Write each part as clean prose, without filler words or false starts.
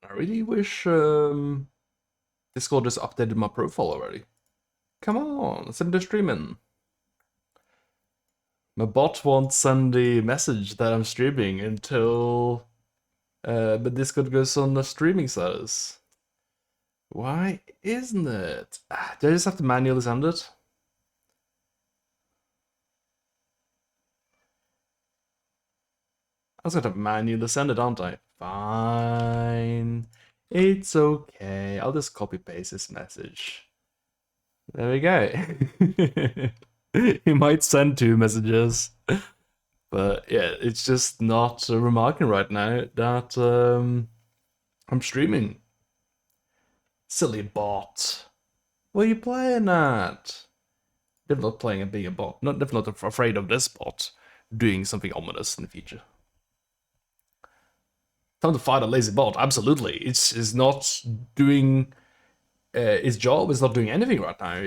I really wish Discord just updated my profile already. Come on, send the stream in. My bot won't send the message that I'm streaming until the Discord goes on the streaming status. Why isn't it? Do I just have to manually send it? I was gonna manually send it, aren't I? Fine. It's okay. I'll just copy paste this message. There we go. He might send 2 messages. But yeah, it's just not remarking right now that I'm streaming. Silly bot. What are you playing at? Definitely not playing at being a bot. Definitely not afraid of this bot doing something ominous in the future. Time to fight a lazy bot, absolutely. It's not doing its job, it's not doing anything right now.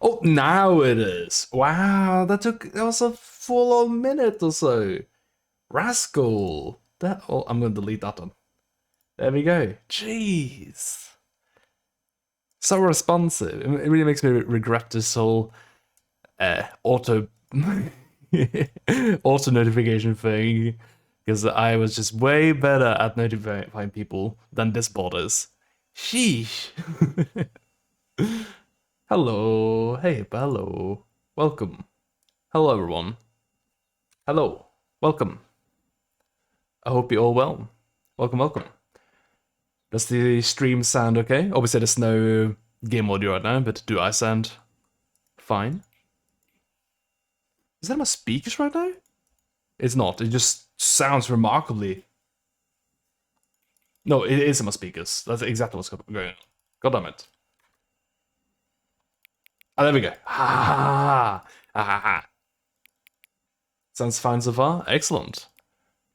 Oh, now it is. Wow, that was a full-on minute or so. Rascal. I'm gonna delete that one. There we go. Jeez. So responsive. It really makes me regret this whole auto auto notification thing, because I was just way better at notifying people than this bot is. Sheesh. Hello. Hey, hello. Welcome. Hello, everyone. Hello. Welcome. I hope you're all well. Welcome, welcome. Does the stream sound okay? Obviously, there's no game audio right now, but do I sound fine? Is that my speakers right now? It's not. It just sounds remarkably... No, it is my speakers. That's exactly what's going on. God damn it. Ah, there we go. Ha ha ha. Sounds fine so far. Excellent.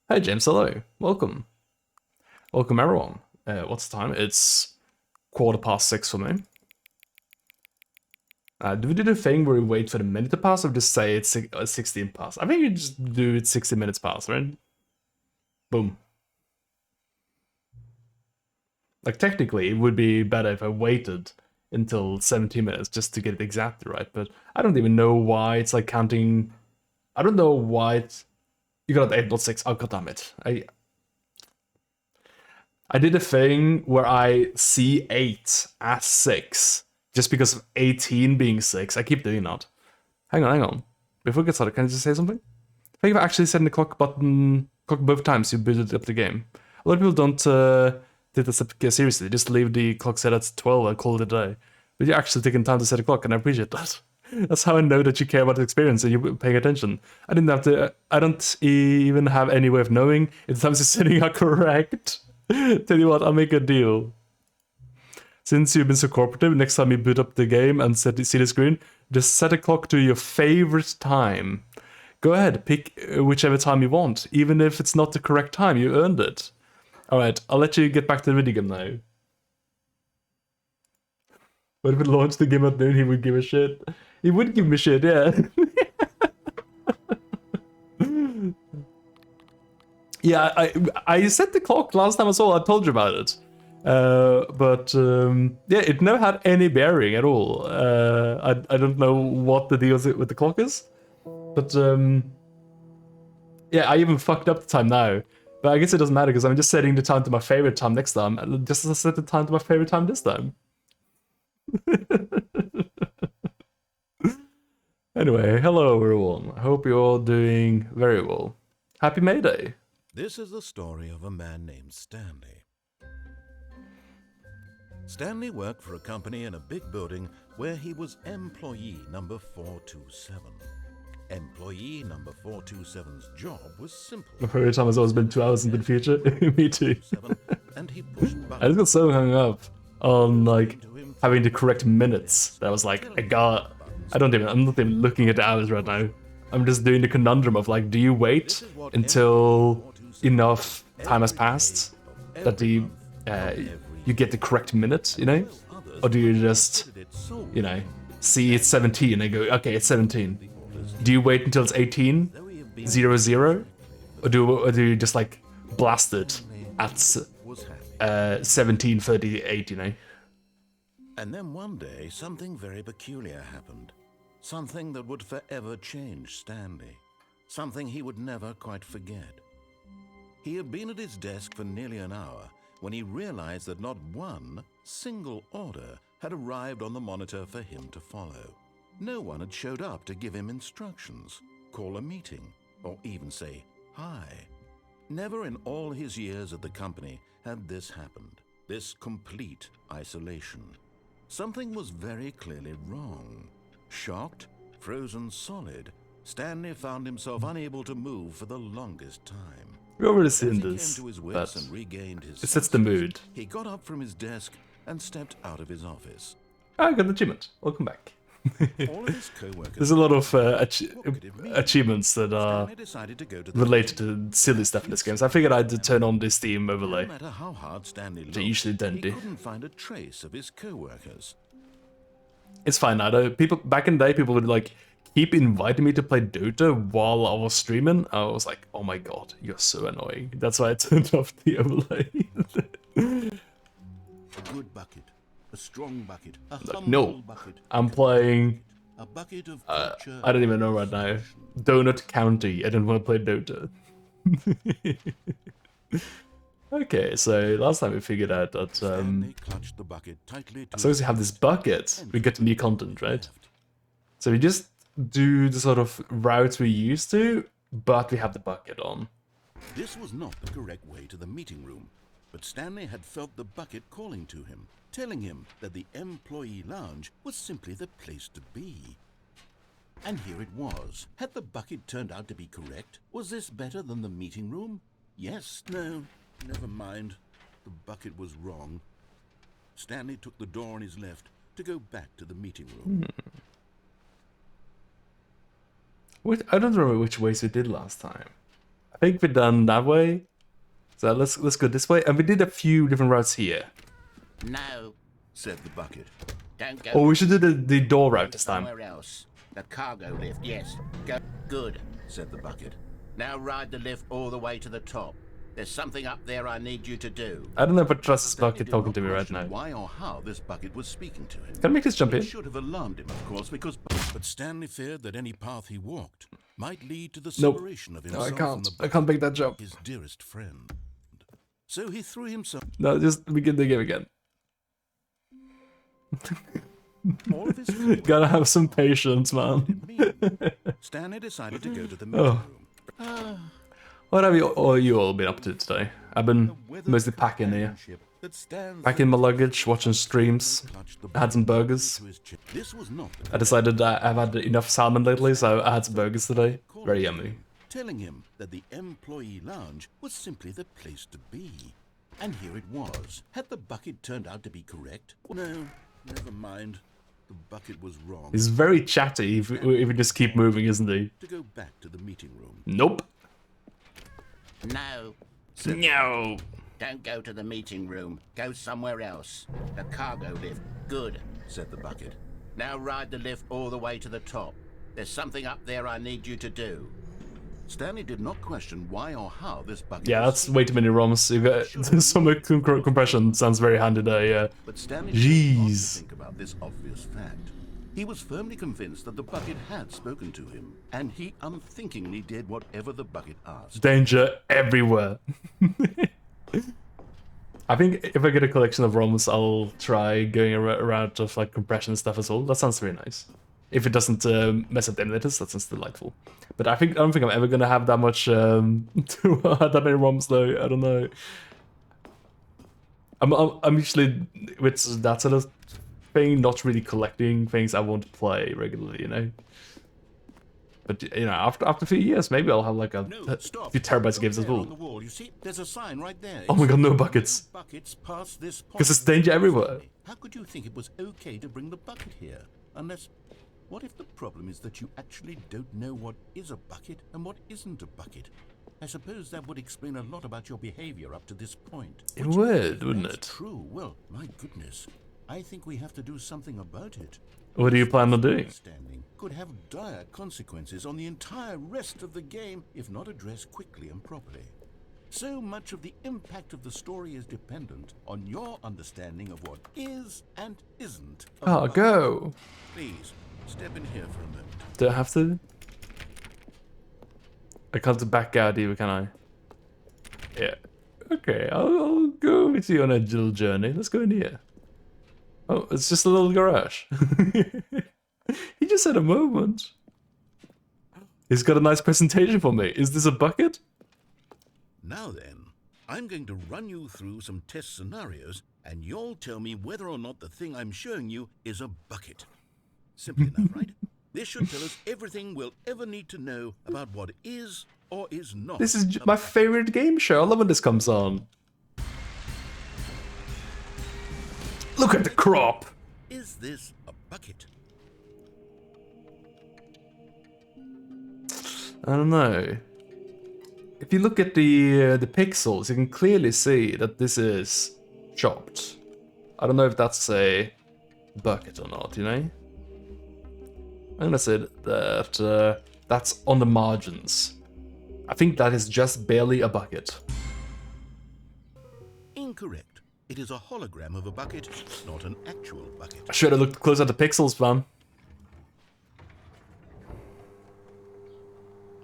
Hey, James. Hello. Welcome. Welcome, everyone. What's the time? It's 6:15 for me. Do we do the thing where we wait for the minute to pass, or just say it's 16 past? I think you just do it 60 minutes past, right? Boom. Like, technically, it would be better if I waited until 17 minutes just to get it exactly right, but I don't even know why it's like counting. I don't know why it's... You got 8.6. Oh, god damn it. I did a thing where I see 8 as 6, just because of 18 being 6. I keep doing that. Hang on. Before we get started, can I just say something? I think I've actually set the clock button both times you booted up the game. A lot of people don't take this seriously. They just leave the clock set at 12 and call it a day. But you're actually taking time to set a clock, and I appreciate that. That's how I know that you care about the experience and you're paying attention. I don't even have any way of knowing if the times you're setting are correct. Tell you what, I'll make a deal. Since you've been so cooperative, next time you boot up the game and see the screen, just set a clock to your favorite time. Go ahead, pick whichever time you want, even if it's not the correct time, you earned it. Alright, I'll let you get back to the video game now. What if it launched the game at noon, he would give a shit? He would give me shit, yeah. Yeah, I set the clock last time I saw it, I told you about it. Yeah, it never had any bearing at all. I don't know what the deal with the clock is. But, yeah, I even fucked up the time now. But I guess it doesn't matter because I'm just setting the time to my favorite time next time. And just as I set the time to my favorite time this time. Anyway, hello everyone. I hope you're all doing very well. Happy May Day. This is the story of a man named Stanley. Stanley worked for a company in a big building where he was employee number 427. Employee number 427's job was simple. My favorite time has always been 2 hours into the future. Me too. And he pushed I just got so hung up on like having the correct minutes that I was like, I'm not even looking at the hours right now. I'm just doing the conundrum of like, do you wait until enough time has passed that you get the correct minute, you know? Or do you just, you know, see it's 17 and go, okay, it's 17. Do you wait until it's 18, 00? Or do you just like blast it at 1738, you know. And then one day, something very peculiar happened. Something that would forever change Stanley. Something he would never quite forget. He had been at his desk for nearly an hour when he realized that not one single order had arrived on the monitor for him to follow. No one had showed up to give him instructions, call a meeting, or even say hi. Never in all his years at the company had this happened, this complete isolation. Something was very clearly wrong. Shocked, frozen solid, Stanley found himself unable to move for the longest time. We've already As seen he this, came to his but wits and regained his it sets the senses, mood. he got up from his desk and stepped out of his office. I got an achievement. Welcome back. All of his co-workers There's a lot of achievements that are Stanley decided to go to the related to silly stuff in this game, so I figured I'd turn on this Steam overlay. No matter how hard Stanley looked, They usually don't he do. couldn't find a trace of his co-workers. It's fine now though. People back in the day, people would like keep inviting me to play Dota while I was streaming. I was like, oh my god, you're so annoying. That's why I turned off the overlay. A good bucket, a strong bucket, a Like, humble no, bucket, I'm playing. a bucket of culture. I don't even know right now. Donut County. I don't want to play Dota. Okay, so last time we figured out that Stanley clutched the bucket tightly to as long as you have this bucket, we get new content, right? So we just do the sort of routes we used to, but we have the bucket on. This was not the correct way to the meeting room, but Stanley had felt the bucket calling to him, telling him that the employee lounge was simply the place to be. And here it was. Had the bucket turned out to be correct? Was this better than the meeting room? Yes, no, never mind. The bucket was wrong. Stanley took the door on his left to go back to the meeting room. I don't remember which ways we did last time. I think we done that way. So let's go this way, and we did a few different routes here. No, Said the bucket. don't go Oh, we should do the door route this time. somewhere else. The cargo lift, yes. Go. Good. Said the bucket. Now ride the lift all the way to the top. There's something up there I need you to do. I don't know if I trust this Stanley bucket did talking not to me right question now. why or how this bucket was speaking to him. Can I make this jump It in? should have alarmed him, of course, because... But Stanley feared that any path he walked might lead to the Nope. separation of No, himself I from can't. the I can't make that jump. his dearest friend. So he threw himself... No, just begin the game again. All of his Gotta have some patience, man. Stanley decided to go to the meeting room. What have you all been up to today? I've been mostly packing here. That stands Packing my luggage, watching streams. clutched the I had some burgers. to his chin. This was not the I decided that I've had enough salmon lately, so I had some burgers today. Very yummy. telling him that the employee lounge was simply the place to be. And here it was. Had the bucket turned out to be correct? No, never mind. The bucket was wrong. He's very chatty if we just keep moving, isn't he? To go back to the meeting room. Nope. No, No. don't go to the meeting room. Go somewhere else. The cargo lift. Good. Said the bucket. Now ride the lift all the way to the top. There's something up there I need you to do. Stanley did not question why or how this bucket Yeah, was that's way too many ROMs. You got some compression sounds very handy there, yeah. But Stanley chose not to Jeez. think about this obvious fact. He was firmly convinced that the bucket had spoken to him, and he unthinkingly did whatever the bucket asked. Danger everywhere. I think if I get a collection of ROMs, I'll try going around of like compression stuff as well. That sounds very nice. If it doesn't mess up the emulators, that sounds delightful. But I don't think I'm ever gonna have that much that many ROMs though. I don't know. I'm usually with that sort of thing, not really collecting things I won't play regularly, you know. But you know, after a few years, maybe I'll have like a few terabytes of games as There well. on the wall, you see, there's a sign right there. Oh my god, no No buckets. buckets past this point. 'Cause there's danger everywhere. How could you think it was okay to bring the bucket here? Unless, what if the problem is that you actually don't know what is a bucket and what isn't a bucket? I suppose that would explain a lot about your behavior up to this point. It Which, would, if wouldn't that's it? True. Well, my goodness. I think we have to do something about it. What do you plan on doing? Standing could have dire consequences on the entire rest of the game if not addressed quickly and properly. So much of the impact of the story is dependent on your understanding of what is and isn't a Oh, bucket. go. Please, step in here for a moment. Do I have to? I can't back out either, can I? Yeah. Okay, I'll go with you on a little journey. Let's go in here. Oh, it's just a little garage. He just had a moment. He's got a nice presentation for me. Is this a bucket? Now then, I'm going to run you through some test scenarios, and you'll tell me whether or not the thing I'm showing you is a bucket. Simple enough, right? This should tell us everything we'll ever need to know about what is or is not. This is a my bucket. favorite game show. I love when this comes on. Look at the crop. Is this a bucket? I don't know. If you look at the pixels, you can clearly see that this is chopped. I don't know if that's a bucket or not, you know? I'm gonna say that that's on the margins. I think that is just barely a bucket. Incorrect. It is a hologram of a bucket, not an actual bucket. I should have looked closer at the pixels, man.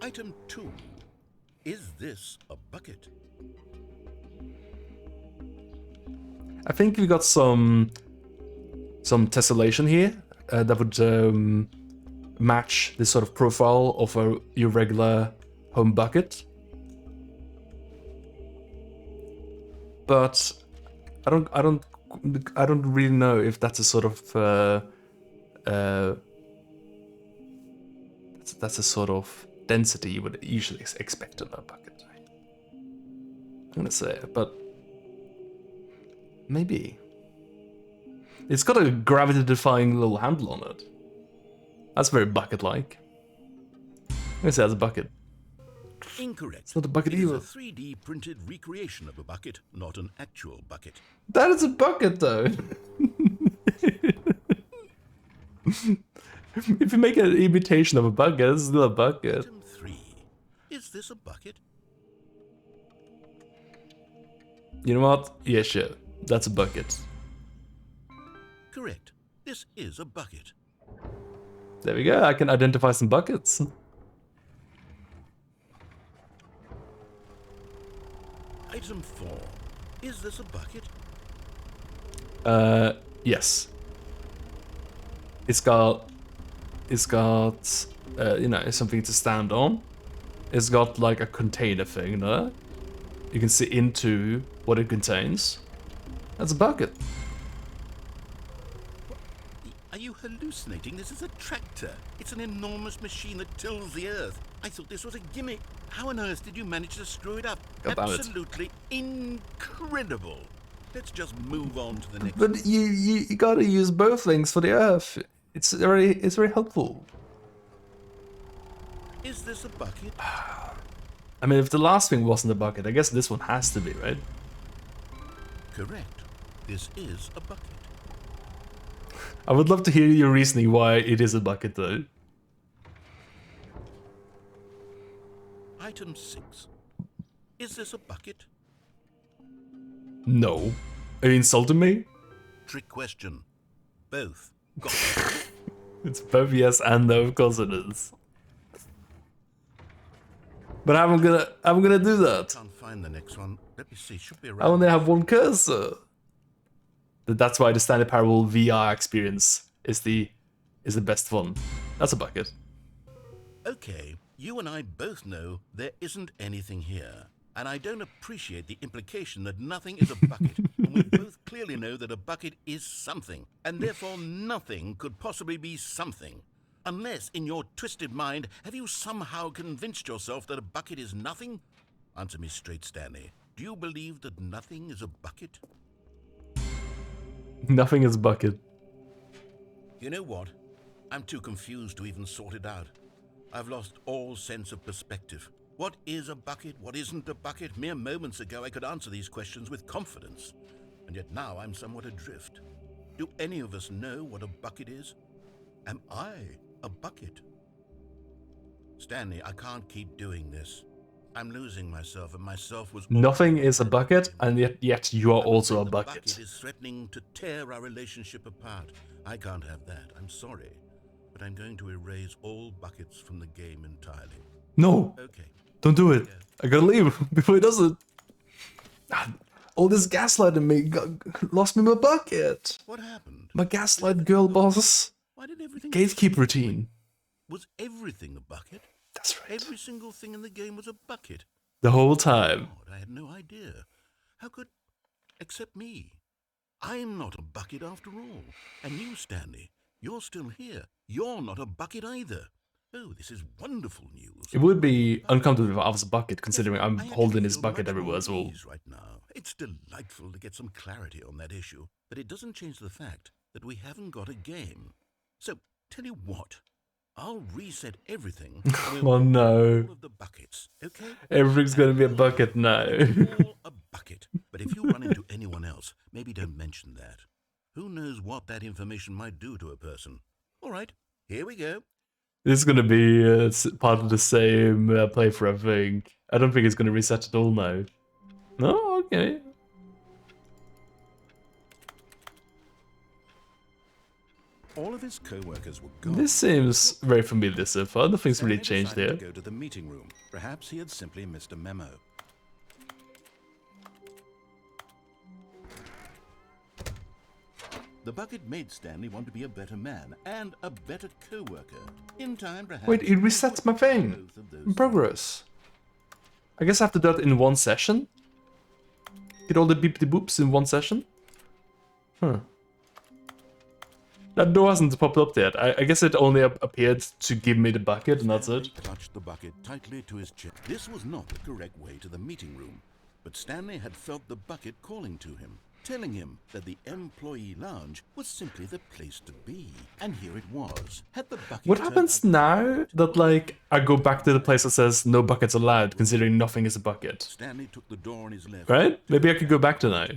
Item 2. Is this a bucket? I think we got some tessellation here that would match this sort of profile of your regular home bucket. But I don't really know if that's a sort of that's a sort of density you would usually expect in a bucket. I'm gonna say, but maybe. It's got a gravity-defying little handle on it. That's very bucket-like. I'm gonna say that's a bucket. Incorrect. It's not a bucket It is either. a 3D printed recreation of a bucket, not an actual bucket. That is a bucket, though. If you make an imitation of a bucket, it's still a bucket. Item 3. Is this a bucket? You know what? Yeah, sure. That's a bucket. Correct. This is a bucket. There we go. I can identify some buckets. Item 4. Is this a bucket? Yes. It's got, you know, something to stand on. It's got like a container thing there. You can see into what it contains. That's a bucket. Are you hallucinating? This is a tractor. It's an enormous machine that tills the earth. I thought this was a gimmick. How on earth did you manage to screw it up? God damn it. Absolutely incredible. Let's just move on to the next. But you gotta use both things for the earth. It's very helpful. Is this a bucket? I mean, if the last thing wasn't a bucket, I guess this one has to be, right? Correct. This is a bucket. I would love to hear your reasoning why it is a bucket, though. Item 6. Is this a bucket? No. Are you insulting me? Trick question. Both. Got it. It's both yes and no, of course it is. But I'm gonna do that. Can't find the next one. Let me see. Should be I around. only have one cursor. That's why the Stanley Parable VR experience is the best one. That's a bucket. Okay, you and I both know there isn't anything here. And I don't appreciate the implication that nothing is a bucket. And we both clearly know that a bucket is something. And therefore nothing could possibly be something. Unless, in your twisted mind, have you somehow convinced yourself that a bucket is nothing? Answer me straight, Stanley. Do you believe that nothing is a bucket? Nothing is a bucket. You know what? I'm too confused to even sort it out. I've lost all sense of perspective. What is a bucket? What isn't a bucket? Mere moments ago I could answer these questions with confidence. And yet now I'm somewhat adrift. Do any of us know what a bucket is? Am I a bucket? Stanley, I can't keep doing this. I'm losing myself, and myself was... Nothing is a bucket, and yet you are also a The bucket. bucket is threatening to tear our relationship apart. I can't have that. I'm sorry. But I'm going to erase all buckets from the game entirely. No, Okay. don't do it. I gotta leave before he does it. Ah, all this gaslighting me lost me my bucket. What happened? My gaslight girl boss. Why did everything... Gatekeep routine. Was everything a bucket? That's right. Every single thing in the game was a bucket. The whole time. God, I had no idea. How could... Except me. I'm not a bucket after all. And you, Stanley, you're still here. You're not a bucket either. Oh, this is wonderful news. It would be uncomfortable if I was a bucket, considering I'm I actually holding this feel bucket much everywhere more as well. at ease right now. It's delightful to get some clarity on that issue, but it doesn't change the fact that we haven't got a game. So, tell you what, I'll reset everything. Oh no. All of the buckets, okay? Everything's gonna be a bucket now. All a bucket. But if you run into anyone else, maybe don't mention that. Who knows what that information might do to a person? All right, here we go. This is gonna be part of the same playthrough, I think. I don't think it's gonna reset it all now. No? Okay. All of his co-workers were gone. This seems very familiar so far. Nothing's really Stanley changed decided here. to go to the meeting room. Perhaps he had simply missed a memo. The bucket made Stanley want to be a better man and a better co-worker. In time, perhaps... Wait, it resets my thing. both of those In progress. I guess I have to do it in one session? Get all the beepty boops in one session? Huh. That door hasn't popped up yet. I guess it only appeared to give me the bucket and that's it. Stanley clutched the bucket tightly to his chest. This was not the correct way to the meeting room, but Stanley had felt the bucket calling to him, telling him that the employee lounge was simply the place to be. And here it was. Had the bucket What turned happens out- now that, like, I go back to the place that says no buckets allowed, considering nothing is a bucket? Stanley took the door on his left. Right? Maybe I could go back to now.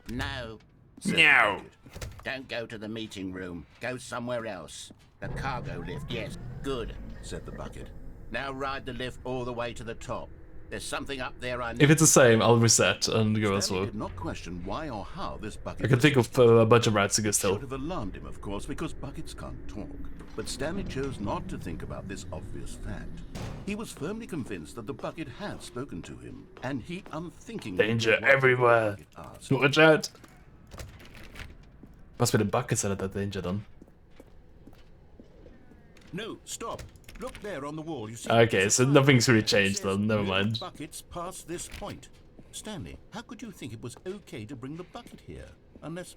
No. No. Don't go to the meeting room. Go somewhere else. The cargo lift, yes. Good, Said the bucket. Now ride the lift all the way to the top. There's something up there I need. If it's the same, I'll reset and go Stanley elsewhere. did not question why or how this bucket I can was think of a bunch of routes to go should still. have alarmed him, of course, because buckets can't talk. But Stanley chose not to think about this obvious fact. He was firmly convinced that the bucket had spoken to him, and he unthinkingly... Danger did what everywhere. the bucket asked. Watch out. Must be the buckets that are that danger then. No, stop. Look there on the wall. You see? Okay, there's a so sign. nothing's really It changed says, then, never "No mind. buckets past this point." Stanley, how could you think it was okay to bring the bucket here? Unless...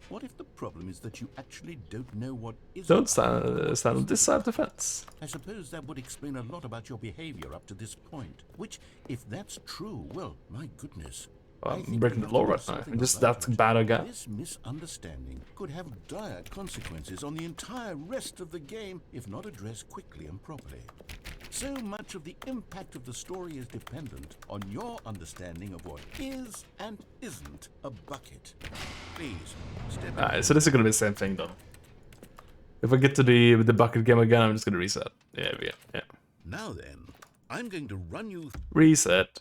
What if the problem is that you actually don't know what is... Don't stand on this side of the fence. I suppose that would explain a lot about your behavior up to this point. Which, if that's true, well, my goodness. I I'm think breaking we the law have to do right now. something I'm just about that it. bad a guy. This misunderstanding could have dire consequences on the entire rest of the game if not addressed quickly and properly. So much of the impact of the story is dependent on your understanding of what is and isn't a bucket. Please, step in. Alright, so this is gonna be the same thing though. If I get to the bucket game again, I'm just gonna reset. Yeah, yeah. Now then, I'm going to run you Reset.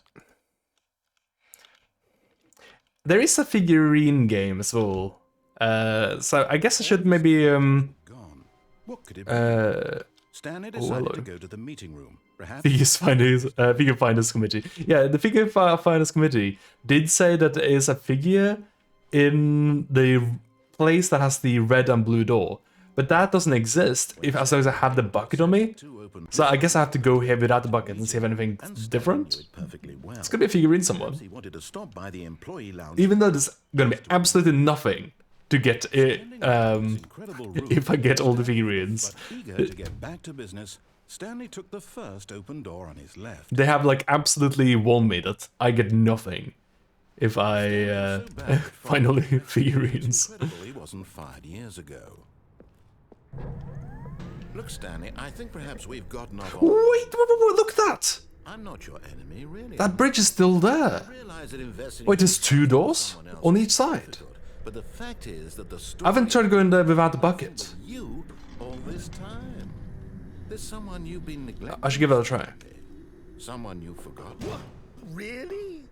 There is a figurine game as well. So I guess I should maybe gone. What could it be? Stanley decided hello. to go to the meeting room. Perhaps Figure Finders Committee. Yeah, the Figure Finders Committee did say that there is a figure in the place that has the red and blue door. But that doesn't exist if as long as I have the bucket on me. to open. So I guess I have to go here without the bucket and see if anything And Stanley different. knew it perfectly well. It's gonna be a figurine somewhere. He wanted to stop by the employee lounge. Even though there's gonna be absolutely nothing to get it, Incredible room. if I get all the figurines. But eager to get back to business, Stanley took the first open door on his left. They have like absolutely warned me that I get nothing if I So bad that find all the It's figurines. incredible he wasn't fired years ago. Look, Stanley, I think perhaps we've gotten off. Wait, look at that! I'm not your enemy, really. That bridge is still there. I realize that investing Wait, in there's two doors someone else on is each side. difficult, but the fact is that the story I haven't tried going there without the nothing bucket. but you all this time. There's someone you've been neglecting. I should give it a try. Someone you forgot. What? Really?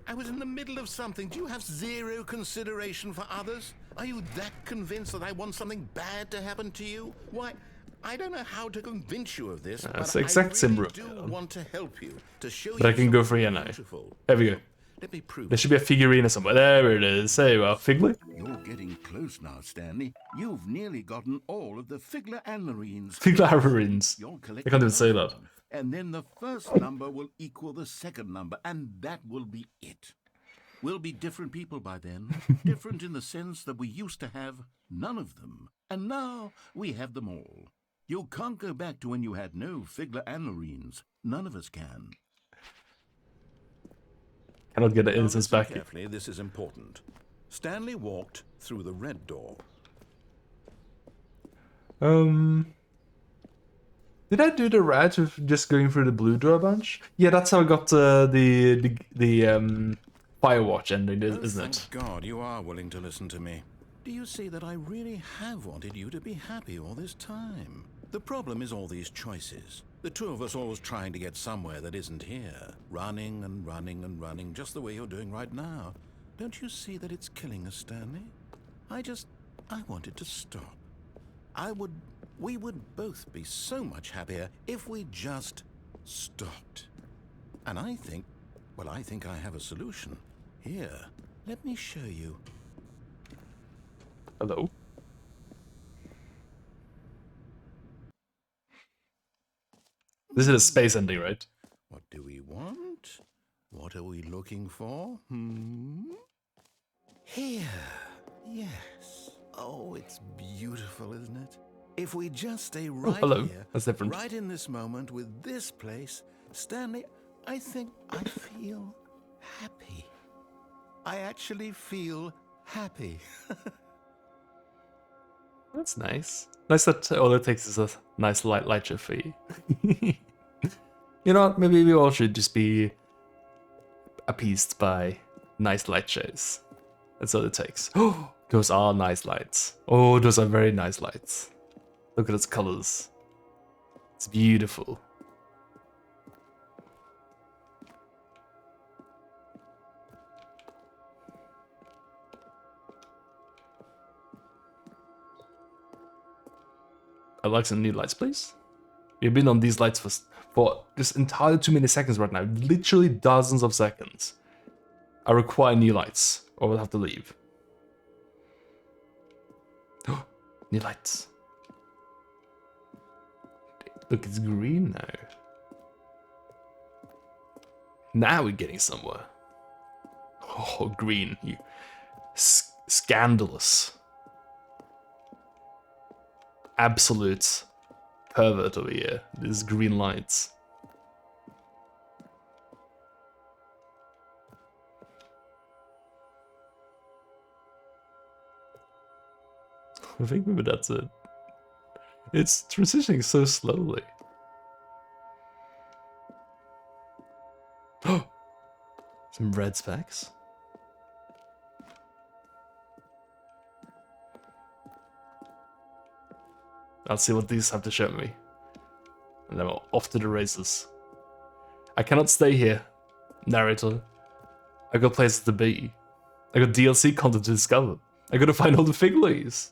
I was in the middle of something. Do you have zero consideration for others? Are you that convinced that I want something bad to happen to you? Why, I don't know how to convince you of this, but That's the exact I same really room. do want to help you, to show But I you can go something for here now. beautiful. There we go. Let me prove There should be a figurine somewhere. There it is. There you are. Figlet? You're getting close now, Stanley. You've nearly gotten all of the Figler and Marines. Figlarines. You're I can't even say that. And then the first number will equal the second number, and that will be it. We'll be different people by then. Different in the sense that we used to have none of them. And now we have them all. You can't go back to when you had no Figler and Marines. None of us can. Cannot get the Now innocence listen back. carefully, this is important. Stanley walked through the red door. Did I do the red with just going through the blue door a bunch? Yeah, that's how I got the Firewatch ending, isn't it? Thank God you are willing to listen to me. Do you see that I really have wanted you to be happy all this time? The problem is all these choices. The two of us always trying to get somewhere that isn't here. Running and running and running, just the way you're doing right now. Don't you see that it's killing us, Stanley? I wanted to stop. We would both be so much happier if we just stopped. And I think I have a solution. Here, let me show you. Hello? This is a space ending, right? What do we want? What are we looking for? Here. Yes. Oh, it's beautiful, isn't it? If we just stay right hello. here, That's different. right in this moment with this place, Stanley, I think I feel happy. I actually feel happy. That's nice. Nice that all it takes is a nice light show for you. You know what? Maybe we all should just be appeased by nice light shows. That's all it takes. Oh, those are nice lights. Oh, those are very nice lights. Look at its colors. It's beautiful. I'd like some new lights, please. We've been on these lights for just entirely too many seconds right now. Literally dozens of seconds. I require new lights, or we'll have to leave. New lights. Look, it's green now. Now we're getting somewhere. Oh, green. You scandalous. Absolute pervert over here. These green lights. I think maybe that's it. It's transitioning so slowly. Oh, some red specks. I'll see what these have to show me. And then we're off to the races. I cannot stay here, narrator. I got places to be. I got DLC content to discover. I gotta find all the figures.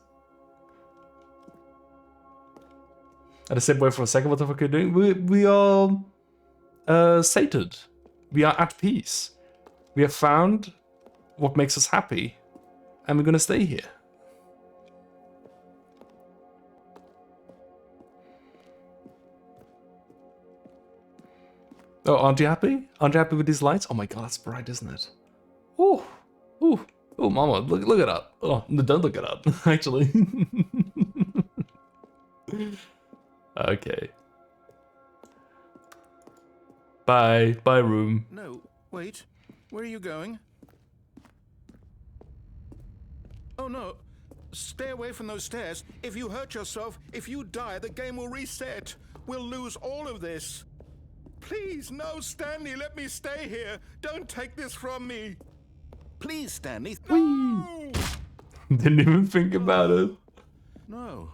At the same way for a second, what the fuck are you doing? We are sated. We are at peace. We have found what makes us happy. And we're gonna stay here. Oh, aren't you happy? Aren't you happy with these lights? Oh my god, it's bright, isn't it? Oh, oh, oh, mama, look at that. Oh, no, don't look at that, actually. Okay. Bye, room. No, wait. Where are you going? Oh no. Stay away from those stairs. If you hurt yourself, if you die, the game will reset. We'll lose all of this. Please, no, Stanley, let me stay here. Don't take this from me. Please, Stanley. No! Didn't even think about it. No.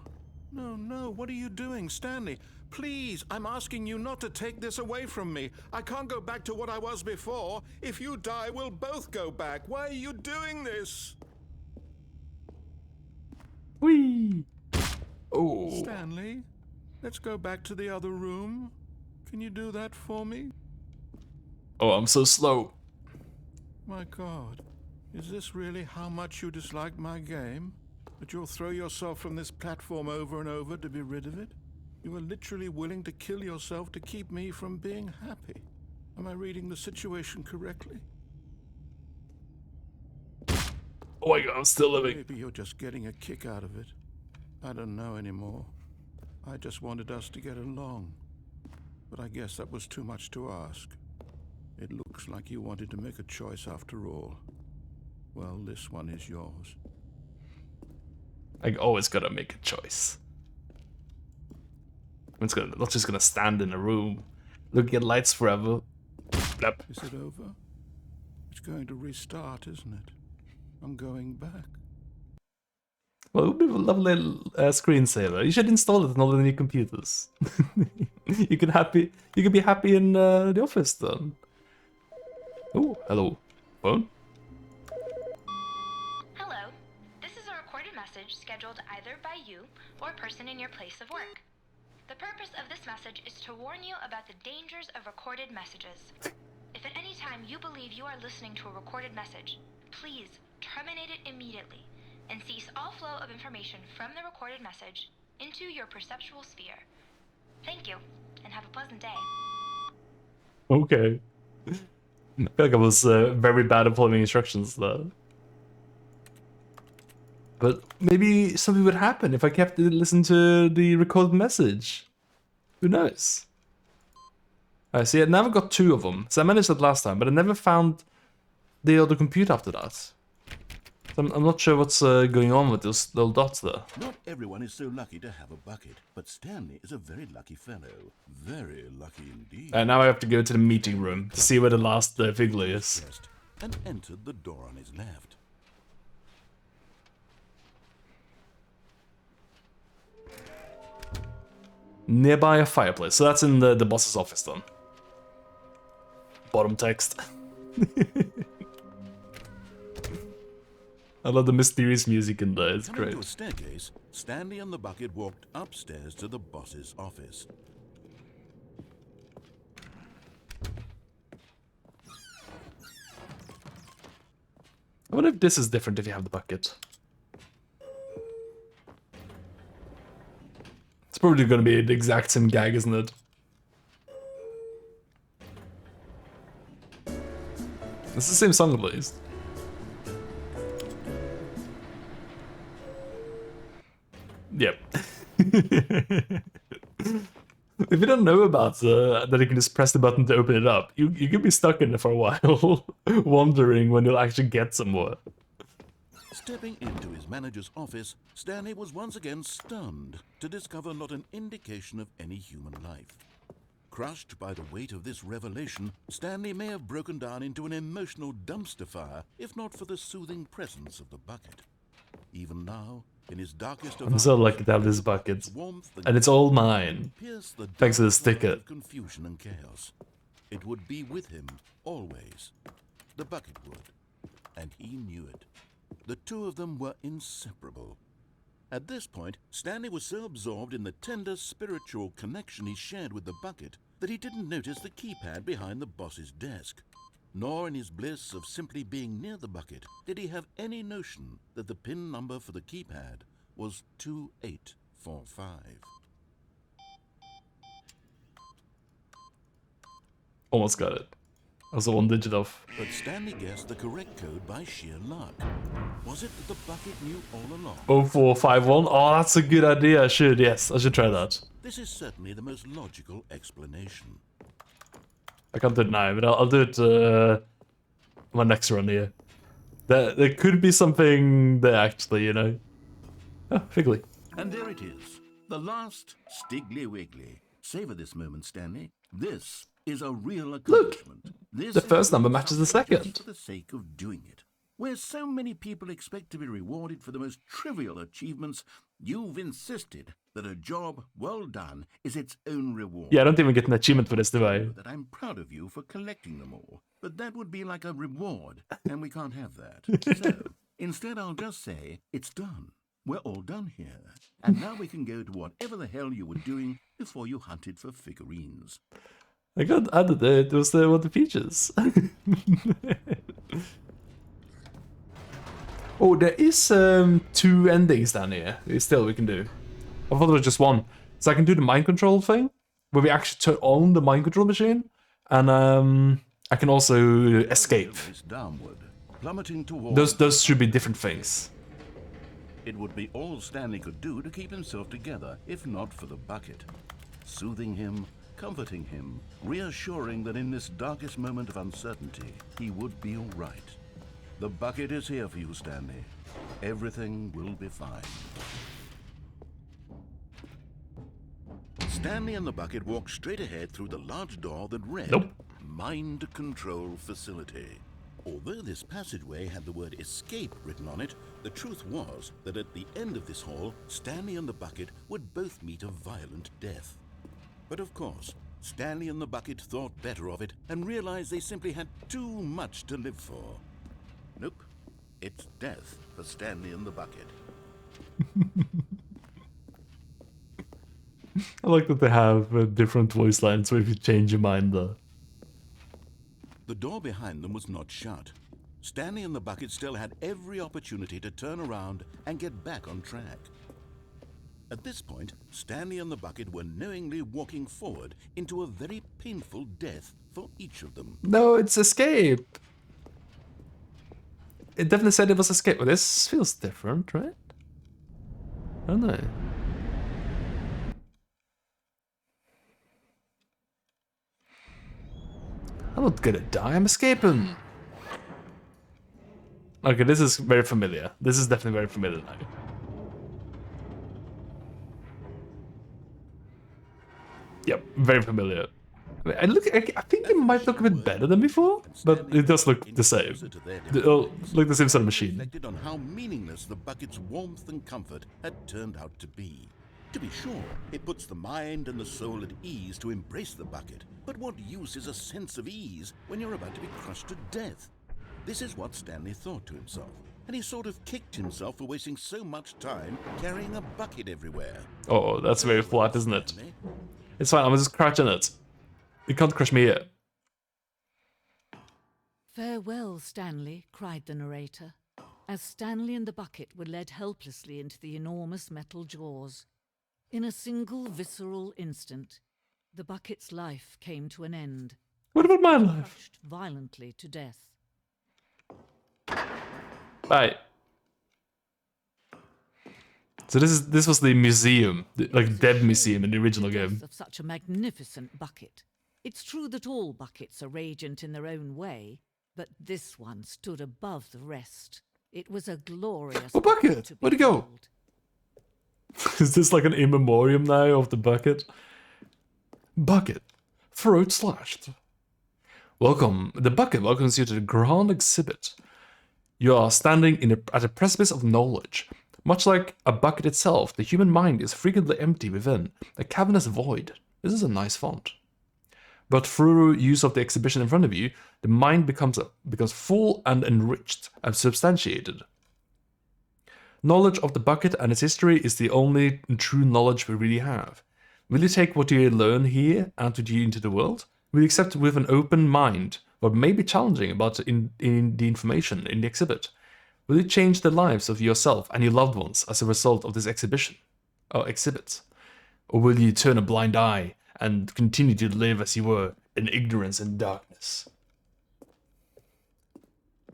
No, no, what are you doing, Stanley? Please, I'm asking you not to take this away from me. I can't go back to what I was before. If you die, we'll both go back. Why are you doing this? Whee! Oh. Stanley, let's go back to the other room. Can you do that for me? Oh, I'm so slow. My God, is this really how much you dislike my game? That you'll throw yourself from this platform over and over to be rid of it? You are literally willing to kill yourself to keep me from being happy. Am I reading the situation correctly? Oh my God, I'm still living. Maybe you're just getting a kick out of it. I don't know anymore. I just wanted us to get along. But I guess that was too much to ask. It looks like you wanted to make a choice after all. Well, this one is yours. I always gotta make a choice. I'm not just gonna stand in a room, looking at lights forever. Yep. Is it over? It's going to restart, isn't it? I'm going back. Well, it would be a lovely screensaver. You should install it on all the new computers. You can be happy in the office then. Oh, hello, phone. Hello. This is a recorded message scheduled either by you or a person in your place of work. The purpose of this message is to warn you about the dangers of recorded messages. If at any time you believe you are listening to a recorded message, please terminate it immediately and cease all flow of information from the recorded message into your perceptual sphere. Thank you, and have a pleasant day. Okay. I feel like I was very bad at following instructions there. But maybe something would happen if I kept to listen to the recorded message. Who knows? I see, I never got 2 of them. So I managed that last time, but I never found the other computer after that. So I'm not sure what's going on with those little dots there. Not everyone is so lucky to have a bucket, but Stanley is a very lucky fellow. Very lucky indeed. And now I have to go to the meeting room to see where the last figure is. And entered the door on his left. Nearby a fireplace. So that's in the boss's office then. Bottom text. I love the mysterious music in there, it's Coming great. to a staircase, Stanley and the bucket walked upstairs to the boss's office. I wonder if this is different if you have the bucket. It's probably gonna be the exact same gag, isn't it? It's the same song at least. Yep. If you don't know about that you can just press the button to open it up, you could be stuck in it for a while, wondering when you'll actually get somewhere. Stepping into his manager's office, Stanley was once again stunned to discover not an indication of any human life. Crushed by the weight of this revelation, Stanley may have broken down into an emotional dumpster fire if not for the soothing presence of the bucket. Even now, in his darkest of I'm so lucky to have this bucket, and it's all mine. Thanks to the sticker. Of confusion and chaos. It would be with him always. The bucket would, and he knew it. The two of them were inseparable. At this point, Stanley was so absorbed in the tender spiritual connection he shared with the bucket that he didn't notice the keypad behind the boss's desk. Nor in his bliss of simply being near the bucket did he have any notion that the PIN number for the keypad was 2845. Almost got it. I was 1 digit off. But Stanley guessed the correct code by sheer luck. Was it that the bucket knew all along? 0451. Oh, that's a good idea. I should try that. This is certainly the most logical explanation. I can't do it now, but I'll do it my next run here. There could be something there actually, you know. Oh, Figgly. And there it is. The last Stiggly Wiggly. Savor this moment, Stanley. This is a real accomplishment. This The first is number matches the second. just for the sake of doing it. Where so many people expect to be rewarded for the most trivial achievements, You've insisted that a job well done is its own reward. Yeah, I don't even get an achievement for this, do I? That I'm proud of you for collecting them all, but that would be like a reward, and we can't have that. So, instead I'll just say, it's done. We're all done here. And now we can go to whatever the hell you were doing before you hunted for figurines. I got added there. It was one of the features. Oh, there is 2 endings down here. Still, we can do. I thought there was just one. So I can do the mind control thing, where we actually turn on the mind control machine, and I can also escape. It's downward, plummeting towards... Those should be different things. It would be all Stanley could do to keep himself together, if not for the bucket. Soothing him, comforting him, reassuring that in this darkest moment of uncertainty, he would be all right. The bucket is here for you, Stanley. Everything will be fine. Stanley and the bucket walked straight ahead through the large door that read, Nope. Mind Control Facility. Although this passageway had the word escape written on it, the truth was that at the end of this hall, Stanley and the bucket would both meet a violent death. But of course, Stanley and the bucket thought better of it and realized they simply had too much to live for. Nope, it's death for Stanley and the bucket. I like that they have different voice lines, so if you change your mind though. The door behind them was not shut. Stanley and the bucket still had every opportunity to turn around and get back on track. At this point, Stanley and the bucket were knowingly walking forward into a very painful death for each of them. No, it's escape. It definitely said it was escape, but this feels different, right? I don't know. I'm not gonna die, I'm escaping. Okay, this is very familiar. This is definitely very familiar now. Yep, very familiar. I think it might look a bit better than before, but it does look the same. Like the same sort of machine. Reflected on how meaningless the bucket's warmth and comfort had turned out to be. To be sure, it puts the mind and the soul at ease to embrace the bucket. But what use is a sense of ease when you're about to be crushed to death? This is what Stanley thought to himself, and he sort of kicked himself for wasting so much time carrying a bucket everywhere. Oh, that's very flat, isn't it? It's fine, I'm just crouching it. You can't crush me yet. Farewell, Stanley, cried the narrator, as Stanley and the bucket were led helplessly into the enormous metal jaws. In a single visceral instant, the bucket's life came to an end. What about my life? Crushed violently to death. Bye. So this was the museum, like dead museum in the original game. Of such a magnificent bucket. It's true that all buckets are radiant in their own way, but this one stood above the rest. It was a glorious bucket. to Where'd it go? behold. Is this like an in memoriam now of the bucket? Bucket. Throat slashed. Welcome. The bucket welcomes you to the grand exhibit. You are standing at a precipice of knowledge. Much like a bucket itself, the human mind is frequently empty within, a cavernous void. This is a nice font. But through use of the exhibition in front of you, the mind becomes full and enriched and substantiated. Knowledge of the bucket and its history is the only true knowledge we really have. Will you take what you learn here and into the world? Will you accept with an open mind what may be challenging about in the information in the exhibit? Will you change the lives of yourself and your loved ones as a result of this exhibit? Or will you turn a blind eye and continue to live as you were in ignorance and darkness?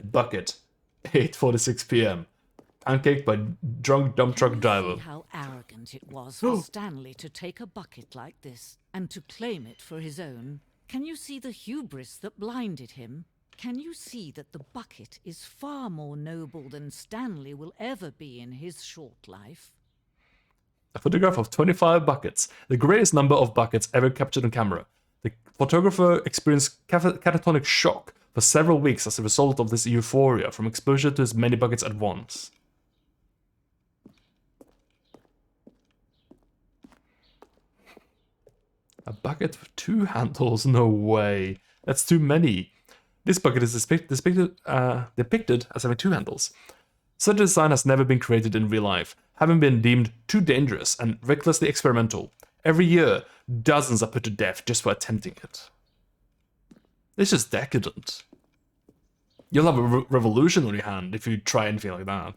Bucket, 8:46 p.m. Pancaked by drunk dump truck driver. See how arrogant it was for Stanley to take a bucket like this and to claim it for his own. Can you see the hubris that blinded him? Can you see that the bucket is far more noble than Stanley will ever be in his short life? A photograph of 25 buckets, the greatest number of buckets ever captured on camera. The photographer experienced catatonic shock for several weeks as a result of this euphoria from exposure to as many buckets at once. A bucket with 2 handles? No way. That's too many. This bucket is depicted as having 2 handles. Such a design has never been created in real life, having been deemed too dangerous and recklessly experimental. Every year, dozens are put to death just for attempting it. It's just decadent. You'll have a revolution on your hand if you try anything like that.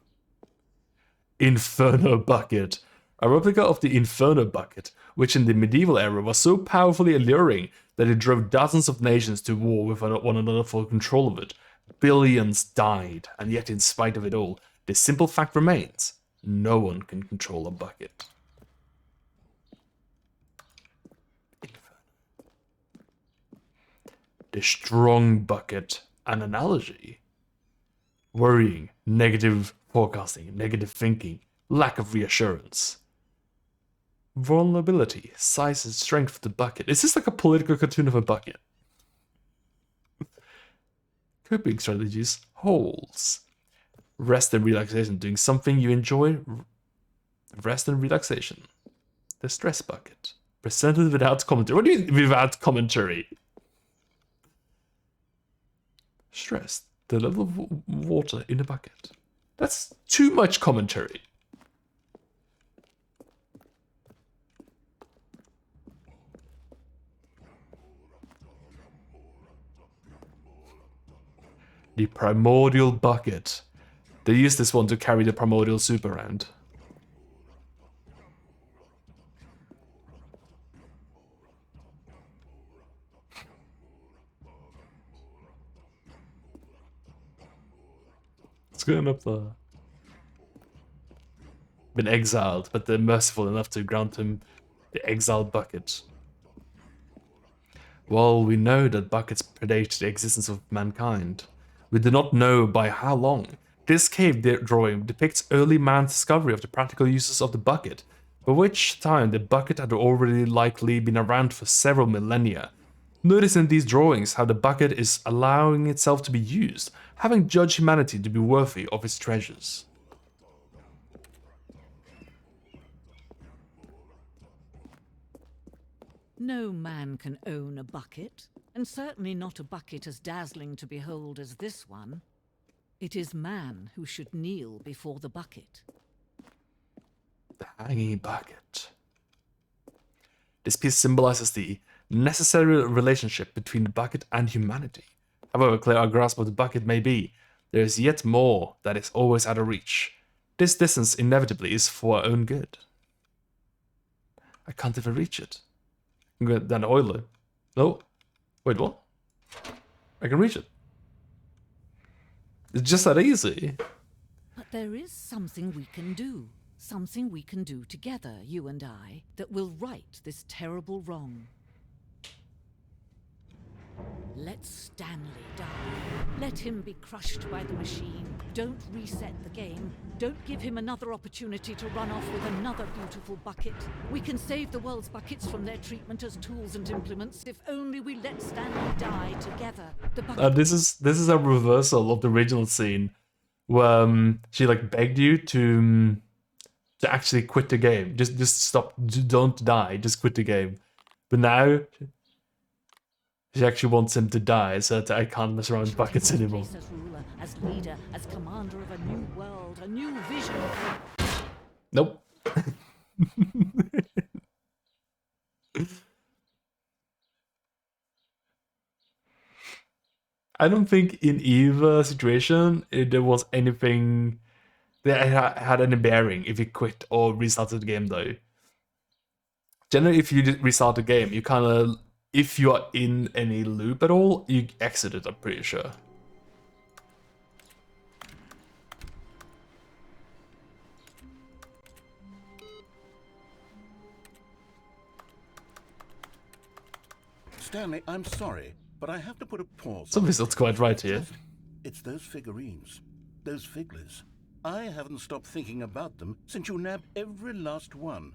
Inferno bucket. A replica of the Inferno bucket, which in the medieval era was so powerfully alluring that it drove dozens of nations to war with one another for control of it. Billions died, and yet in spite of it all, the simple fact remains, no one can control a bucket. The strong bucket, an analogy. Worrying, negative forecasting, negative thinking, lack of reassurance. Vulnerability, size and strength of the bucket. Is this like a political cartoon of a bucket? Coping strategies, holes. Rest and relaxation, doing something you enjoy. Rest and relaxation. The stress bucket. Presented without commentary. What do you mean without commentary? Stress. The level of water in a bucket. That's too much commentary. The primordial bucket. They use this one to carry the primordial soup around. It's going up there. Been exiled, but they're merciful enough to grant him the exiled bucket. While we know that buckets predate the existence of mankind, we do not know by how long. This cave drawing depicts early man's discovery of the practical uses of the bucket, by which time the bucket had already likely been around for several millennia. Notice in these drawings how the bucket is allowing itself to be used, having judged humanity to be worthy of its treasures. No man can own a bucket, and certainly not a bucket as dazzling to behold as this one. It is man who should kneel before the bucket. The hanging bucket. This piece symbolizes the necessary relationship between the bucket and humanity. However clear our grasp of the bucket may be, there is yet more that is always out of reach. This distance inevitably is for our own good. I can't even reach it. I'm going down the oiler. No. Wait, what? I can reach it. It's just that easy. But there is something we can do. Something we can do together, you and I, that will right this terrible wrong. Let Stanley die. Let him be crushed by the machine. Don't reset the game. Don't give him another opportunity to run off with another beautiful bucket. We can save the world's buckets from their treatment as tools and implements if only we let Stanley die together. The bucket This is a reversal of the original scene where she like begged you to actually quit the game. Just stop. Don't die. Just quit the game. But now she actually wants him to die, so that I can't mess around with buckets anymore. As ruler, as leader, as commander of a new world, a new vision. Nope. I don't think in either situation there was anything that had any bearing if you quit or restarted the game though. Generally, if you restart the game, you kind of, if you are in any loop at all, you exit it, I'm pretty sure. Stanley, I'm sorry, but I have to put a pause. Something's not quite right here. It's those figurines, those figglers. I haven't stopped thinking about them since you nabbed every last one.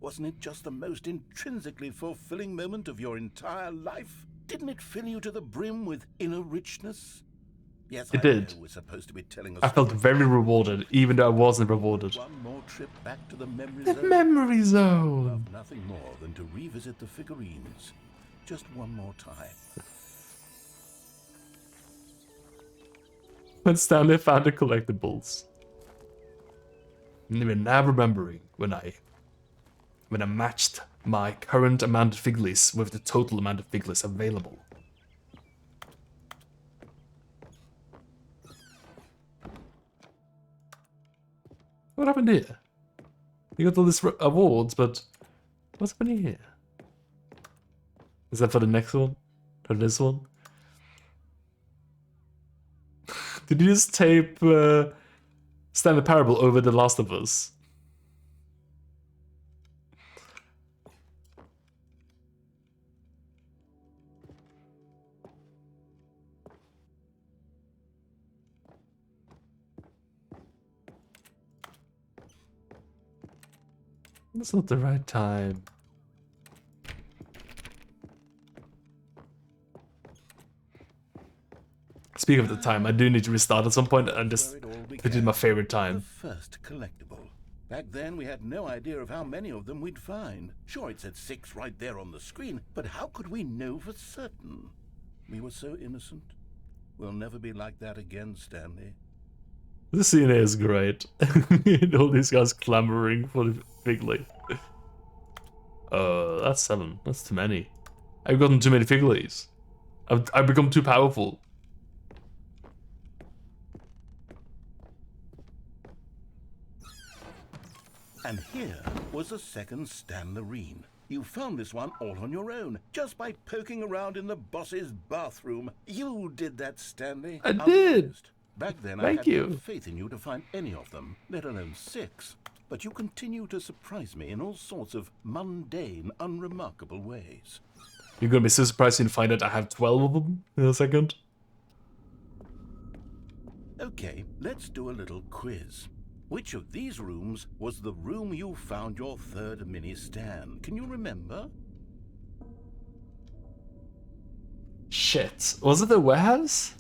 Wasn't it just the most intrinsically fulfilling moment of your entire life? Didn't it fill you to the brim with inner richness? Yes, It I did. know we're supposed to be telling a I felt story. very rewarded, even though I wasn't rewarded. One more trip back to the memory The zone. memory zone! Love nothing more than to revisit the figurines. Just one more time. When Stanley found the collectibles. Even now remembering when I matched my current amount of fig lists with the total amount of fig lists available. What happened here? You got all these awards, but what's happening here? Is that for the next one? For this one? Did you just tape Stanley Parable over The Last of Us? That's not the right time. Speaking of the time, I do need to restart at some point and just Where it all put it in began. my favorite The time. first collectible. Back then, we had no idea of how many of them we'd find. Sure, it said 6 right there on the screen, but how could we know for certain? We were so innocent. We'll never be like that again, Stanley. This scene here is great. All these guys clamoring for the Figley. That's 7. That's too many. I've gotten too many Figleys. I've become too powerful. And here was a second Stanlerine. You found this one all on your own, just by poking around in the boss's bathroom. You did that, Stanley. I I'll be did. honest. Back then, I Thank had no you. faith in you to find any of them, let alone 6. But you continue to surprise me in all sorts of mundane, unremarkable ways. You're gonna be so surprised when you find out I have 12 of them in a second. Okay, let's do a little quiz. Which of these rooms was the room you found your third mini Stan? Can you remember? Shit. Was it the warehouse?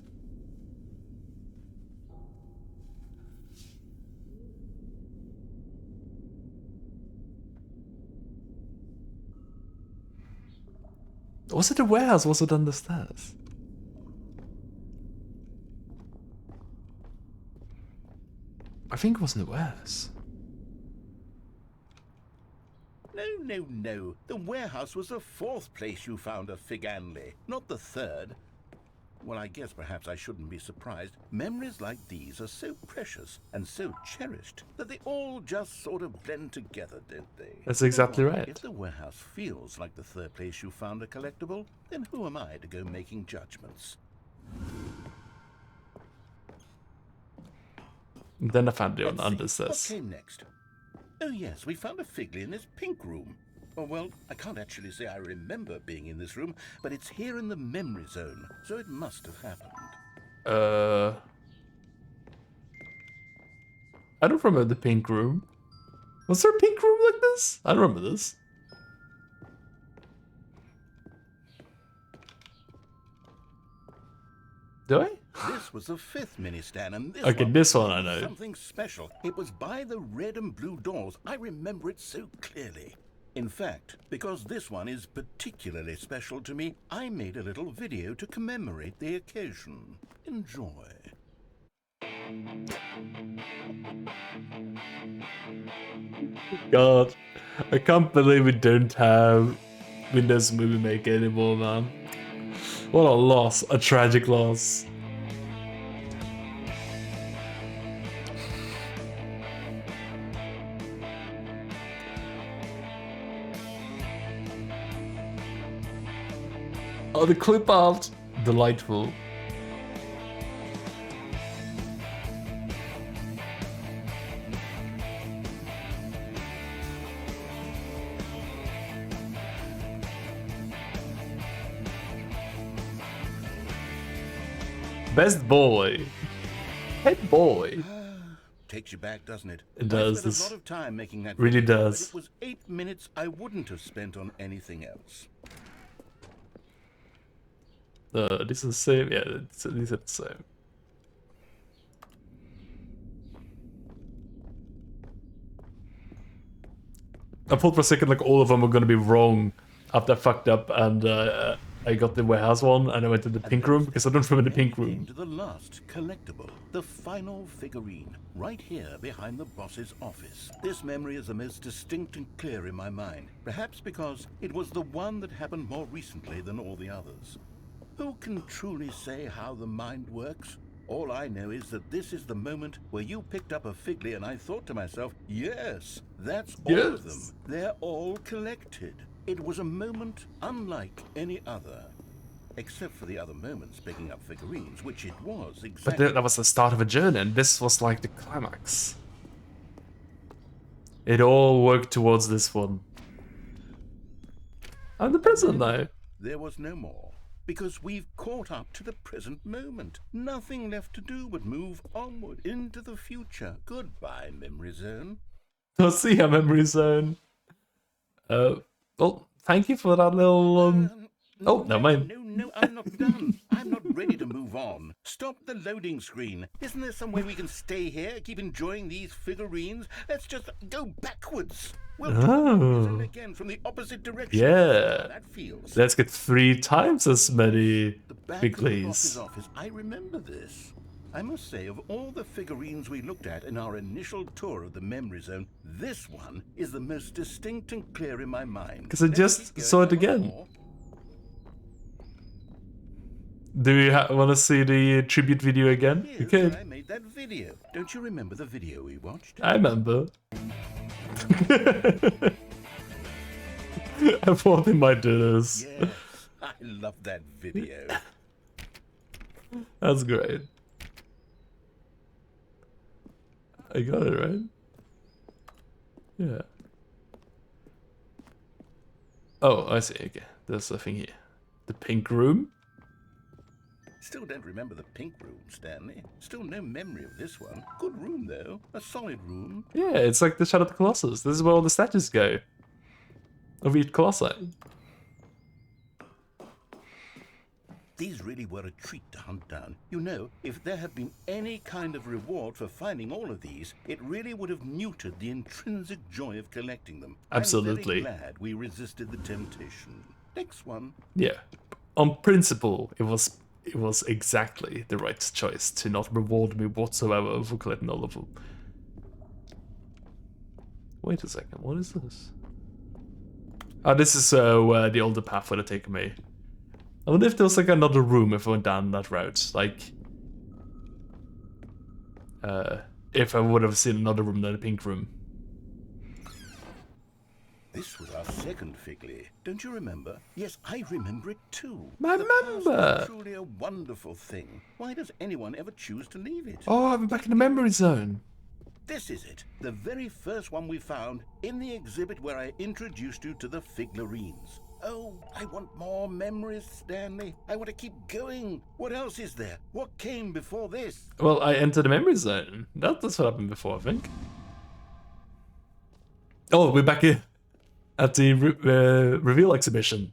Was it the warehouse? Was it on the stairs? I think it was in the warehouse. No. The warehouse was the 4th place you found a Figanley, not the 3rd. Well, I guess perhaps I shouldn't be surprised. Memories like these are so precious and so cherished that they all just sort of blend together, don't they? That's exactly Well, right. If the warehouse feels like the 3rd place you found a collectible, then who am I to go making judgments? Then I found it on Let's see, under what stairs. came next? Oh yes, we found a Figley in this pink room. Oh, well, I can't actually say I remember being in this room, but it's here in the memory zone, so it must have happened. I don't remember the pink room. Was there a pink room like this? I don't remember this. Do I? This was the 5th mini Stan, and this Okay, one this was one I know. something special. It was by the red and blue doors. I remember it so clearly. In fact, because this one is particularly special to me, I made a little video to commemorate the occasion. Enjoy. God, I can't believe we don't have Windows Movie Maker anymore, man. What a loss, a tragic loss. Oh, the clip art, delightful. Best boy. Head boy. Takes you back, doesn't it? It does, I spent this a lot of time making that really video, does. But it was 8 minutes I wouldn't have spent on anything else. This is the same. Yeah, these are the same. I thought for a second like all of them were gonna be wrong after I fucked up and I got the warehouse one and I went to the pink room because I don't remember the pink room. To the last collectible, the final figurine, right here behind the boss's office. This memory is the most distinct and clear in my mind, perhaps because it was the one that happened more recently than all the others. Who can truly say how the mind works? All I know is that this is the moment where you picked up a Figley and I thought to myself, yes, that's all of them. They're all collected. It was a moment unlike any other. Except for the other moments picking up figurines, which it was exactly. But that was the start of a journey, and this was like the climax. It all worked towards this one. I'm the present though. There was no more, because we've caught up to the present moment. Nothing left to do but move onward into the future. Goodbye, memory zone. I'll see ya, memory zone. Well, thank you for that little oh, never mind. No, I'm not done. I'm not ready to move on. Stop the loading screen. Isn't there some way we can stay here, keep enjoying these figurines? Let's just go backwards. We'll again from the opposite direction. Yeah. That feels. Let's get 3 times as many The back big of the please. boss's office. I remember this. I must say, of all the figurines we looked at in our initial tour of the memory zone, this one is the most distinct and clear in my mind. 'Cause I just saw it again. Do you want to see the tribute video again? You Here's could. where I made that video. Don't you remember the video we watched? I remember. I thought they might do this. Yes, I love that video. That's great. I got it right. Yeah. Oh, I see. Okay, there's a thing here. The pink room. Still don't remember the pink room, Stanley. Still no memory of this one. Good room, though. A solid room. Yeah, it's like the Shadow of the Colossus. This is where all the statues go. Of each Colossi. These really were a treat to hunt down. You know, if there had been any kind of reward for finding all of these, it really would have muted the intrinsic joy of collecting them. Absolutely. I'm very glad we resisted the temptation. Next one. Yeah. On principle, it was exactly the right choice to not reward me whatsoever for collecting all of them. Wait a second, what is this? Oh, this is where the older path would have taken me. I wonder if there was like another room if I went down that route. Like, if I would have seen another room than the pink room. This was our second Figley. Don't you remember? Yes, I remember it too. I The past remember. is truly a wonderful thing. Why does anyone ever choose to leave it? Oh, I'm back in the memory zone. This is it. The very first one we found in the exhibit where I introduced you to the figurines. Oh, I want more memories, Stanley. I want to keep going. What else is there? What came before this? Well, I entered the memory zone. That's what happened before, I think. Oh, we're back here at the reveal exhibition.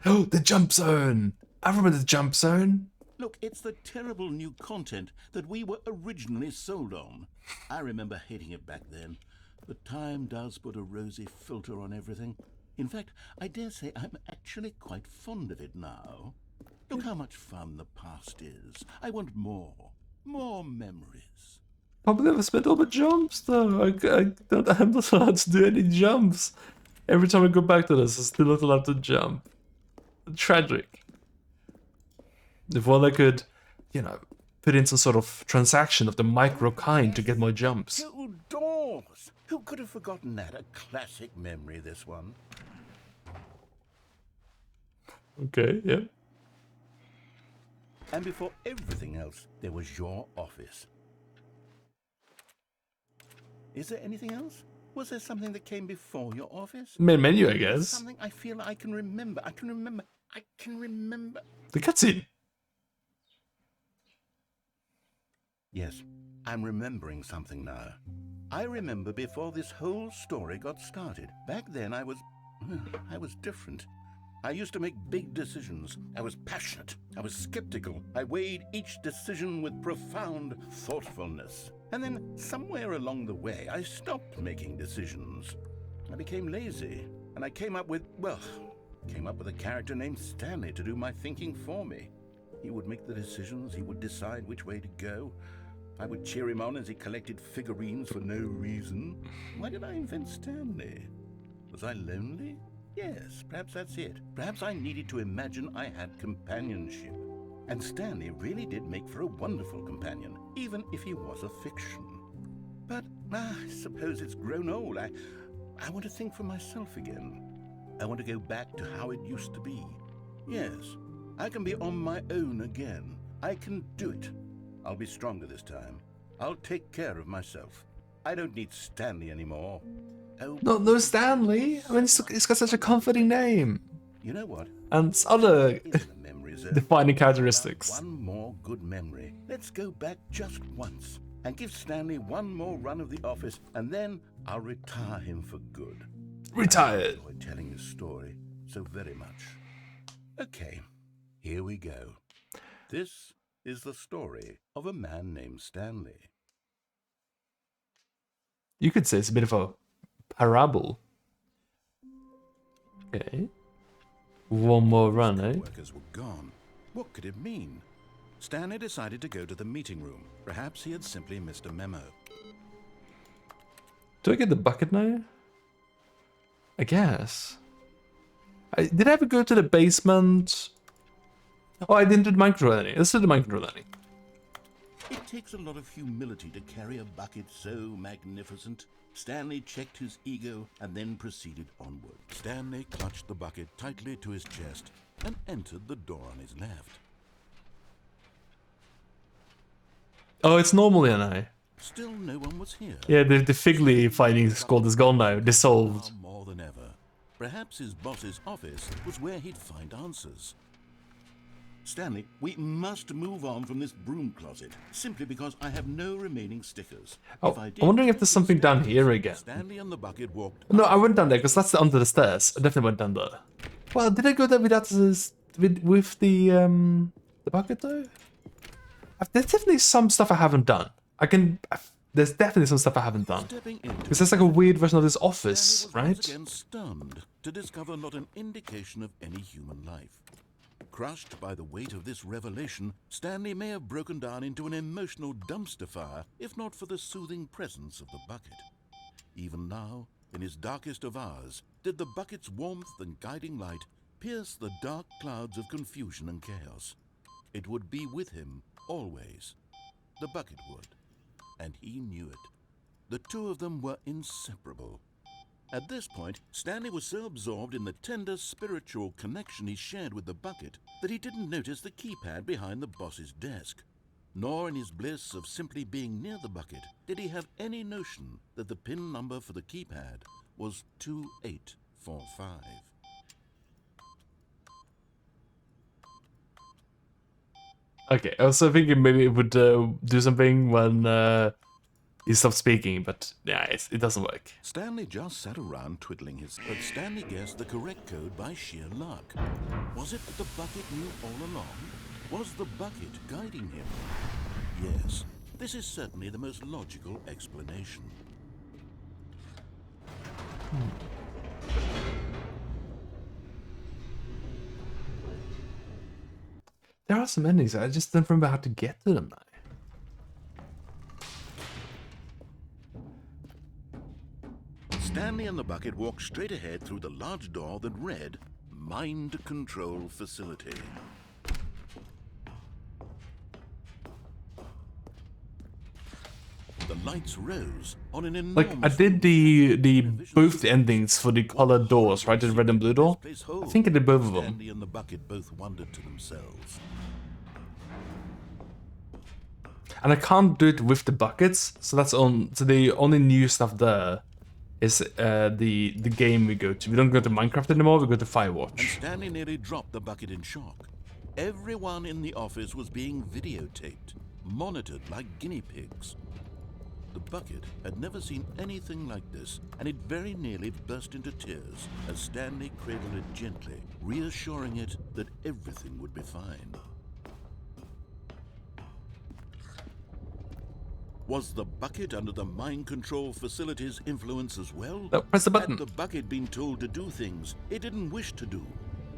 Oh, the jump zone! I remember the jump zone. Look, it's the terrible new content that we were originally sold on. I remember hating it back then, but time does put a rosy filter on everything. In fact, I dare say I'm actually quite fond of it now. Look how much fun the past is. I want more. More memories. I've never spent all the jumps though. I'm not allowed to do any jumps. Every time I go back to this, I'm still not allowed to jump. Tragic. If only I could, you know, put in some sort of transaction of the micro kind to get more jumps. Two doors! Who could have forgotten that? A classic memory, this one. Okay, yeah. And before everything else, there was your office. Is there anything else? Was there something that came before your office? Main menu, I guess. Something I feel I can remember. I can remember. The cutscene. Yes, I'm remembering something now. I remember before this whole story got started. Back then I was different. I used to make big decisions. I was passionate. I was skeptical. I weighed each decision with profound thoughtfulness. And then somewhere along the way, I stopped making decisions. I became lazy, and I came up with a character named Stanley to do my thinking for me. He would make the decisions, he would decide which way to go. I would cheer him on as he collected figurines for no reason. Why did I invent Stanley? Was I lonely? Yes, perhaps that's it. Perhaps I needed to imagine I had companionship. And Stanley really did make for a wonderful companion, even if he was a fiction. But I suppose it's grown old. I want to think for myself again. I want to go back to how it used to be. Yes, I can be on my own again. I can do it. I'll be stronger this time. I'll take care of myself. I don't need Stanley anymore. Oh, No, Stanley. I mean, it's got such a comforting name. you know what? And it's other Is the memory zone. defining characteristics. One more good memory. Let's go back just once and give Stanley one more run of the office, and then I'll retire him for good. Retired. I enjoy telling this story so very much. Okay, here we go. This is the story of a man named Stanley. You could say it's a bit of a parable. Okay. One more run, eh? Workers were gone. What could it mean? Stanley decided to go to the meeting room. Perhaps he had simply missed a memo. Do I get the bucket now? I guess. Did I ever go to the basement? Oh, I didn't do the micro-learning. Let's do the micro-learning. It takes a lot of humility to carry a bucket so magnificent. Stanley checked his ego and then proceeded onward. Stanley clutched the bucket tightly to his chest and entered the door on his left. Oh, it's normally an eye. Still no one was here. Yeah, the Figley finding squad is gone now. Dissolved. Now more than ever. Perhaps his boss's office was where he'd find answers. Stanley, we must move on from this broom closet, simply because I have no remaining stickers. Oh, If I did, I'm wondering if there's something down here again. Stanley and the bucket walked No, I went down there because that's under the stairs. I definitely went down there. Well, did I go there without with the bucket though? There's definitely some stuff I haven't done. There's definitely some stuff I haven't done. stepping into Because there's like a weird version of this office, Stanley was once right? again stunned to discover not an indication of any human life. Crushed by the weight of this revelation, Stanley may have broken down into an emotional dumpster fire if not for the soothing presence of the bucket. Even now, in his darkest of hours, did the bucket's warmth and guiding light pierce the dark clouds of confusion and chaos. It would be with him always. The bucket would. And he knew it. The two of them were inseparable. At this point, Stanley was so absorbed in the tender spiritual connection he shared with the bucket that he didn't notice the keypad behind the boss's desk. Nor in his bliss of simply being near the bucket did he have any notion that the PIN number for the keypad was 2845. Okay, I was thinking maybe it would do something when he stopped speaking, but yeah, it doesn't work. Stanley just sat around twiddling his... But Stanley guessed the correct code by sheer luck. Was it that the bucket knew all along? Was the bucket guiding him? Yes, this is certainly the most logical explanation. There are some endings, I just don't remember how to get to them now. Stanley and the bucket walked straight ahead through the large door that read, Mind Control Facility. The lights rose on an enormous... Like, I did the both the endings for the colored doors, right? The red and blue door. I think I did both of them. Stanley and the bucket both wondered to themselves. And I can't do it with the buckets, so that's on. So the only new stuff there is the game we go to. We don't go to Minecraft anymore. We go to And Firewatch. Stanley nearly dropped the bucket in shock. Everyone in the office was being videotaped, monitored like guinea pigs. The bucket had never seen anything like this, and it very nearly burst into tears as Stanley cradled it gently, reassuring it that everything would be fine. Was the bucket under the mind control facility's influence as well? No, press the button. Had the bucket been told to do things it didn't wish to do?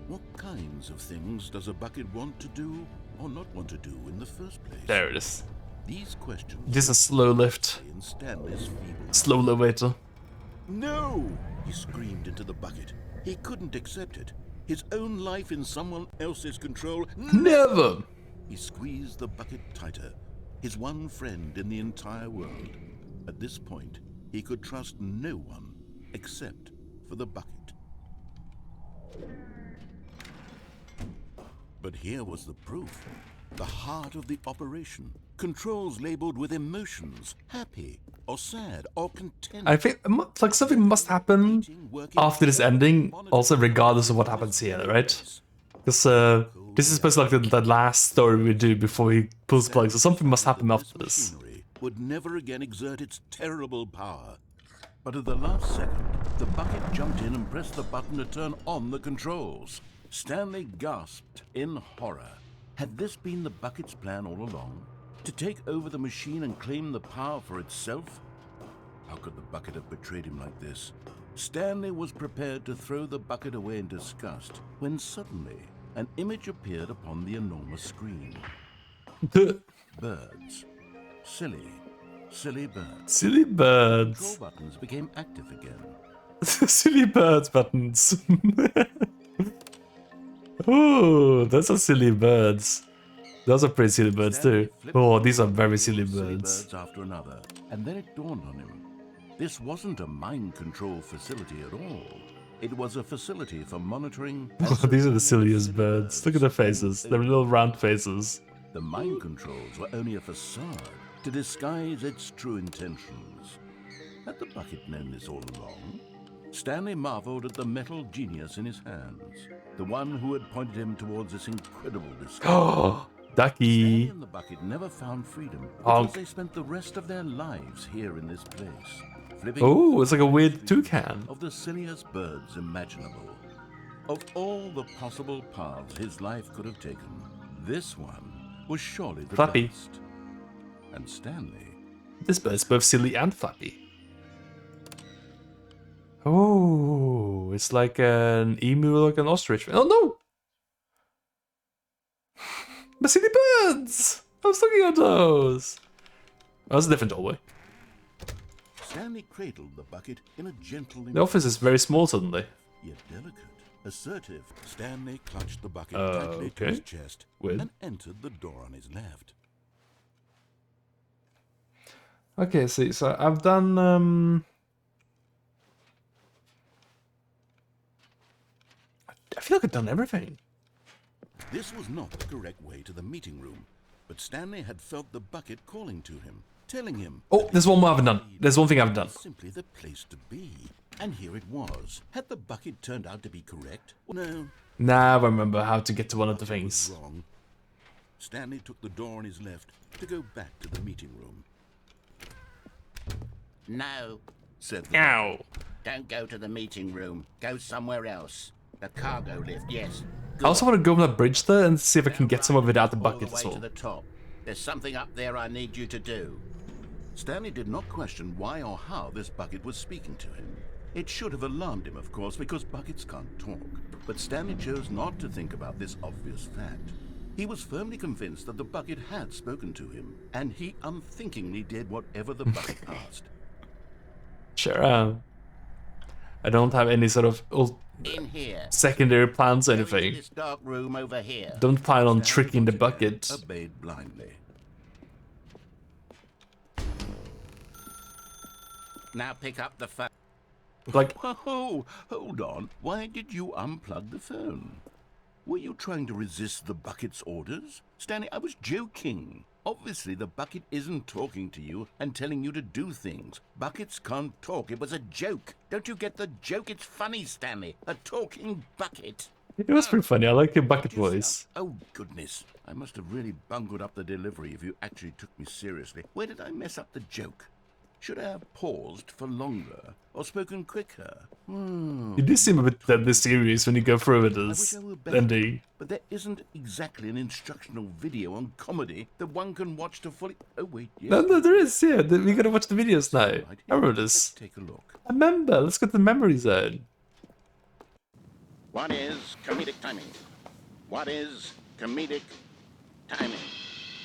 What kinds of things does a bucket want to do or not want to do in the first place? There it is. These questions This is a slow lift. in Stanley's feeble. Slow elevator. No! He screamed into the bucket. He couldn't accept it. His own life in someone else's control. Never! He squeezed the bucket tighter. His one friend in the entire world. At this point, he could trust no one except for the bucket. But here was the proof. The heart of the operation. Controls labeled with emotions. Happy, or sad, or content. I think like something must happen after this ending, also regardless of what happens here, right? Because this is supposed to be like the last story we do before he pulls the plug, so something must happen after this. Machinery would never again exert its terrible power. But at the last second, the bucket jumped in and pressed the button to turn on the controls. Stanley gasped in horror. Had this been the bucket's plan all along? To take over the machine and claim the power for itself? How could the bucket have betrayed him like this? Stanley was prepared to throw the bucket away in disgust when suddenly an image appeared upon the enormous screen. Birds. Silly birds. Silly birds. Control buttons became active again. Silly birds buttons. Oh, those are silly birds. Those are pretty silly birds too. Oh, these are very silly birds. Birds after another, and then it dawned on him. This wasn't a mind control facility at all. It was a facility for monitoring. These are the silliest birds. Look at their faces. Their little round faces. The mind controls were only a facade to disguise its true intentions. Had the bucket known this all along? Stanley marveled at the metal genius in his hands, the one who had pointed him towards this incredible discovery. Oh, Ducky. Stanley and the bucket never found freedom Oh. because they spent the rest of their lives here in this place, flipping Oh, it's like a weird toucan. of the silliest birds imaginable. Of all the possible paths his life could have taken, this one was surely the Flappy. best. And Stanley. This bird's both silly and flappy. Oh, it's like an emu, like an ostrich. Oh no! My silly birds! I was looking at those! Oh, that's a different doorway. Stanley cradled the bucket in a gentle The office is very small suddenly. yet delicate, assertive. Stanley clutched the bucket tightly to okay. his chest Weird. and entered the door on his left. Okay, see, so I've done, I feel like I've done everything. This was not the correct way to the meeting room, but Stanley had felt the bucket calling to him, telling him. Oh, there's one more I haven't done. There's one thing I haven't done. It's simply the place to be. And here it was. Had the bucket turned out to be correct? No, Now I remember how to get to one of the it was things. wrong. Stanley took the door on his left to go back to the meeting room. No, Said the Ow. don't go to the meeting room. Go somewhere else. The cargo lift, yes. I also want to go on that bridge there and see if I can get somewhere without the All bucket the as way well. to the top. There's something up there I need you to do. Stanley did not question why or how this bucket was speaking to him. It should have alarmed him, of course, because buckets can't talk. But Stanley chose not to think about this obvious fact. He was firmly convinced that the bucket had spoken to him, and he unthinkingly did whatever the bucket asked. Sure, I don't have any sort of In here. secondary plans or Go into anything. this dark room over here. Don't plan on Stanley tricking the once again bucket. obeyed blindly. Now pick up the phone. Like, Whoa, hold on. Why did you unplug the phone? Were you trying to resist the bucket's orders? Stanley, I was joking. Obviously, the bucket isn't talking to you and telling you to do things. Buckets can't talk. It was a joke. Don't you get the joke? It's funny, Stanley. A talking bucket. it was pretty funny. I like your bucket voice. Oh, goodness. I must have really bungled up the delivery if you actually took me seriously. Where did I mess up the joke? Should I have paused for longer or spoken quicker? You do seem a bit deadly serious when you go through with I wish this I were better, ending. but there isn't exactly an instructional video on comedy that one can watch to fully... Oh, wait, yes. No, there is, yeah. We gotta watch the videos now. Right, I remember let's this. take a look. I remember. Let's get the memory zone. What is comedic timing? What is comedic timing?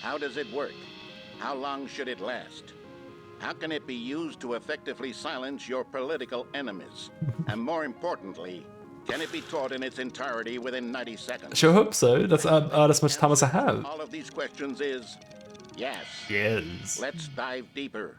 How does it work? How long should it last? How can it be used to effectively silence your political enemies? And more importantly, can it be taught in its entirety within 90 seconds? Sure hope so. That's about as much time as I have. All of these questions is yes. Yes. Let's dive deeper.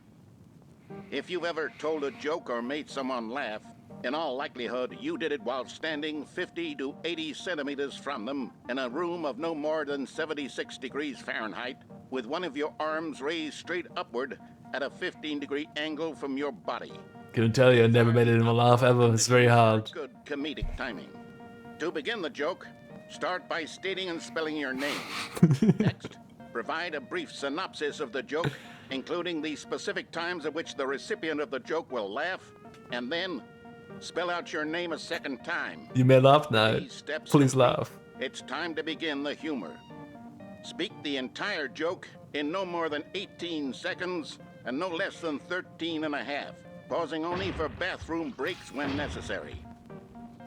If you've ever told a joke or made someone laugh, in all likelihood, you did it while standing 50 to 80 centimeters from them in a room of no more than 76 degrees Fahrenheit, with one of your arms raised straight upward at a 15-degree angle from your body. Couldn't tell you, I never made it in my life ever. It's very hard. Good comedic timing. To begin the joke, start by stating and spelling your name. Next, provide a brief synopsis of the joke, including the specific times at which the recipient of the joke will laugh, and then spell out your name a second time. You may laugh now. These steps Please complete, laugh. It's time to begin the humor. Speak the entire joke in no more than 18 seconds and no less than 13 and a half, pausing only for bathroom breaks when necessary.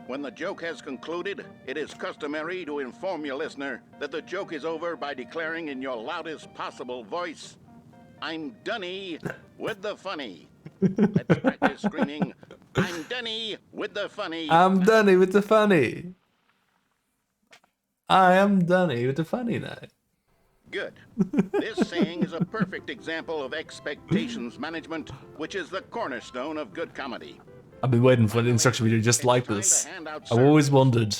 When the joke has concluded, it is customary to inform your listener that the joke is over by declaring in your loudest possible voice, "I'm Dunny with the funny." Let's practice screaming, "I'm Dunny with the funny." I'm Dunny with the funny. I am Dunny with the funny now. Good. This saying is a perfect example of expectations management, which is the cornerstone of good comedy. I've been waiting for an instruction video just like this. I've always wondered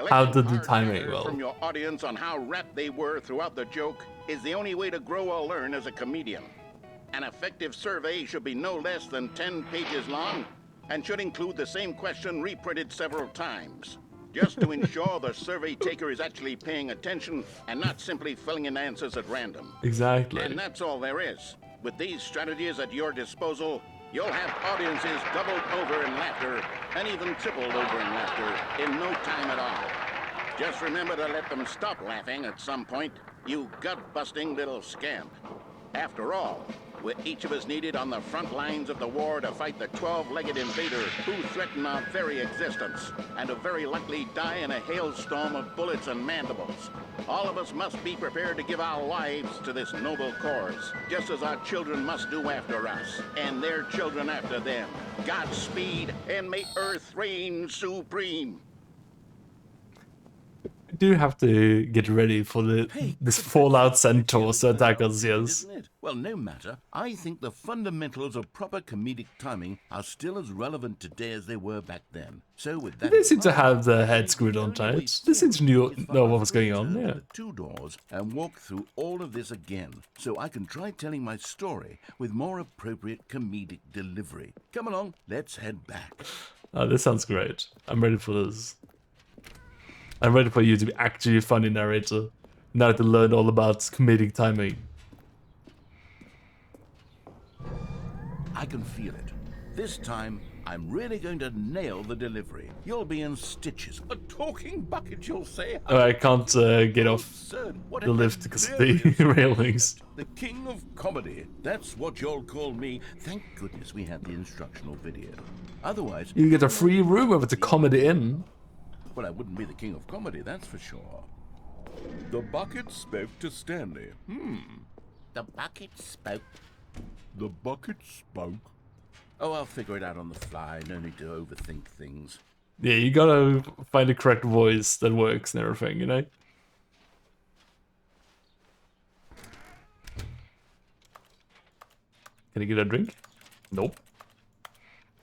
how did the timing well. From your audience on how rapt they were throughout the joke is the only way to grow or learn as a comedian. An effective survey should be no less than 10 pages long and should include the same question reprinted several times, just to ensure the survey taker is actually paying attention and not simply filling in answers at random. Exactly. And that's all there is. With these strategies at your disposal, you'll have audiences doubled over in laughter and even tripled over in laughter in no time at all. Just remember to let them stop laughing at some point, you gut-busting little scamp. After all, with each of us needed on the front lines of the war to fight the 12-legged invader who threaten our very existence, and to very likely die in a hailstorm of bullets and mandibles. All of us must be prepared to give our lives to this noble cause, just as our children must do after us, and their children after them. Godspeed, and may Earth reign supreme. We do have to get ready for this Fallout Centaurs to attack us, yes. Isn't it? Well, no matter. I think the fundamentals of proper comedic timing are still as relevant today as they were back then. So with that, They seem to have their head screwed on tight. They seem to know what was going on, yeah. The two doors and walk through all of this again, so I can try telling my story with more appropriate comedic delivery. Come along, let's head back. Oh, this sounds great. I'm ready for this. I'm ready for you to be actually a funny narrator. Now to learn all about comedic timing. I can feel it. This time, I'm really going to nail the delivery. You'll be in stitches. A talking bucket, you'll say? Oh, I can't get off Absurd. What the a lift because of the hilarious railings. The king of comedy. That's what you'll call me. Thank goodness we had the instructional video. Otherwise... You get a free room over to Comedy Inn. Well, I wouldn't be the king of comedy, that's for sure. The bucket spoke to Stanley. The bucket spoke. The bucket spoke. Oh, I'll figure it out on the fly. No need to overthink things. Yeah, you gotta find the correct voice that works and everything, you know? Can I get a drink? Nope.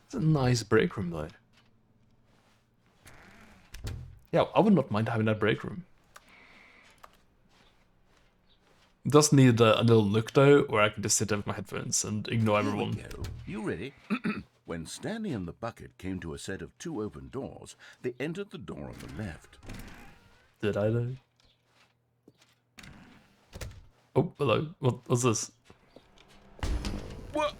It's a nice break room, though. Yeah, I would not mind having that break room. It does need a little nook, though, where I can just sit there with my headphones and ignore Here we everyone. go. You ready? When Stanley and the bucket came to a set of two open doors, they entered the door on the left. Did I, though? Oh, hello. What's this? What?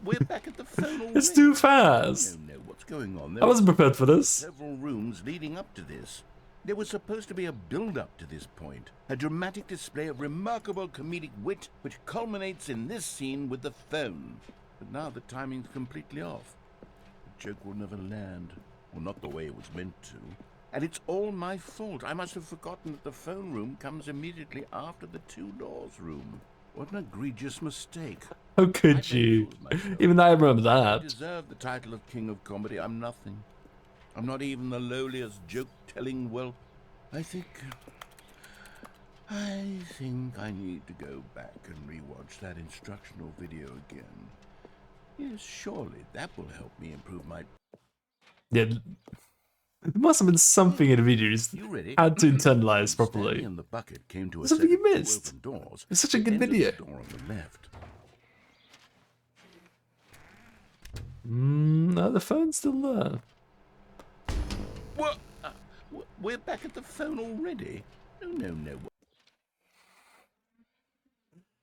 we're back at the phone already. It's too fast. No, what's going on? I wasn't prepared for this. Several rooms leading up to this. There was supposed to be a build-up to this point, a dramatic display of remarkable comedic wit which culminates in this scene with the phone. But now the timing's completely off. The joke will never land, or not the way it was meant to. And it's all my fault. I must have forgotten that the phone room comes immediately after the two doors room. What an egregious mistake. How could you? Even I remember I that. deserve the title of King of Comedy. I'm nothing. I'm not even the lowliest joke-telling whelp. I think I need to go back and rewatch that instructional video again. Yes, surely that will help me improve my... Yeah, there must have been something in the videos You ready? had to internalize Stanley properly. and the bucket came to a Something set you of two missed. open doors. It's such a good Entered video. the door on the left. No, the phone's still there. What? We're back at the phone already? No.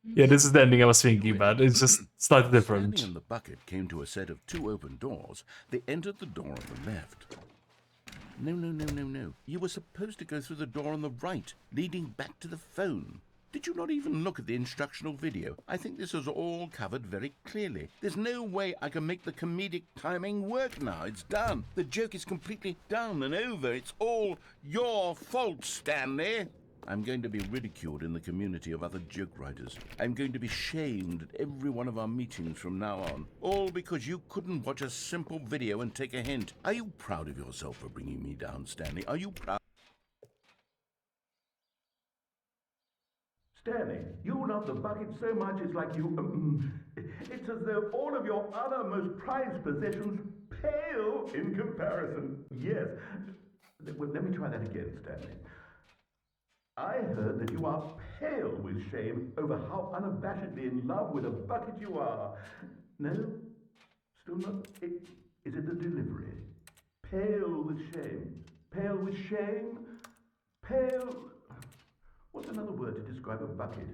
Yeah, this is the ending I was thinking about. It's just slightly different. Stanley and the bucket came to a set of two open doors. They entered the door on the left. No. You were supposed to go through the door on the right, leading back to the phone. Did you not even look at the instructional video? I think this is all covered very clearly. There's no way I can make the comedic timing work now. It's done. The joke is completely done and over. It's all your fault, Stanley. I'm going to be ridiculed in the community of other joke writers. I'm going to be shamed at every one of our meetings from now on. All because you couldn't watch a simple video and take a hint. Are you proud of yourself for bringing me down, Stanley? Are you proud? Stanley, you love the bucket so much it's like you... it's as though all of your other most prized possessions pale in comparison. Yes. Well, let me try that again, Stanley. I heard that you are pale with shame over how unabashedly in love with a bucket you are. No? Still not? Is it the delivery? Pale with shame. Pale with shame? Pale... What's another word to describe a bucket?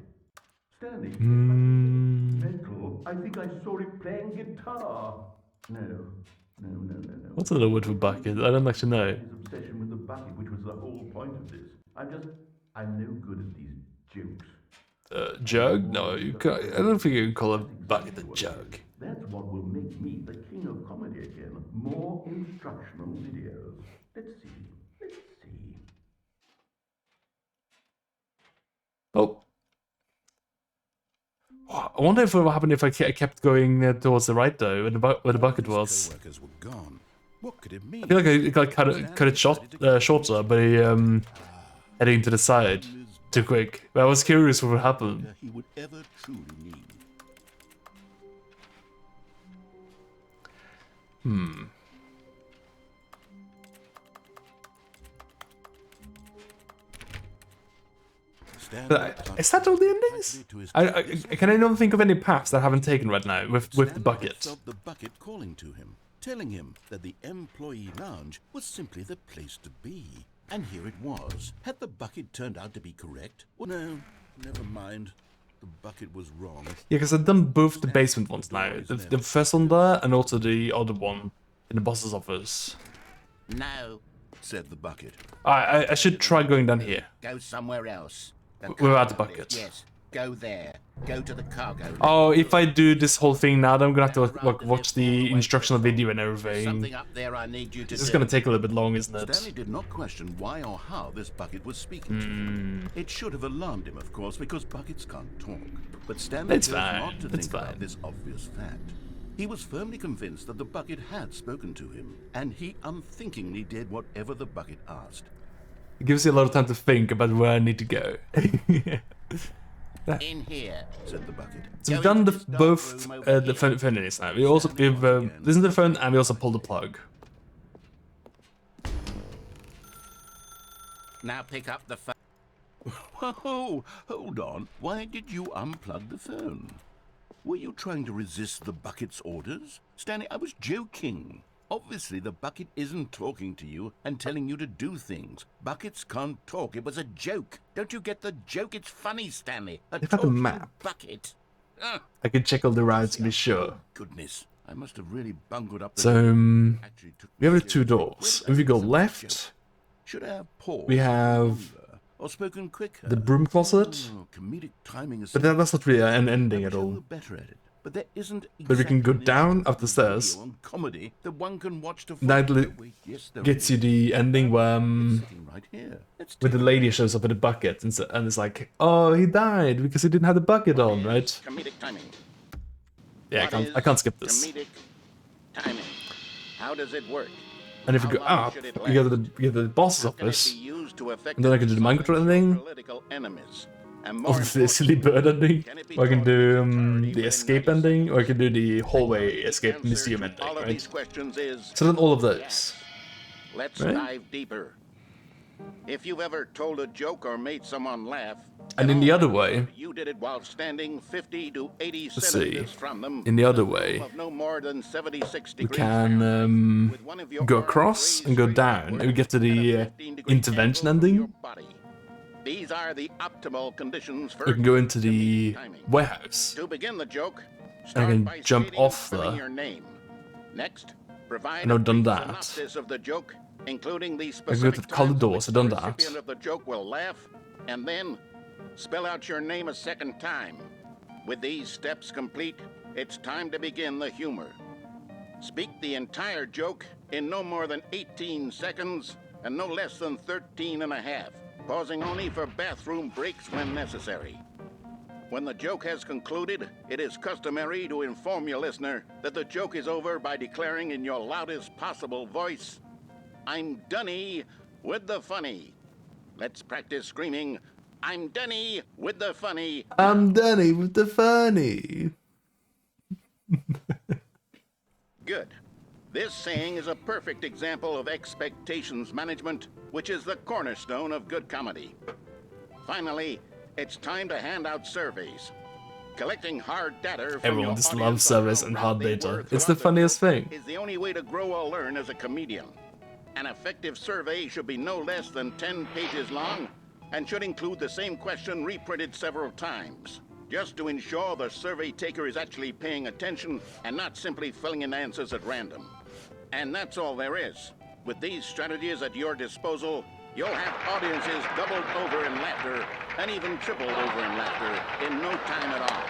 Stanley, metal. I think I saw it playing guitar. No. What's another word for bucket? I don't actually know. His obsession with the bucket, which was the whole point of this. I'm no good at these jokes. Jug? No, you can't. I don't think you can call a bucket a jug. That's what will make me the king of comedy again. More instructional videos. Let's see. Oh. I wonder if what would happen if I kept going towards the right though, where the bucket was. Co-workers were gone. What could it mean? I feel like I cut it shorter, but heading to the side too quick. But I was curious what would happen. He would ever truly need. Is that all the endings? Can I not think of any paths that I haven't taken right now with the bucket? Felt the bucket calling to him, telling him that the employee lounge was simply the place to be. And here it was. Had the bucket turned out to be correct? Well, no, never mind. The bucket was wrong. Yeah, because I've done both the basement ones now. The first one there and also the other one in the boss's office. No, said the bucket. I should try going down here. Go somewhere else. Without the bucket. Yes, go there. Go to the cargo lift. Oh, if I do this whole thing now, then I'm gonna have to watch the instructional video and everything. Something up there I need you to This is do. gonna take a little bit long, isn't Stanley it? did not question why or how this bucket was speaking to him. It should have alarmed him, of course, because buckets can't talk. But Stanley It's chose fine, not to it's think about fine. this obvious fact. He was firmly convinced that the bucket had spoken to him, and he unthinkingly did whatever the bucket asked. It gives you a lot of time to think about where I need to go. In here, said the bucket. So we've done both the phone endings now. We've listened to the phone and we also pulled the plug. Now pick up the phone. Whoa, hold on. Why did you unplug the phone? Were you trying to resist the bucket's orders? Stanley, I was joking. Obviously, the bucket isn't talking to you and telling you to do things. Buckets can't talk. It was a joke. Don't you get the joke? It's funny, Stanley. A They've got a talking map. bucket. I could check all the routes to be sure. Goodness, I must have really bungled up the So, Actually took we have the me two doors. If we go left, Should I have paused we have longer or spoken quicker? the broom closet. Oh, comedic timing is But that's not really an ending at I'm all. sure better at it. But there isn't But we can go exactly down anything up the stairs. on comedy that one can watch to That find- Wait, yes, there gets is. you the ending where Sitting right here. Let's where the take a lady shows up with a bucket and it's like, oh, he died because he didn't have the bucket on, right? Comedic timing. Yeah, What I is can't skip this. Comedic timing. How does it work? And if you go How long up, should it you get last? the boss's How can it office. be used to And then I can do the mind control ending. political enemies? And more Obviously, the silly bird ending. Or I can do the escape ending, or I can do the hallway escape answer museum to ending, all of right? these questions is So then all of those. yes. Let's Right? dive deeper. If you've ever told a joke or made someone laugh, And in the other way, you did it while standing 50 to 80 let's see. centimeters from them. In the other way, Of no more than 76 we degrees can Fahrenheit, with one of your go arms across and raised go straight down, upward and we get to the at a 15-degree intervention angle from ending. your body. These are the optimal conditions for We can go into the comedic timing. warehouse. To begin the joke, I start can by jump stating off spelling the- your name. Next, provide And I've a done brief that. synopsis of the joke, including the go specific to the colored times in doors, which I've done the that. recipient of the joke will laugh, and then spell out your name a second time. With these steps complete, it's time to begin the humor. Speak the entire joke in no more than 18 seconds and no less than 13 and a half, pausing only for bathroom breaks when necessary. When the joke has concluded, it is customary to inform your listener that the joke is over by declaring in your loudest possible voice, "I'm Dunny with the funny." Let's practice screaming, "I'm Dunny with the funny." I'm Danny with the funny. Good. This saying is a perfect example of expectations management, which is the cornerstone of good comedy. Finally, it's time to hand out surveys. Collecting hard data from Everyone your just audience loves on surveys how and well hard they data. were It's the throughout funniest joke thing. Is the only way to grow or learn as a comedian. An effective survey should be no less than 10 pages long and should include the same question reprinted several times, just to ensure the survey taker is actually paying attention and not simply filling in answers at random. And that's all there is. With these strategies at your disposal, you'll have audiences doubled over in laughter and even tripled over in laughter in no time at all.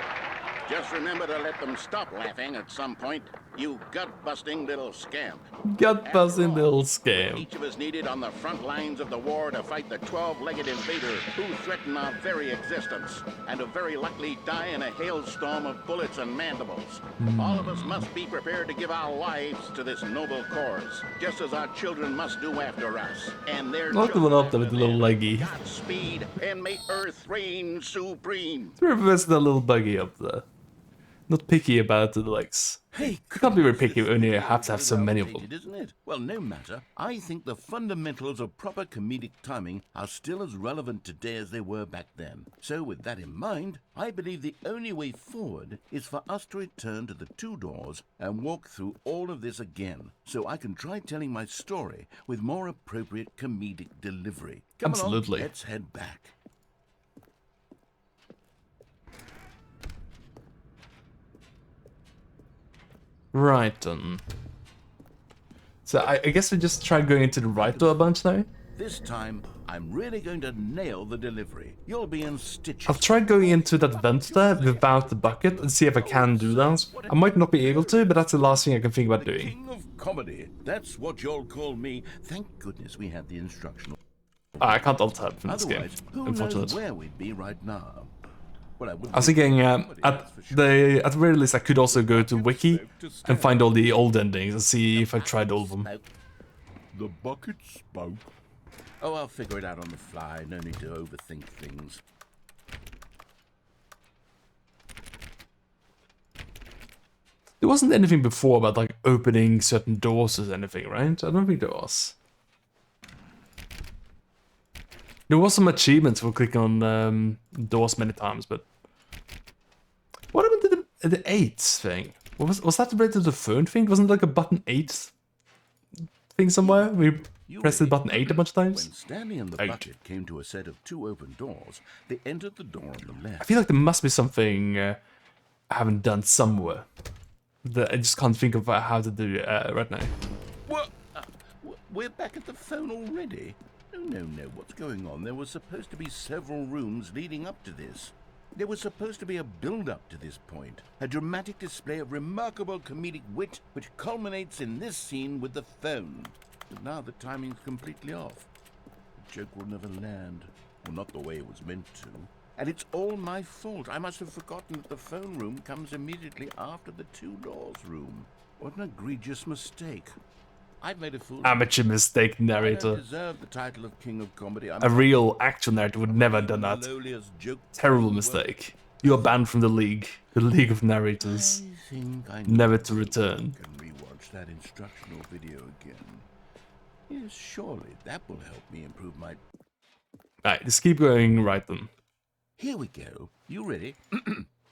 Just remember to let them stop laughing at some point, you gut-busting little scamp. Gut buzzing After all, little scam. Each of us needed on the front lines of the war to fight the 12-legged invader who threatened our very existence, and to very likely die in a hailstorm of bullets and mandibles. All of us must be prepared to give our lives to this noble cause, just as our children must do after us. And their Not the one up there with the children little after them. leggy. Godspeed, and may Earth reign supreme. Reverse that little buggy up there. Not picky about the legs. Hey, You can't be very picky this when you is have to have so very many of outdated, them. Isn't it? Well, no matter. I think the fundamentals of proper comedic timing are still as relevant today as they were back then. So with that in mind, I believe the only way forward is for us to return to the two doors and walk through all of this again, so I can try telling my story with more appropriate comedic delivery. Come Absolutely. along, let's head back. Right then. So I guess we just try going into the right door a bunch now. This time, I'm really going to nail the delivery. You'll be in stitches. I'll try going into that vent there without the bucket and see if I can do that. I might not be able to, but that's the last thing I can think about The doing. king of comedy. That's what you'll call me. Thank goodness we had the instructional. I can't alt-tab from this game, Otherwise, who knows unfortunately. where we'd be right now? Well, I wouldn't I was be thinking comedy, at that's for sure. the very least I could also go to Wiki and find all the old endings and see if I've tried all of them. Spoke. The bucket spoke. Oh, I'll figure it out on the fly. No need to overthink things. There wasn't anything before about like opening certain doors or anything, right? I don't think there was. There was some achievements for clicking on doors many times, but what happened to the 8 thing? Was that related to the phone thing? Wasn't it like a button 8 thing somewhere? We pressed the button 8 a bunch of times. When Stanley and the 8. bucket came to a set of two open doors, they entered the door on the left. I feel like there must be something I haven't done somewhere. I just can't think of how to do it right now. What? We're back at the phone already? No. What's going on? There were supposed to be several rooms leading up to this. There was supposed to be a build-up to this point. A dramatic display of remarkable comedic wit which culminates in this scene with the phone. But now the timing's completely off. The joke will never land. Well, not the way it was meant to. And it's all my fault. I must have forgotten that the phone room comes immediately after the two doors room. What an egregious mistake. I've made a fool. Amateur mistake I don't narrator. deserve the title of King of Comedy. A real actual narrator would never have done that. Terrible mistake. You are banned from the league. The League of Narrators. I think I Never to return. can rewatch that instructional video again. Yes, surely that will help me improve my... Alright, just keep going right then. Here we go. You ready?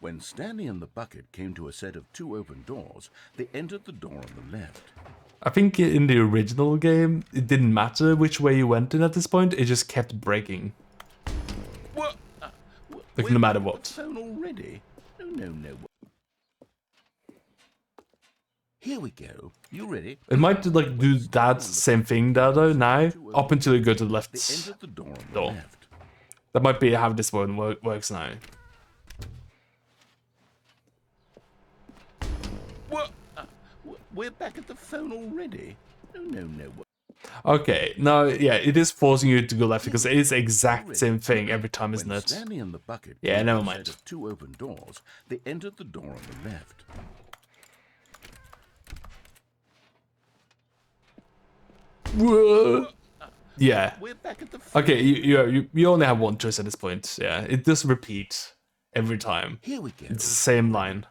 When Stanley and the bucket came to a set of two open doors, they entered the door on the left. I think in the original game, it didn't matter which way you went in at this point, it just kept breaking. What? Like, no matter what. Phone already? No. Here we go. You ready? It might like do that same thing though now, up until you go to the left They entered the door on the door. left. That might be how this one works now. What? We're back at the phone already? No. Okay, now yeah, it is forcing you to go left because it is the exact same thing every time, isn't When it? Stanley and the bucket Yeah, came to never a mind. set of two open doors, they entered the door on the left. Whoa. Yeah. We're back at the phone. Okay, you only have one choice at this point. Yeah, it does repeat every time. Here we go. It's the same line,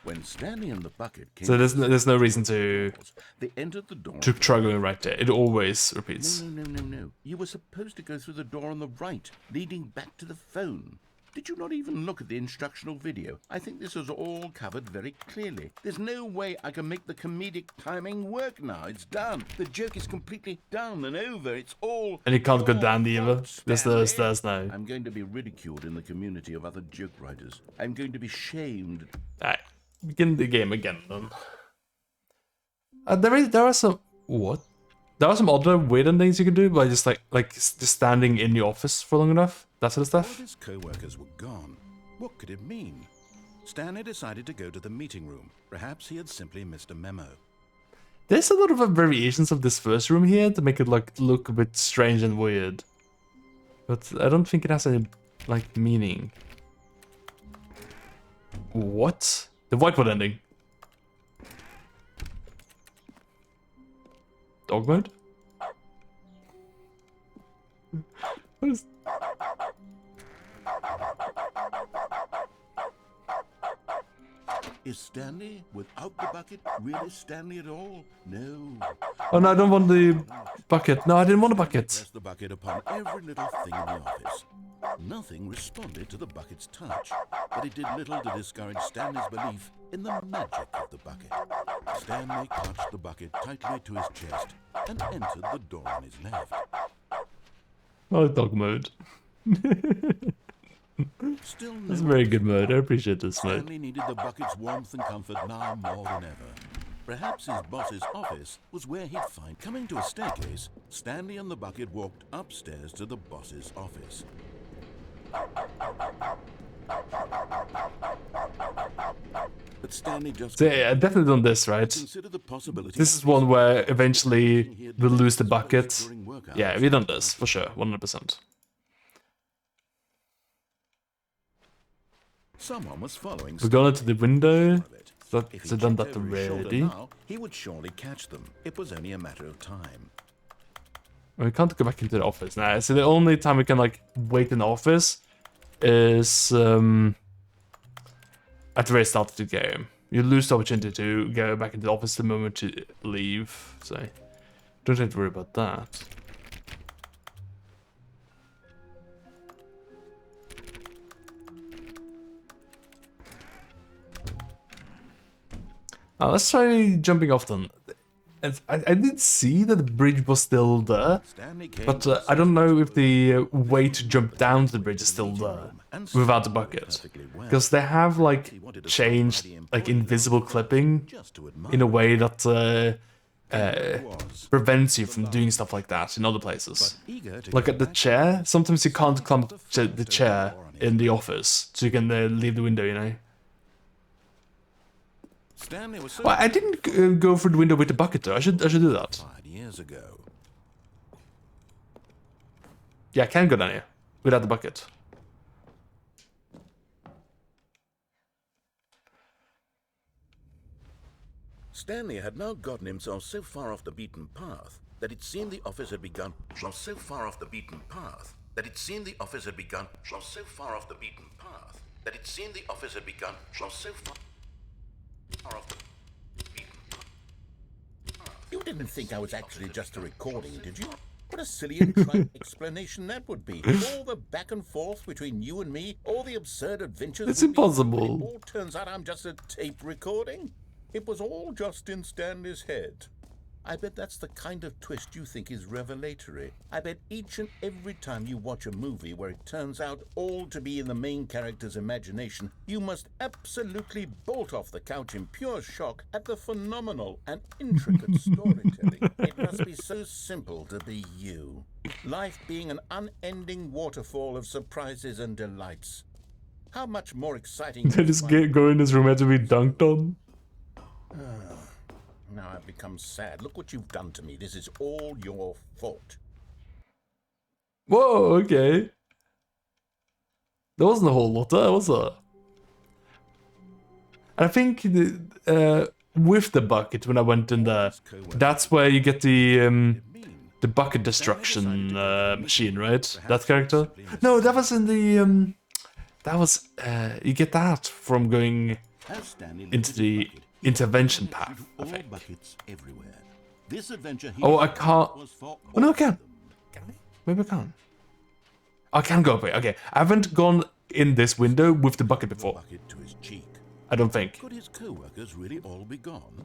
When Stanley and the bucket came so to there's no reason to they entered the door. try going right there. It always repeats. No. You were supposed to go through the door on the right, leading back to the phone. Did you not even look at the instructional video? I think this is all covered very clearly. There's no way I can make the comedic timing work now. It's done. The joke is completely done and over. It's all... And you can't go your down either. fault, There's Stanley. no. I'm going to be ridiculed in the community of other joke writers. I'm going to be shamed. Alright, begin the game again then. There are some what? There are some other weird things you can do by just just standing in the office for long enough. That sort of All stuff. his co-workers were gone. What could it mean? Stanley decided to go to the meeting room. Perhaps he had simply missed a memo. There's a lot of variations of this first room here to make it look a bit strange and weird. But I don't think it has any meaning. What? The whiteboard ending. Dog mode? What is... Is Stanley without the bucket really Stanley at all? No. Oh no, I don't want the bucket. No, I didn't want a bucket. Pressed the bucket upon every little thing in the office. Nothing responded to the bucket's touch, but it did little to discourage Stanley's belief in the magic of the bucket. Stanley clutched the bucket tightly to his chest and entered the door on his left. Oh, dog mode. Still no That's a very good mode. I appreciate this mode. Stanley needed the bucket's warmth and comfort now more than ever. Perhaps his boss's office was where he'd find. Coming to a staircase, Stanley and the bucket walked upstairs to the boss's office. But Stanley just So yeah, I've definitely done this, right? considered the possibility. This is one where eventually we'll lose the bucket. Yeah, we've done this, for sure, 100%. Someone was following. We're going to the window. If he So done checked that over his shoulder already. now, he would surely catch them. It was only a matter of time. We can't go back into the office now. So the only time we can wait in the office is at the very start of the game. You lose the opportunity to go back into the office the moment you leave. So don't have to worry about that. Now let's try jumping off then. And I did see that the bridge was still there, Stanley came but to I don't know if the such a way to jump down to the bridge is still there without the bucket. Because they have like changed like invisible clipping in a way that prevents you from doing stuff like that in other places. Like at the chair, sometimes you can't climb up to the chair in the office, so you can leave the window, you know. Stanley was so Well, I didn't go through the window with the bucket though. I should do that. 5 years ago. Yeah, I can go down here without the bucket. Stanley had now gotten himself so far off the beaten path that it seemed the office had begun. So far off the beaten path that it seemed the office had begun. So far off the beaten path that it seemed the office had begun. So far off the beaten path. You didn't think I was actually just a recording, did you? What a silly and trite explanation that would be. All the back and forth between you and me, all the absurd adventures. It's we've been through, impossible. It all turns out I'm just a tape recording. It was all just in Stanley's head. I bet that's the kind of twist you think is revelatory. I bet each and every time you watch a movie where it turns out all to be in the main character's imagination, you must absolutely bolt off the couch in pure shock at the phenomenal and intricate storytelling. It must be so simple to be you. Life being an unending waterfall of surprises and delights. How much more exciting... They just go in this room had to be dunked on. Now I've become sad. Look what you've done to me. This is all your fault. Whoa, okay. There wasn't a whole lot there, was there? I think with the bucket, when I went in there, that's where you get the bucket destruction machine, right? That character? No, that was in the that was you get that from going into the intervention path, I think. Buckets everywhere. This adventure Oh, I can't. Oh no, I can. Can I? Maybe I can't. I can go up here. Okay, I haven't gone in this window with the bucket before. bucket to his cheek. I don't think. Could his co-workers really all be gone?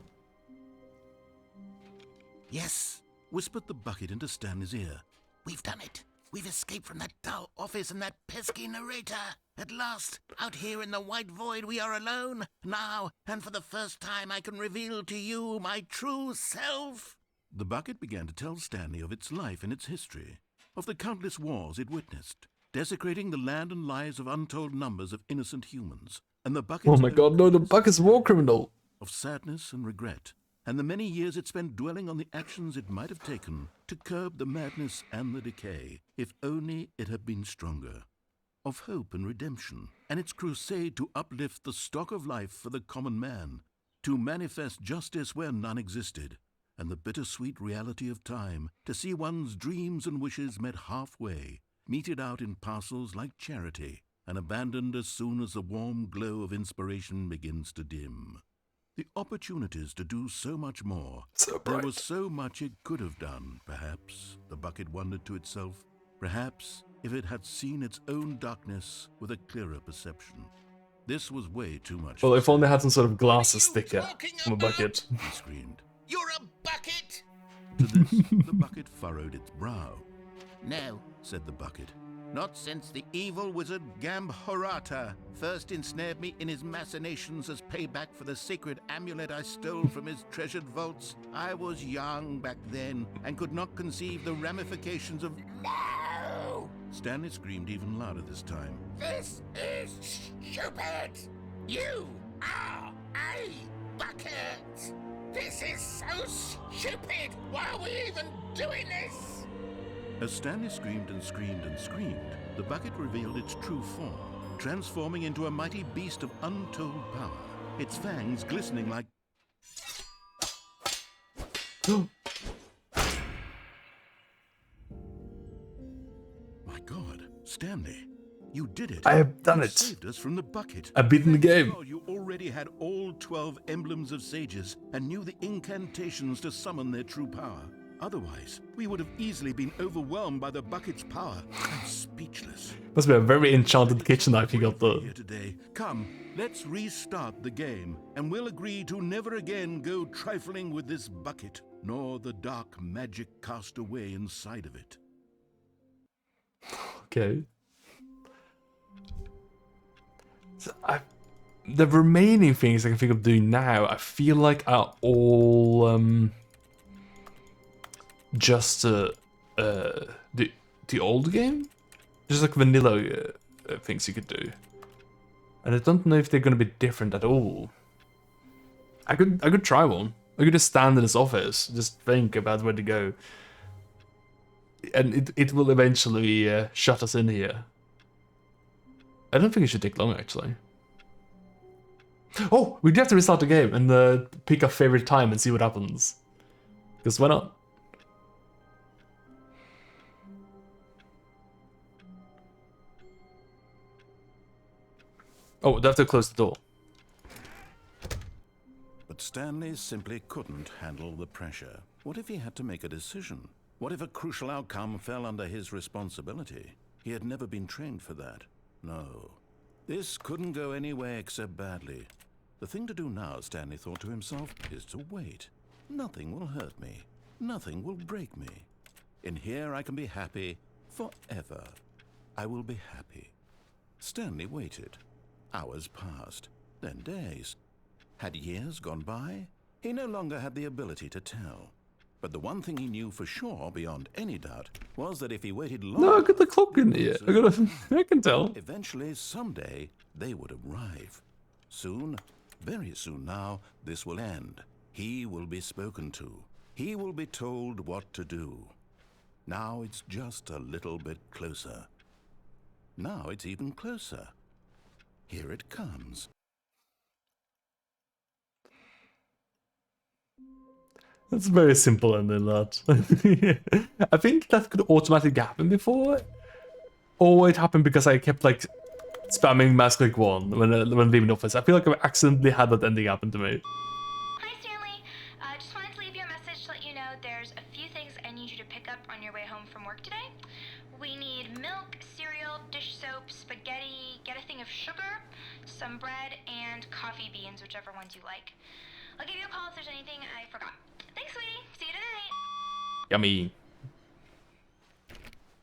Yes, whispered the bucket into Stanley's ear. We've done it. We've escaped from that dull office and that pesky narrator. At last, out here in the white void, we are alone. Now, and for the first time, I can reveal to you my true self. The bucket began to tell Stanley of its life and its history, of the countless wars it witnessed, desecrating the land and lives of untold numbers of innocent humans, and the bucket's Oh my own god, no, the countless bucket's a war criminal. of sadness and regret, and the many years it spent dwelling on the actions it might have taken to curb the madness and the decay, if only it had been stronger. Of hope and redemption, and its crusade to uplift the stock of life for the common man, to manifest justice where none existed, and the bittersweet reality of time, to see one's dreams and wishes met halfway, meted out in parcels like charity, and abandoned as soon as the warm glow of inspiration begins to dim. The opportunities to do so much more. So There bright. was so much it could have done, perhaps, the bucket wondered to itself. Perhaps if it had seen its own darkness with a clearer perception. This was way too much. Well, for if only Sam. I had some sort of glasses What are you sticker talking on a about? bucket. He screamed. You're a bucket! To this, the bucket furrowed its brow. No, Said the bucket. not since the evil wizard Gambhorata first ensnared me in his machinations as payback for the sacred amulet I stole from his treasured vaults. I was young back then and could not conceive the ramifications of... No! Stanley screamed even louder this time. This is stupid! You are a bucket! This is so stupid! Why are we even doing this? As Stanley screamed and screamed and screamed, the bucket revealed its true form, transforming into a mighty beast of untold power, its fangs glistening like... My God, Stanley, you did it. I have done You it. saved us from the bucket. I've beaten the game. Oh, you already had all 12 emblems of sages and knew the incantations to summon their true power. Otherwise, we would have easily been overwhelmed by the bucket's power. I'm speechless. Must be a very enchanted kitchen knife you got Here there. today. Come, let's restart the game, and we'll agree to never again go trifling with this bucket, nor the dark magic cast away inside of it. Okay. So the remaining things I can think of doing now, I feel like are all just the old game, just like vanilla things you could do, and I don't know if they're gonna be different at all. I could try one. I could just stand in this office, just think about where to go, and it will eventually shut us in here. I don't think it should take long, actually. Oh, we do have to restart the game and pick our favorite time and see what happens. Because why not? Oh, we have to close the door. But Stanley simply couldn't handle the pressure. What if he had to make a decision? What if a crucial outcome fell under his responsibility? He had never been trained for that. No. This couldn't go any way except badly. The thing to do now, Stanley thought to himself, is to wait. Nothing will hurt me. Nothing will break me. In here I can be happy forever. I will be happy. Stanley waited. Hours passed, then days. Had years gone by? He no longer had the ability to tell. But the one thing he knew for sure, beyond any doubt, was that if he waited long... No, I got the clock in here. I can tell. Eventually, someday, they would arrive. Soon, very soon now, this will end. He will be spoken to. He will be told what to do. Now it's just a little bit closer. Now it's even closer. Here it comes. That's very simple ending, that. I think that could automatically happen before. Or it happened because I kept, like, spamming mass click 1 when leaving the office. I feel like I accidentally had that ending happen to me. Hi, Stanley. Just wanted to leave you a message to let you know there's a few things I need you to pick up on your way home from work today. We need milk, cereal, dish soap, spaghetti, get a thing of sugar, some bread, and coffee beans, whichever ones you like. I'll give you a call if there's anything I forgot. Thanks, sweetie. See you tonight. Yummy.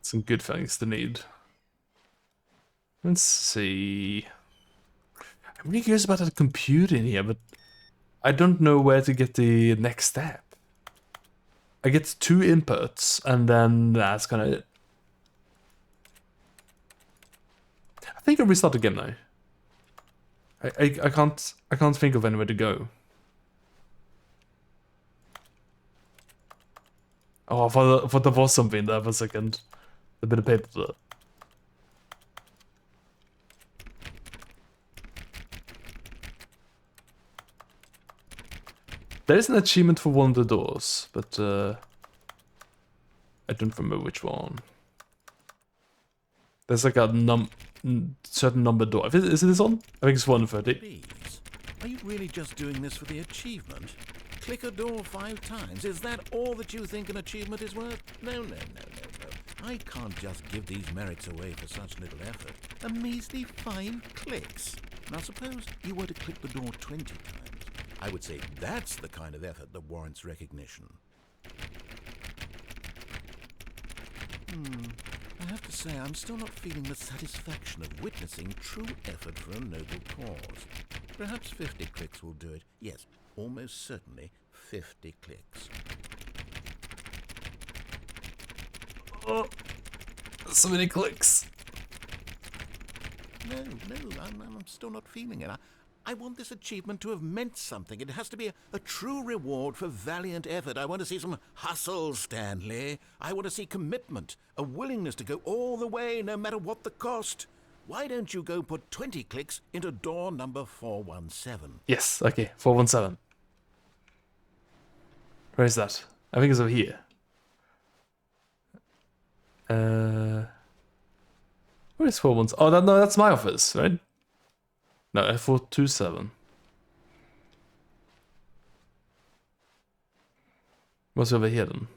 Some good things to need. Let's see. I'm really curious about the computer in here, but I don't know where to get the next step. I get 2 inputs, and then that's kind of it. I think I'll restart the game now. I can't think of anywhere to go. Oh, I thought there was something there for a second. A bit of paper there. There is an achievement for one of the doors, but I don't remember which one. There's like a certain number door. Is it this one? I think it's 130. Please, are you really just doing this for the achievement? Click a door 5 times. Is that all that you think an achievement is worth? No. I can't just give these merits away for such little effort. A measly 5 clicks. Now suppose you were to click the door 20 times. I would say that's the kind of effort that warrants recognition. I have to say, I'm still not feeling the satisfaction of witnessing true effort for a noble cause. Perhaps 50 clicks will do it. Yes, almost certainly 50 clicks. Oh, so many clicks. No, I'm still not feeling it. I want this achievement to have meant something. It has to be a true reward for valiant effort. I want to see some hustle, Stanley. I want to see commitment, a willingness to go all the way, no matter what the cost. Why don't you go put 20 clicks into door number 417? Yes, okay, 417. Where is that? I think it's over here. Where is 417? Oh, no, that's my office, right? No, F427. What's over here then?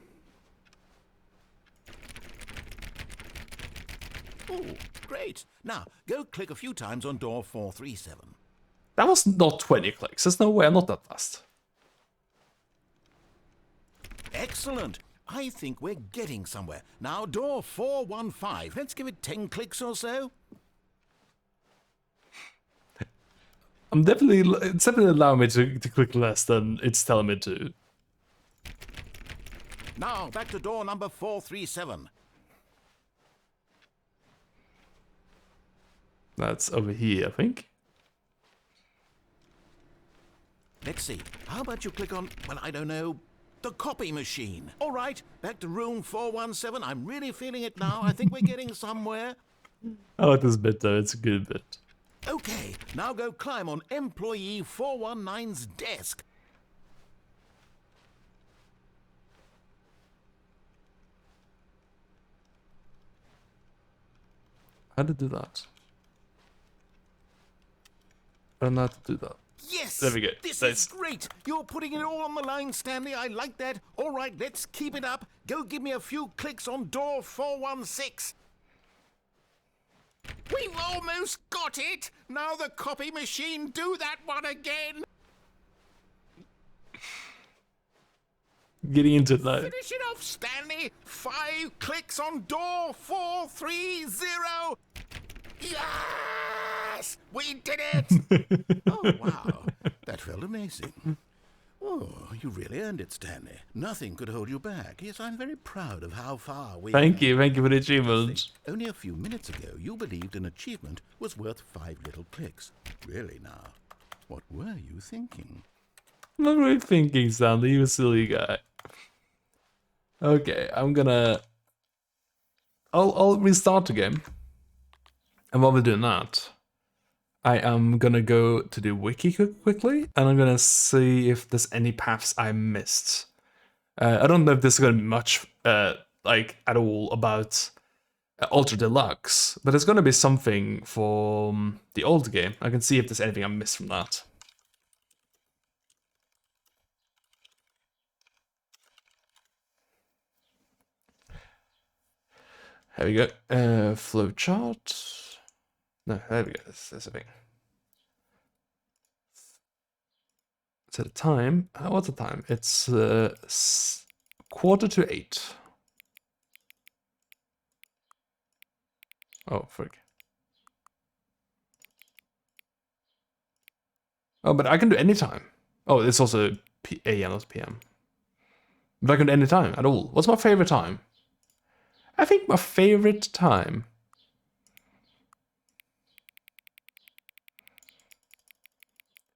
Oh, great. Now, go click a few times on door 437. That was not 20 clicks. There's no way I'm not that fast. Excellent. I think we're getting somewhere. Now, door 415. Let's give it 10 clicks or so. It's definitely allowing me to click less than it's telling me to. Now, back to door number 437. That's over here, I think. Let's see. How about you click on, well, I don't know, the copy machine. All right, back to room 417. I'm really feeling it now. I think we're getting somewhere. I like this bit though, it's a good bit. Okay, now go climb on employee 419's desk. How to do that? I don't know how to do that. Yes! There we go. This Nice. is great! You're putting it all on the line, Stanley. I like that. All right, let's keep it up. Go give me a few clicks on door 416. We've almost got it! Now the copy machine, do that one again! Getting into that. Finish it off, Stanley! 5 clicks on door 430! Yes! We did it! Oh, wow. That felt amazing. Oh, you really earned it, Stanley. Nothing could hold you back. Yes, I'm very proud of how far we... Thank you for the achievement. Only a few minutes ago, you believed an achievement was worth 5 little clicks. Really now, what were you thinking? What were you thinking, Stanley? You a silly guy. Okay, I'm gonna... I'll restart the game. And while we're doing that, I am gonna go to the wiki quickly, and I'm gonna see if there's any paths I missed. I don't know if there's gonna be much, like, at all about Ultra Deluxe, but there's gonna be something for the old game. I can see if there's anything I missed from that. There we go. Flowchart. No, there we go. That's a thing. So the time. What's the time? It's 7:45. Oh, frick. Oh, but I can do any time. Oh, it's also AM, not PM. But I can do any time at all. What's my favorite time? I think my favorite time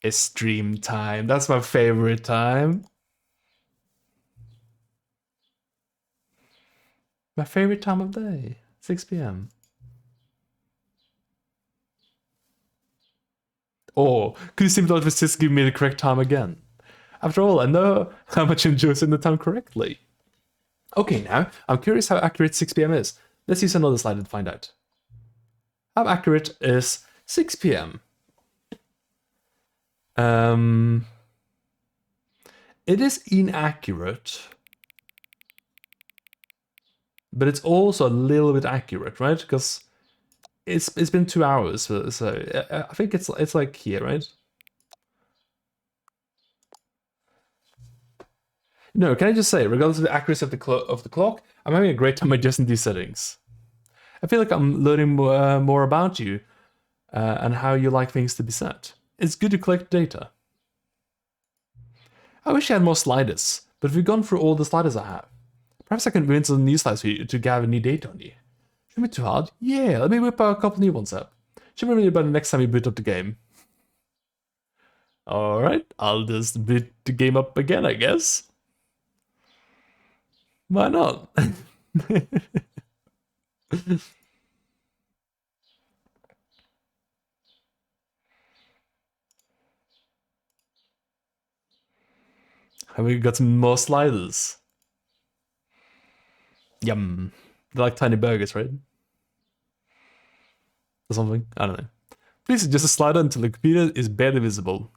is stream time. That's my favorite time. My favorite time of day, 6 p.m. Or could you simply just give me the correct time again? After all, I know how much you enjoy setting the time correctly. Okay, now, I'm curious how accurate 6 p.m. is. Let's use another slide to find out. How accurate is 6 p.m.? It is inaccurate, but it's also a little bit accurate, right? Because it's been 2 hours, so I think it's like here, right? No, can I just say, regardless of the accuracy of the clock, I'm having a great time adjusting these settings. I feel like I'm learning more about you and how you like things to be set. It's good to collect data. I wish I had more sliders, but we've gone through all the sliders I have. Perhaps I can invent some new sliders for you to gather new data on you. Shouldn't be too hard. Yeah, let me whip out a couple new ones up. Should be ready by the next time you boot up the game. Alright, I'll just boot the game up again, I guess. Why not? Have we got some more sliders? Yum. They're like tiny burgers, right? Or something? I don't know. Please adjust the slider until the computer is barely visible.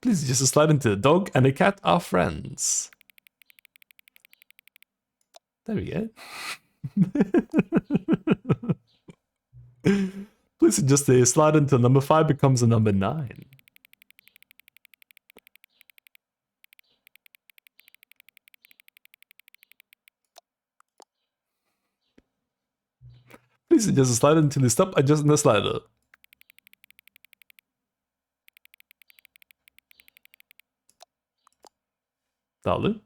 Please adjust the slider until the dog and the cat are friends. There we go. Please adjust the slide until number 5 becomes a number 9. Please adjust the slider until you stop adjusting the slider. Darling?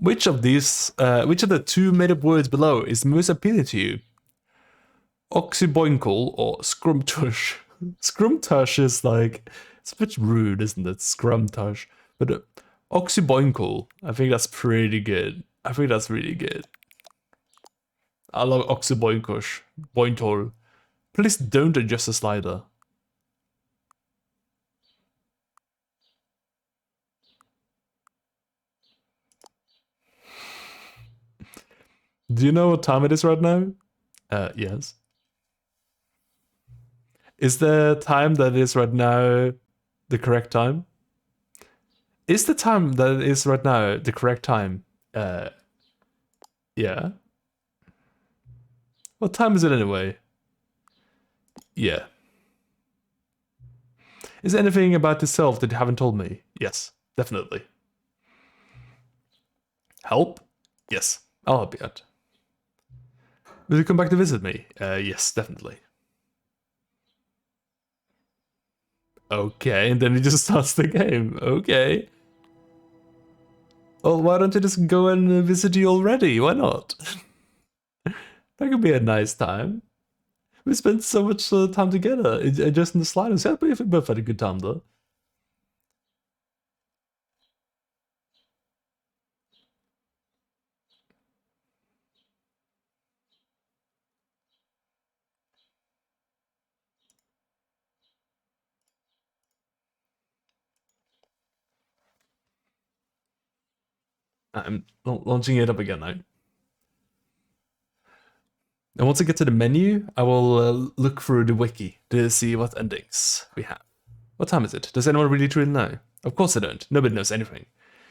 Which of the 2 made-up words below is most appealing to you? Oxyboinkle or scrumtush? Scrumtush is like, it's a bit rude, isn't it? Scrumtush. But oxyboinkle, I think that's pretty good. I think that's really good. I love oxyboinkush. Bointol. Please don't adjust the slider. Do you know what time it is right now? Yes. Is the time that it is right now the correct time? Is the time that it is right now the correct time? Yeah. What time is it anyway? Yeah. Is there anything about yourself that you haven't told me? Yes, definitely. Help? Yes, I'll help you out. Will you come back to visit me? Yes, definitely. Okay, and then he just starts the game. Okay. Well, why don't you just go and visit you already? Why not? That could be a nice time. We spent so much time together, just in the sliders. Yeah, but we both had a good time though. I'm launching it up again now. And once I get to the menu, I will look through the wiki to see what endings we have. What time is it? Does anyone really truly know? Of course I don't. Nobody knows anything.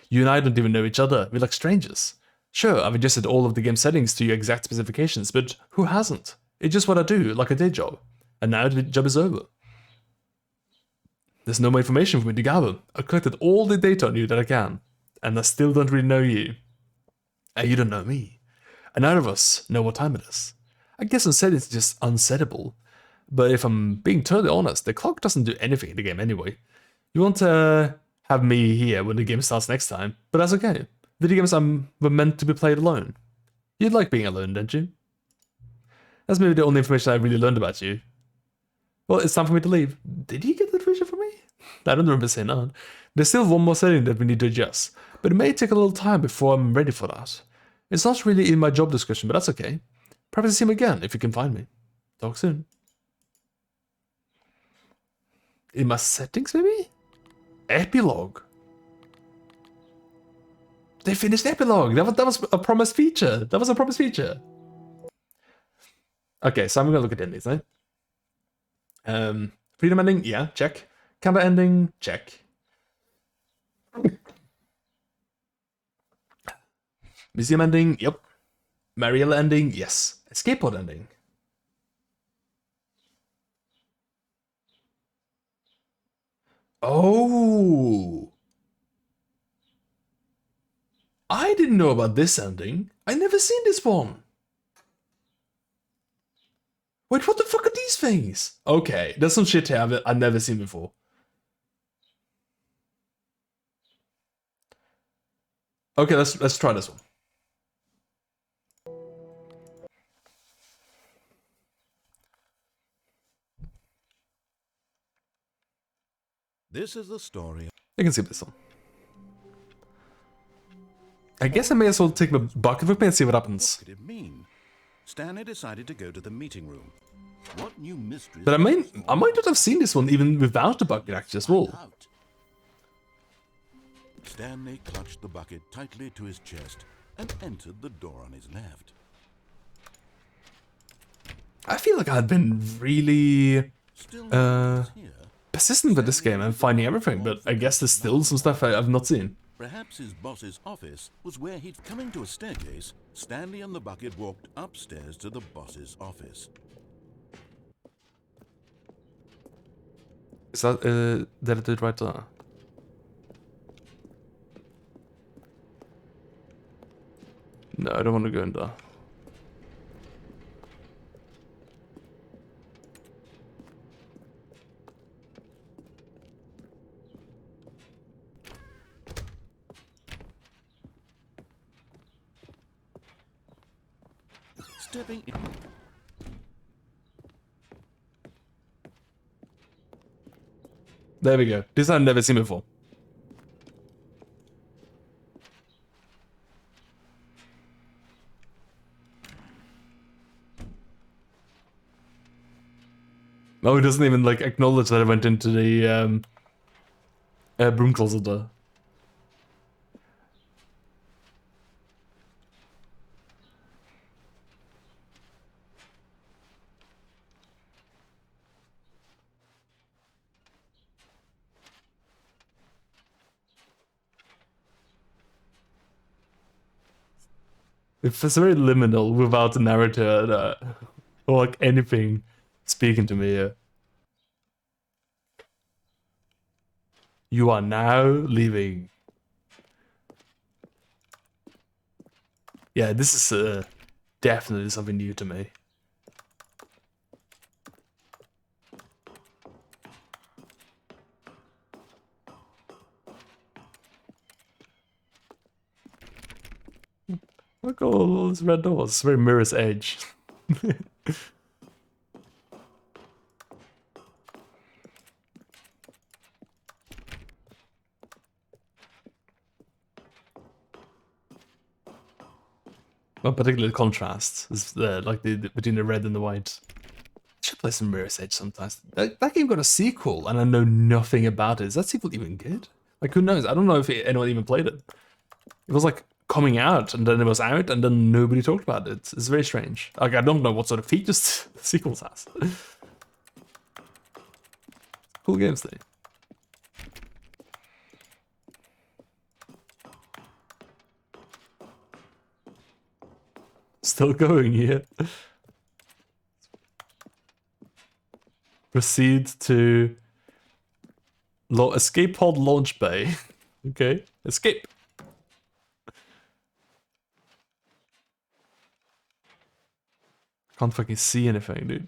You and I don't even know each other. We're like strangers. Sure, I've adjusted all of the game settings to your exact specifications, but who hasn't? It's just what I do, like a day job. And now the job is over. There's no more information for me to gather. I've collected all the data on you that I can, and I still don't really know you. And you don't know me. And neither of us know what time it is. I guess unsaid is just unsettable. But if I'm being totally honest, the clock doesn't do anything in the game anyway. You won't have me here when the game starts next time, but that's okay. Video games were meant to be played alone. You'd like being alone, don't you? That's maybe the only information I really learned about you. Well, it's time for me to leave. Did you get that information from me? I don't remember saying that. There's still one more setting that we need to adjust, but it may take a little time before I'm ready for that. It's not really in my job description, but that's okay. Perhaps see him again if you can find me. Talk soon. In my settings, maybe? Epilogue. They finished the epilogue. That was a promised feature. That was a promised feature. Okay, so I'm gonna look at endings, right? Freedom ending, yeah, check. Camera ending, check. Museum ending, yep. Mariella ending, yes. Escape pod ending. Oh! I didn't know about this ending. I never seen this one. Wait, what the fuck are these things? Okay, there's some shit here I've never seen before. Okay, let's try this one. This is the story. I can skip this one. I guess I may as well take the bucket with me and see what happens. What could it mean? Stanley decided to go to the meeting room. What new mysteries? But I might not have seen this one even without the bucket actually as well. Out. Stanley clutched the bucket tightly to his chest and entered the door on his left. I feel like I've been really Still no one was here. persistent with this game and finding everything, but I guess there's still some stuff I've not seen. Perhaps his boss's office was where he'd... Coming to a staircase, Stanley and the bucket walked upstairs to the boss's office. Is that, did I do it right there? No, I don't want to go in there. Stepping in... There we go. This I've never seen before. Oh, he doesn't even like acknowledge that I went into the broom closet there. It's very liminal without the narrator or like anything speaking to me here. You are now leaving. Yeah, this is definitely something new to me. Look at all those red doors. It's very Mirror's Edge. One particular contrast is like between the red and the white. I should play some Mirror's Edge sometimes. That game got a sequel, and I know nothing about it. Is that sequel even good? Like, who knows? I don't know if anyone even played it. It was like coming out, and then it was out, and then nobody talked about it. It's very strange. Like, I don't know what sort of features the sequels has. Cool games, though. Still going here. Proceed to escape pod launch bay. Okay, escape. Can't fucking see anything, dude.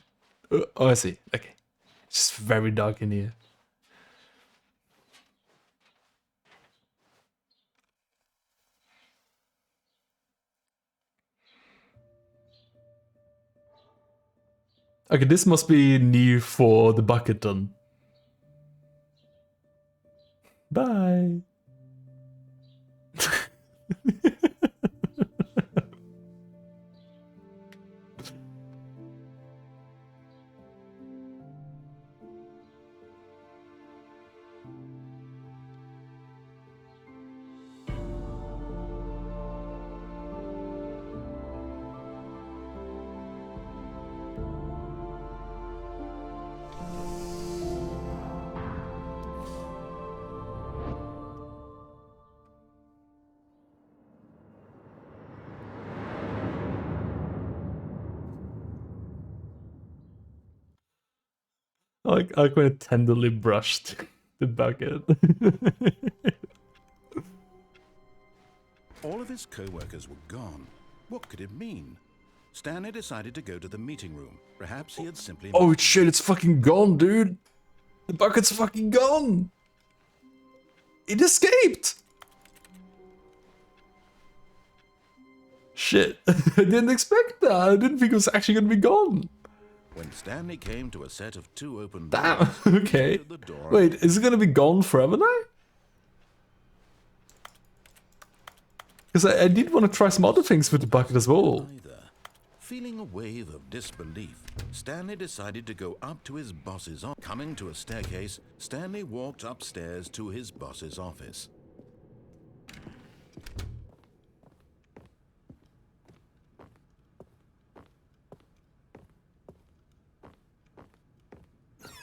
Oh, I see. Okay, it's just very dark in here. Okay, this must be new for the bucket done. Bye. I like when it tenderly brushed the bucket. All of his co-workers were gone. What could it mean? Stanley decided to go to the meeting room. Perhaps he had simply... Oh shit, it's fucking gone, dude. The bucket's fucking gone. It escaped. Shit, I didn't expect that. I didn't think it was actually gonna be gone. When Stanley came to a set of two open Damn, doors, okay. the door... Wait, is it gonna be gone forever now? Because I did want to try some other things with the bucket as well. Either. Feeling a wave of disbelief, Stanley decided to go up to his boss's office. Coming to a staircase, Stanley walked upstairs to his boss's office.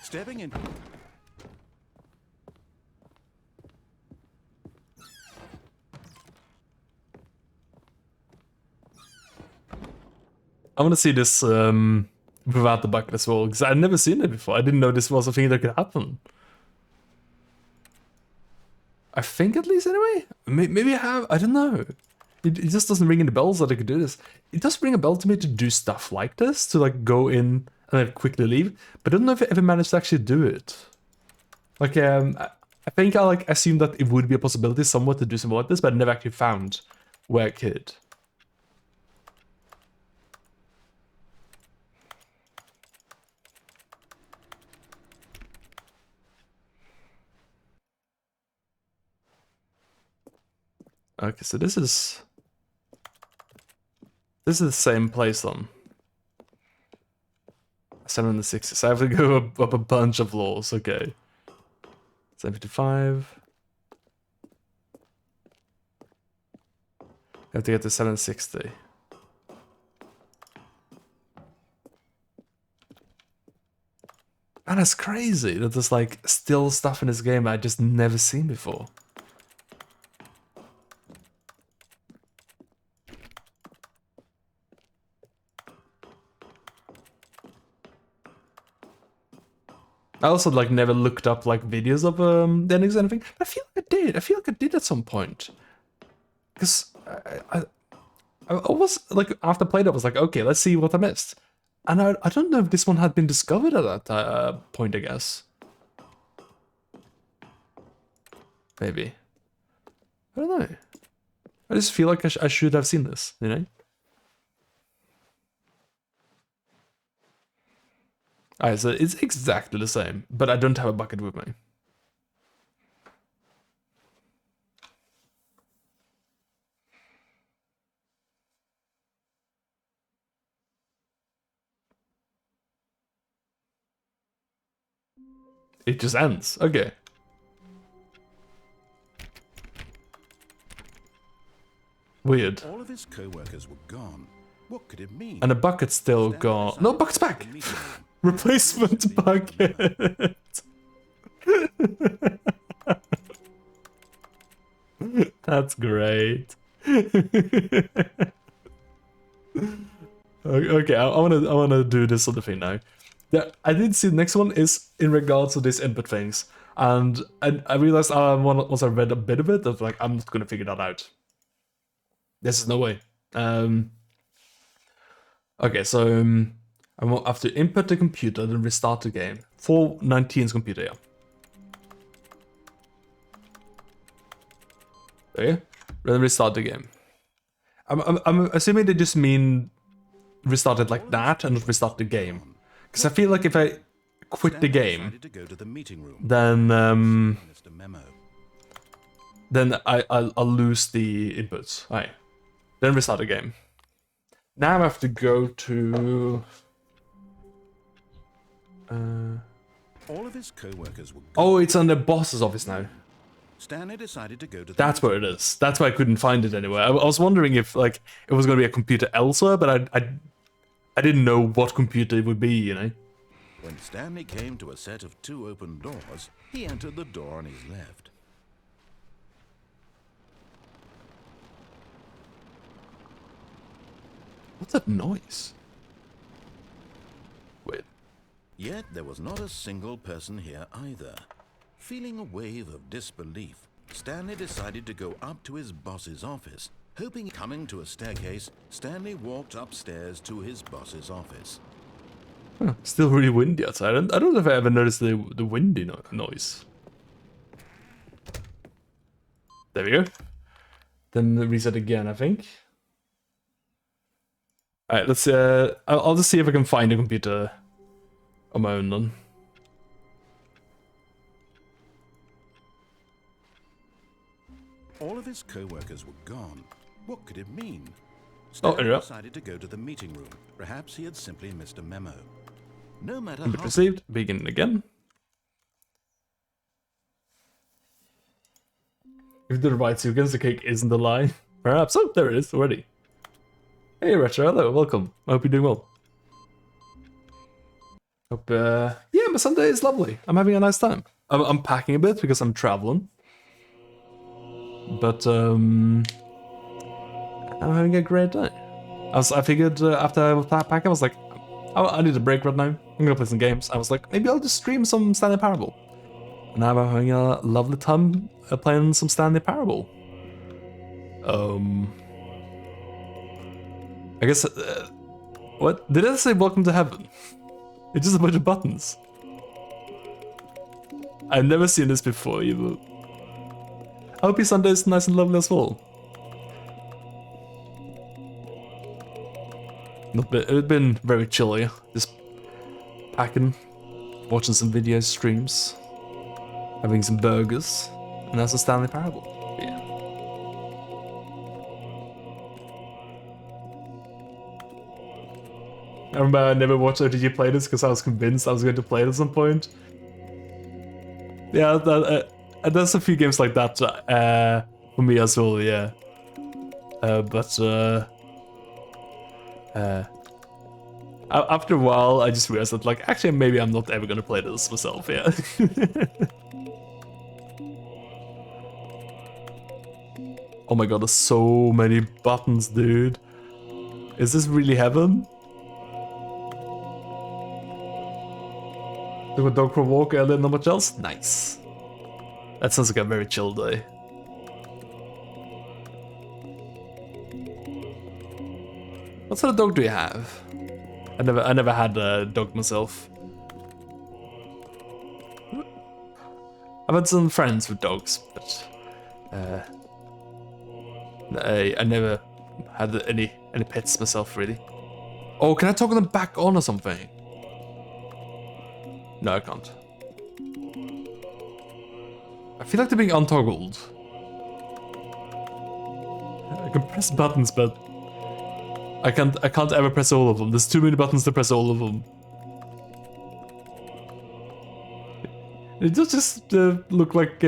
Stepping in... I want to see this without the bucket as well, because I'd never seen it before. I didn't know this was a thing that could happen. I think at least anyway. Maybe I have. I don't know. It just doesn't ring any bells that I could do this. It does ring a bell to me to do stuff like this, to like go in and then quickly leave. But I don't know if I ever managed to actually do it. Like I think I like assumed that it would be a possibility somewhat to do something like this, but I never actually found where I could. Okay, so this is the same place then. 760. So I have to go up a bunch of floors. Okay. 755. I have to get to 760. And that's crazy that there's like still stuff in this game I just never seen before. I also like never looked up like videos of the endings or anything. But I feel like I did. I feel like I did at some point. Because I was like, after playing it, I was like, okay, let's see what I missed. And I don't know if this one had been discovered at that point, I guess. Maybe. I don't know. I just feel like I should have seen this, you know? Alright, so it's exactly the same, but I don't have a bucket with me. It just ends. Okay. Weird. All of his co-workers were gone. What could it mean? And the bucket's still gone. No, bucket's back! Replacement bucket! That's great. Okay, I wanna do this other thing now. Yeah, I did see the next one is in regards to these input things, and I realized once I read a bit of it, that like I'm not gonna figure that out. There's no way. Okay, so I will have to input the computer, then restart the game. 419's computer, yeah. Okay, then restart the game. I'm assuming they just mean restart it like that and not restart the game. Because I feel like if I quit the game, then I'll lose the inputs. Alright, then restart the game. Now I have to go to... All of his co-workers were gone. Oh, it's on the boss's office now. Stanley decided to go to the That's where it is. That's why I couldn't find it anywhere. I was wondering if like it was going to be a computer elsewhere, but I didn't know what computer it would be, you know. When Stanley came to a set of 2 open doors, he entered the door on his left. What's that noise? Wait. Yet there was not a single person here either. Feeling a wave of disbelief, Stanley decided to go up to his boss's office. Hoping coming to a staircase, Stanley walked upstairs to his boss's office. Huh, still really windy outside. I don't know if I ever noticed the windy noise. There we go. Then reset again, I think. Alright, let's I'll just see if I can find a computer on my own then. All of his co-workers were gone. What could it mean? Oh, Stanley decided to go to the meeting room. Perhaps he had simply missed a memo. No matter how... Received. Begin again. If the right sequence, the cake isn't a lie. Perhaps. Oh, there it is already. Hey, Retro. Hello. Welcome. I hope you're doing well. Hope, yeah, my Sunday is lovely. I'm having a nice time. I'm packing a bit because I'm traveling. But, I'm having a great day. I figured after I was back, I was like, I need a break right now. I'm gonna play some games. I was like, maybe I'll just stream some Stanley Parable. And now I'm having a lovely time playing some Stanley Parable. I guess. What? Did I say welcome to heaven? It's just a bunch of buttons. I've never seen this before, either. I hope your Sunday is nice and lovely as well. It's been very chilly. Just packing, watching some videos, streams, having some burgers, and that's a Stanley Parable. Yeah. I remember I never watched OTG play this because I was convinced I was going to play it at some point. Yeah, there's a few games like that for me as well, yeah. After a while, I just realized that, like, actually, maybe I'm not ever gonna play this myself, yeah. Oh my god, there's so many buttons, dude. Is this really heaven? Took a dog for a walk earlier, not much else? Nice. That sounds like a very chill day. What sort of dog do you have? I never had a dog myself. I've had some friends with dogs, but I never had any pets myself, really. Oh, can I toggle them back on or something? No, I can't. I feel like they're being untoggled. I can press buttons, but I can't ever press all of them. There's too many buttons to press all of them. It does just look like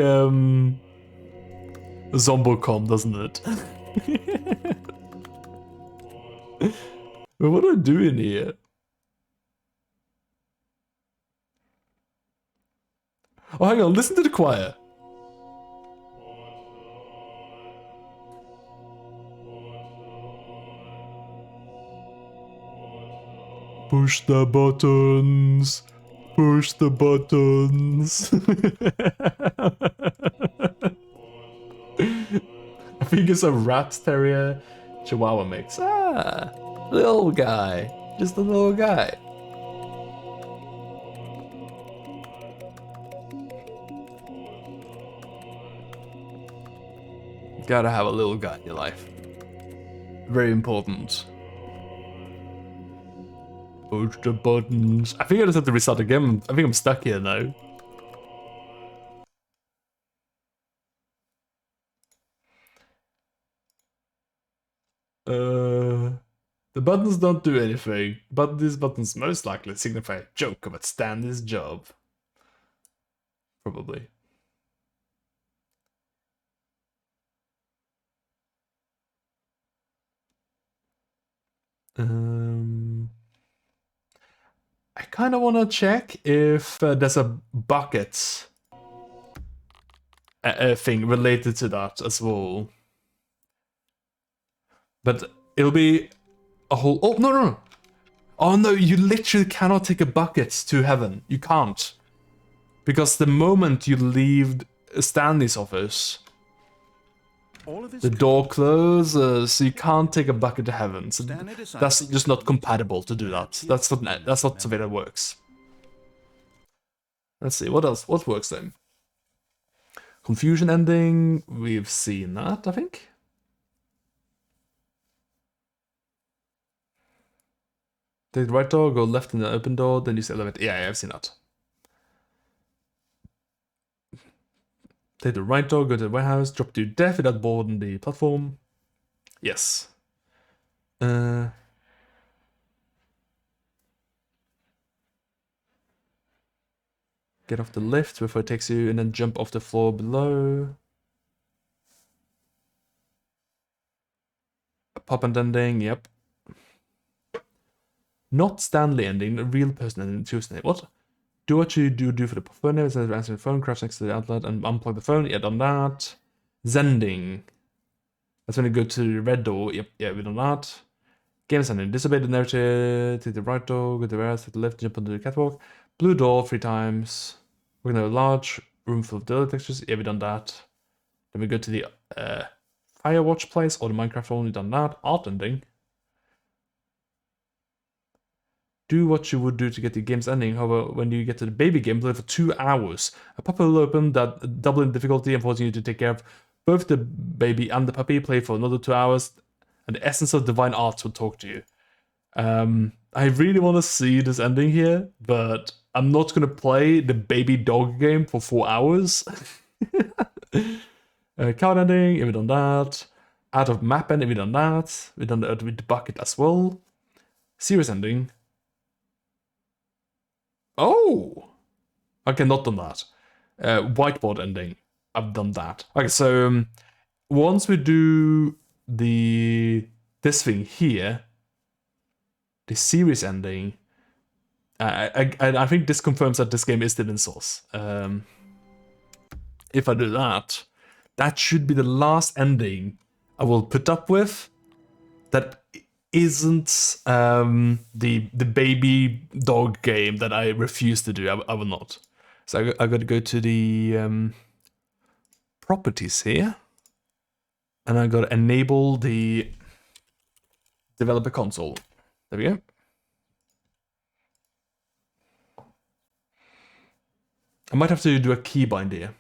Zombocom, doesn't it? But what do I do in here? Oh, hang on, listen to the choir. Push the buttons. Push the buttons. I think it's a rat terrier chihuahua mix. Ah, little guy. Just a little guy. Gotta have a little guy in your life. Very important. Push the buttons. I think I just have to restart the game. I think I'm stuck here now. The buttons don't do anything, but these buttons most likely signify a joke about Stanley's job. Probably. I kind of want to check if there's a bucket thing related to that as well. But it'll be a whole... Oh, no. Oh, no, you literally cannot take a bucket to heaven. You can't. Because the moment you leave Stanley's office, the door closes, so you can't take a bucket to heaven. So that's just not compatible to do that. That's not the way that works. Let's see, what else? What works then? Confusion ending, we've seen that, I think. Take the right door, go left in the open door, then use the elevator. Yeah, I've seen that. Take the right door, go to the warehouse, drop to death without boarding the platform. Yes. Get off the lift before it takes you, and then jump off the floor below. A pop-and ending, yep. Not Stanley ending, a real person ending, Tuesday. What? Do what you do for the phone, answer the phone, crouch next to the outlet, and unplug the phone. Yeah, done that. Zending. That's when you go to the red door. Yep, yeah, we done that. Games ending. Disobey the narrative. Take the right door, go to the right, take the left, jump onto the catwalk. Blue door 3 times. We're gonna have a large room full of daily textures. Yeah, we done that. Then we go to the Firewatch place or the Minecraft only done that. Art ending. Do what you would do to get the game's ending. However, when you get to the baby game, play for 2 hours. A puppy will open that double in difficulty and forcing you to take care of both the baby and the puppy. Play for another 2 hours, and the essence of divine arts will talk to you. I really want to see this ending here, but I'm not gonna play the baby dog game for 4 hours. Card ending, if we done that. Out of map ending, we done that. We done that with the bucket as well. Series ending. Oh! Okay, not done that. Whiteboard ending. I've done that. Okay, so once we do this thing here, the series ending, I think this confirms that this game is still in source. If I do that, that should be the last ending I will put up with that isn't the baby dog game that I refuse to do. I will not. So I got to go to the properties here, and I got to enable the developer console. There we go. I might have to do a keybind here,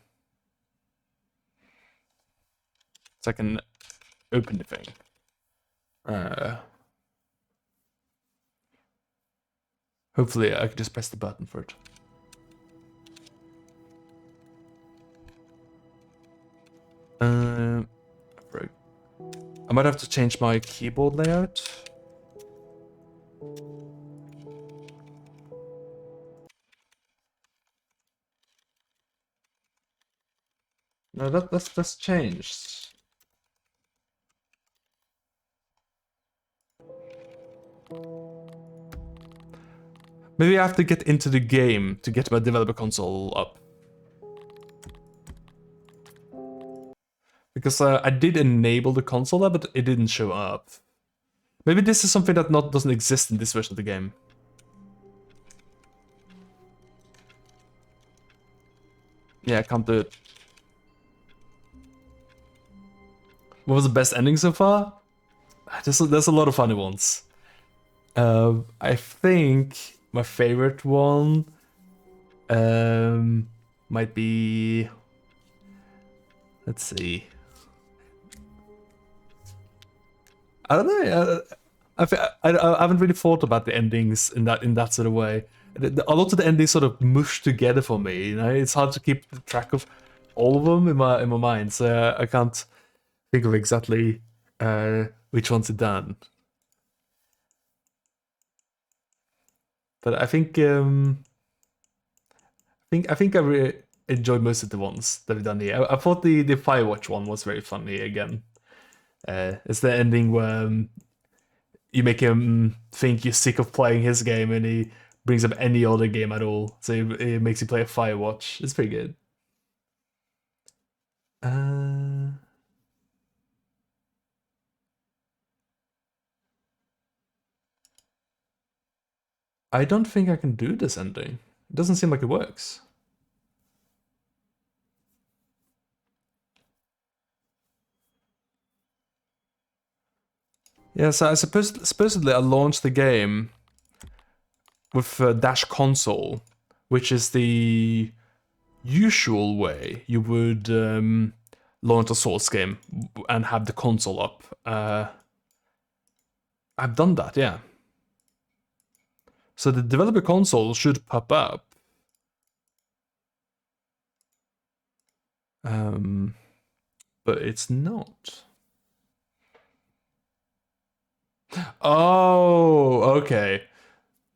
so I can open the thing. Hopefully I can just press the button for it. Right. I might have to change my keyboard layout. No, that's changed. Maybe I have to get into the game to get my developer console up. Because I did enable the console there, but it didn't show up. Maybe this is something that doesn't exist in this version of the game. Yeah, I can't do it. What was the best ending so far? There's a lot of funny ones. I think my favorite one might be... Let's see. I don't know. I haven't really thought about the endings in that sort of way. A lot of the endings sort of mush together for me. You know, it's hard to keep track of all of them in my mind, so I can't think of exactly which ones are done. But I think I really enjoyed most of the ones that we've done here. I thought the Firewatch one was very funny again. It's the ending where you make him think you're sick of playing his game, and he brings up any other game at all. So it makes you play a Firewatch. It's pretty good. I don't think I can do this ending. It doesn't seem like it works. Yeah, so I supposedly I launched the game with Dash Console, which is the usual way you would launch a Source game and have the console up. I've done that, yeah. So the developer console should pop up. But it's not. Oh, okay.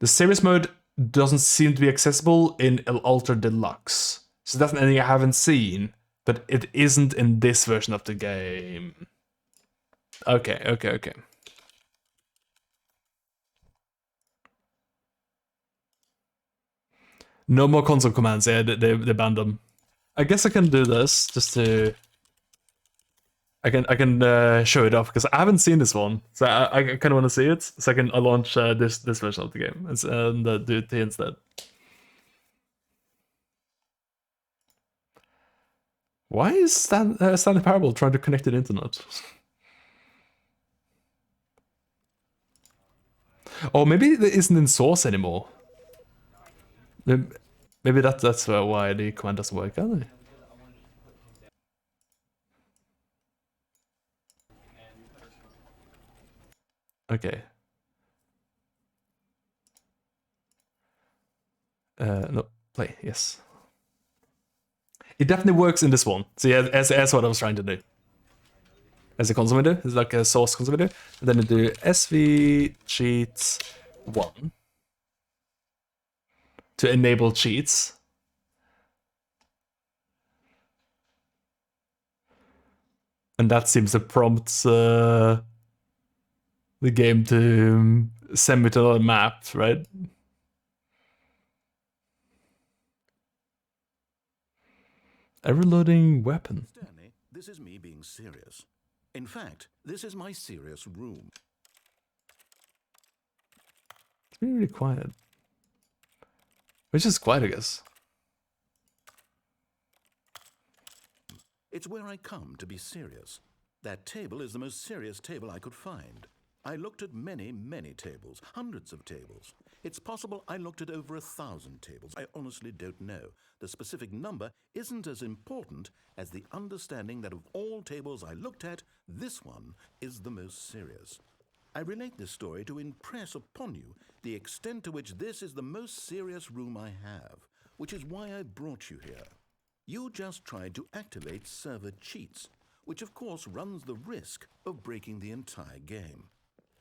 The series mode doesn't seem to be accessible in Ultra Deluxe. So that's an ending I haven't seen, but it isn't in this version of the game. Okay. No more console commands, yeah, they banned them. I guess I can do this, just to... I can show it off because I haven't seen this one, so I kind of want to see it. So I can launch this version of the game and do it here instead. Why is Stanley Parable trying to connect to the internet? Oh, maybe it isn't in source anymore. Maybe that's why the command doesn't work, I don't know. Okay. No, play, yes. It definitely works in this one. So yeah, as what I was trying to do. As a console window, it's like a source console window. And then you do SV cheats 1 to enable cheats. And that seems to prompt the game to send me to another map, right? Ever-loading weapon. Stanley, this is me being serious. In fact, this is my serious room. It's been really quiet. Which is quiet, I guess. It's where I come to be serious. That table is the most serious table I could find. I looked at many, many tables, hundreds of tables. It's possible I looked at over 1,000 tables. I honestly don't know. The specific number isn't as important as the understanding that of all tables I looked at, this one is the most serious. I relate this story to impress upon you the extent to which this is the most serious room I have, which is why I brought you here. You just tried to activate server cheats, which of course runs the risk of breaking the entire game.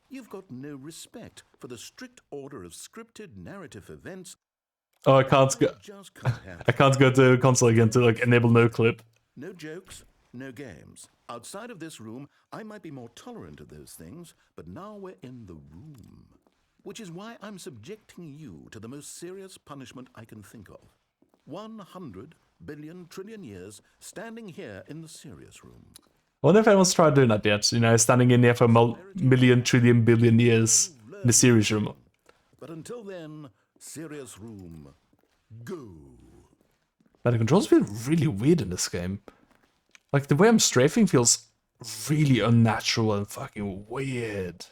You've got no respect for the strict order of scripted narrative events. Oh, I can't go. I can't go to console again to like enable no clip. No jokes, no games. Outside of this room, I might be more tolerant of those things, but now we're in the room. Which is why I'm subjecting you to the most serious punishment I can think of. 100 billion trillion years standing here in the serious room. I wonder if anyone's tried doing that yet. You know, standing in here for a million, trillion, billion years in the serious room. But until then, serious room, go. Man, the controls feel really weird in this game. Like, the way I'm strafing feels really unnatural and fucking weird.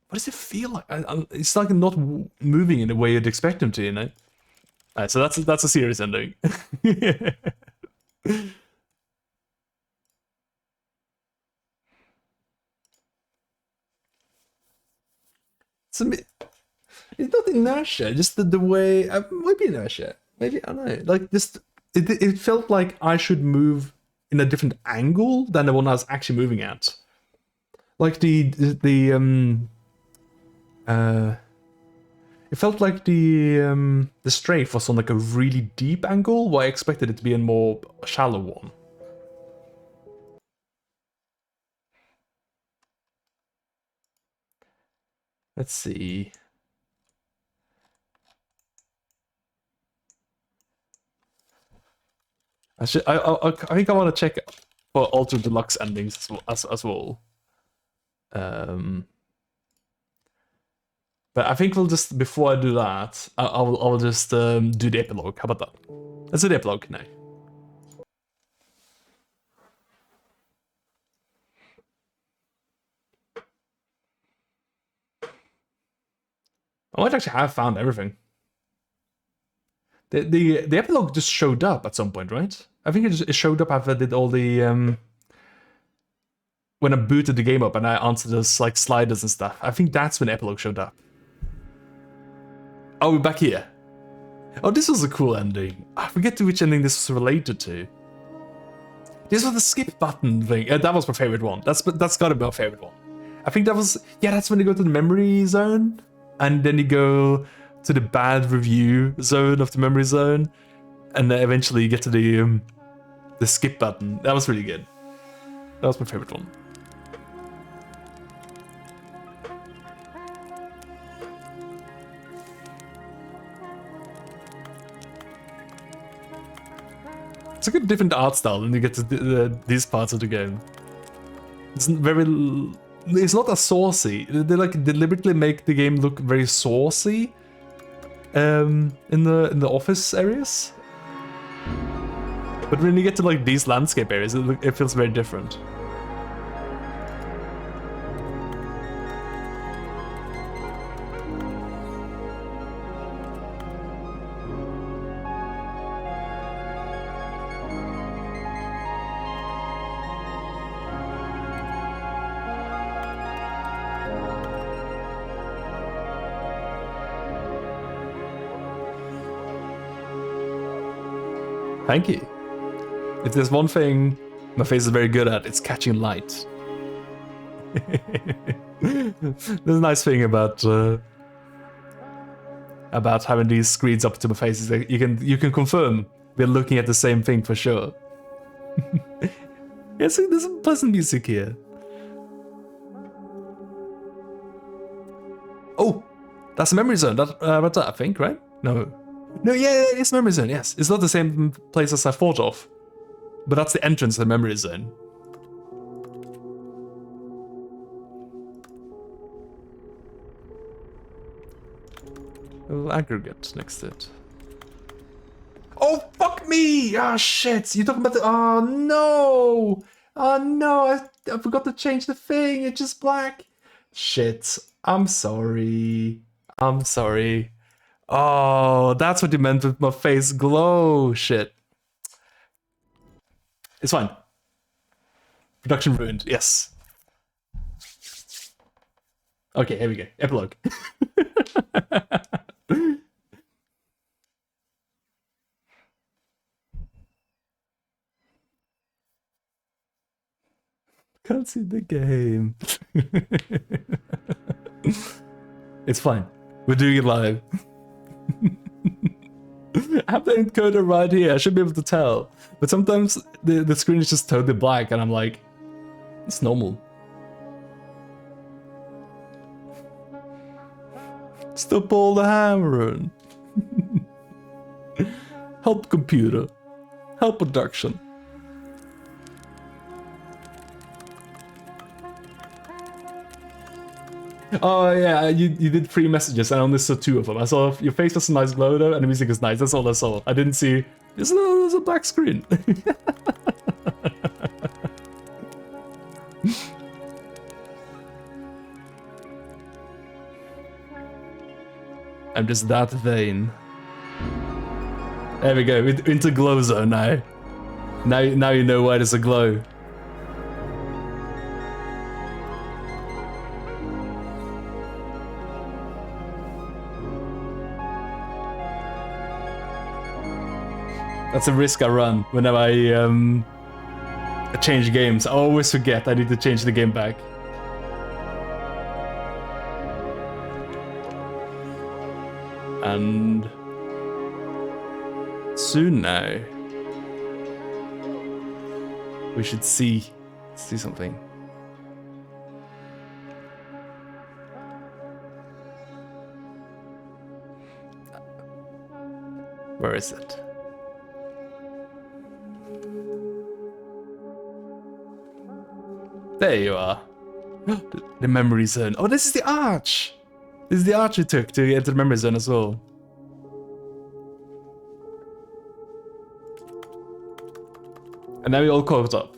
What does it feel like? It's like I'm not moving in the way you'd expect him to, you know? Alright, so that's a serious ending. It's not inertia, just the way... might be inertia. Maybe, I don't know. Like, just... It felt like I should move in a different angle than the one I was actually moving at. Like, it felt like the strafe was on like a really deep angle, while I expected it to be a more shallow one. Let's see. I think I want to check for Ultra Deluxe endings as well. But I think we'll just, before I do that, I'll just do the epilogue. How about that? Let's do the epilogue now. I might actually have found everything. The epilogue just showed up at some point, right? I think it showed up after I did all the when I booted the game up and I answered those like sliders and stuff. I think that's when the epilogue showed up. Oh, we're back here. Oh, this was a cool ending. I forget to which ending this was related to. This was the skip button thing. That was my favorite one. That's gotta be my favorite one. I think that was, yeah, that's when you go to the memory zone and then you go to the bad review zone of the memory zone, and then eventually you get to the skip button. That was really good. That was my favorite one. It's a good different art style when you get to these parts of the game. very. It's not as saucy. They like deliberately make the game look very saucy. In the office areas. But when you get to like these landscape areas, it feels very different. Thank you. If there's one thing my face is very good at, it's catching light. There's a nice thing about having these screens up to my face is that you can confirm we're looking at the same thing for sure. Yes, there's some pleasant music here. Oh, that's a memory zone. That's I think, right? No. No, yeah, it's memory zone, yes. It's not the same place as I thought of. But that's the entrance to the memory zone. A little aggregate next to it. Oh, fuck me! Ah, shit! You're talking about the... Oh, no! Oh, no! I forgot to change the thing. It's just black. Shit. I'm sorry. I'm sorry. Oh, that's what you meant with my face glow. Shit. It's fine. Production ruined. Yes. Okay, here we go. Epilogue. Can't see the game. It's fine. We're doing it live. I have the encoder right here. I should be able to tell. But sometimes the screen is just totally black and I'm like, it's normal. Stop all the hammering. Help computer. Help production. Oh yeah, you did 3 messages and I only saw 2 of them. I saw your face was a nice glow though and the music is nice. That's all I saw. I didn't see... There's a black screen. I'm just that vain. There we go, into glow zone now. Now you know why there's a glow. That's a risk I run whenever I change games. I always forget I need to change the game back. And soon now, we should see something. Where is it? There you are. The memory zone. Oh, this is the arch. This is the arch we took to enter the memory zone as well. And now we all caught up.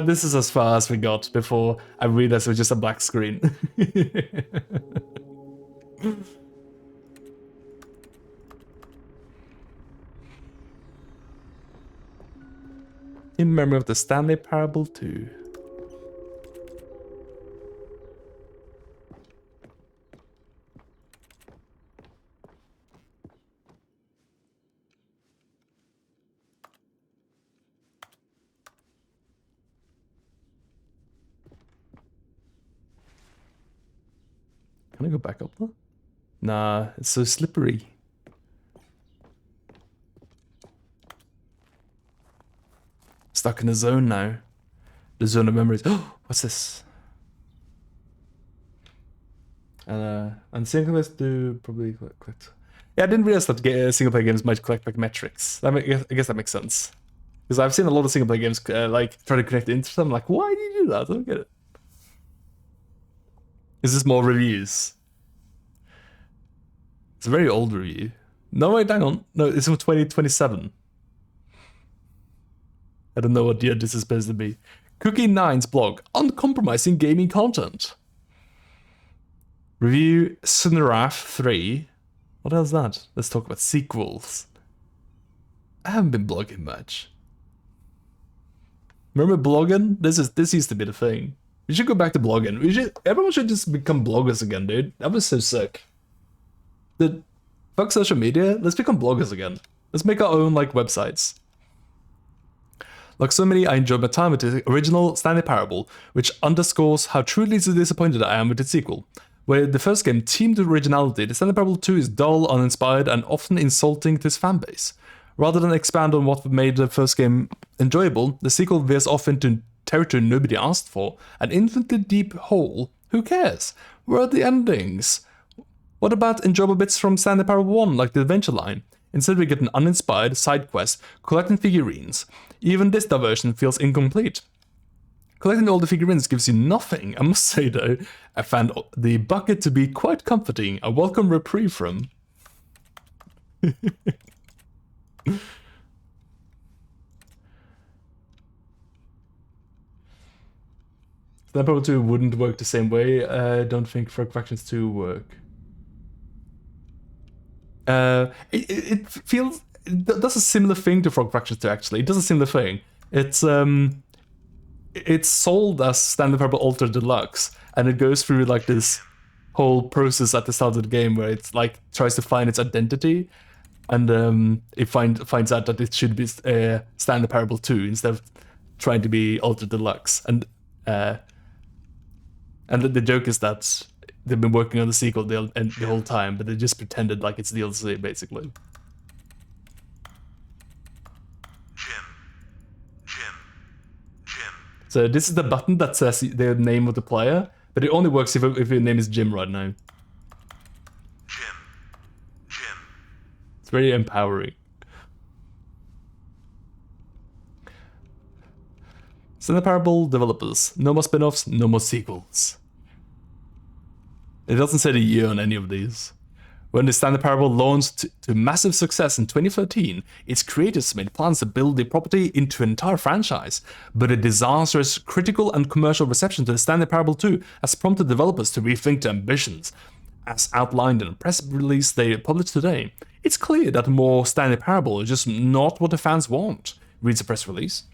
This is as far as we got before I realized it was just a black screen. In memory of the Stanley Parable 2. Can I go back up there? Nah, it's so slippery. Stuck in the zone now. The zone of memories. Oh, what's this? And single players do probably collect. Yeah, I didn't realize that single player games might collect like metrics. I guess that makes sense. Because I've seen a lot of single player games like try to connect into them. Like, why do you do that? I don't get it. Is this more reviews? It's a very old review. No, wait, hang on. No, it's from 2027. I don't know what year this is supposed to be. Cookie9's blog, Uncompromising Gaming Content. Review Sunraf 3. What else is that? Let's talk about sequels. I haven't been blogging much. Remember blogging? This used to be the thing. We should go back to blogging. Everyone should just become bloggers again, dude. That was so sick. Fuck social media. Let's become bloggers again. Let's make our own like websites. Like so many, I enjoyed my time with the original Stanley Parable, which underscores how truly disappointed I am with its sequel. Where the first game teamed with originality, the Stanley Parable 2 is dull, uninspired, and often insulting to its fanbase. Rather than expand on what made the first game enjoyable, the sequel veers off into territory nobody asked for, an infinitely deep hole. Who cares? Where are the endings? What about enjoyable bits from Stanley Parable 1, like the adventure line? Instead we get an uninspired side quest, collecting figurines. Even this diversion feels incomplete. Collecting all the figurines gives you nothing. I must say though, I found the bucket to be quite comforting, a welcome reprieve from. Stanley Parable 2 wouldn't work the same way. I don't think Frog Factions 2 work. It does a similar thing to Frog Fractions 2 actually. It does a similar thing. It's sold as Stanley Parable Ultra Deluxe, and it goes through like this whole process at the start of the game where it's like tries to find its identity, and it finds out that it should be Stanley Parable 2 instead of trying to be Ultra Deluxe. And the joke is that they've been working on the sequel the whole time, but they just pretended like it's DLC, basically. Jim. So this is the button that says the name of the player, but it only works if your name is Jim right now. Jim. It's very empowering. Stanley Parable developers. No more spin-offs, no more sequels. It doesn't say the year on any of these. When the Stanley Parable launched to massive success in 2013, its creators made plans to build the property into an entire franchise, but a disastrous critical and commercial reception to the Stanley Parable 2 has prompted developers to rethink their ambitions. As outlined in a press release they published today, it's clear that more Stanley Parable is just not what the fans want, reads the press release.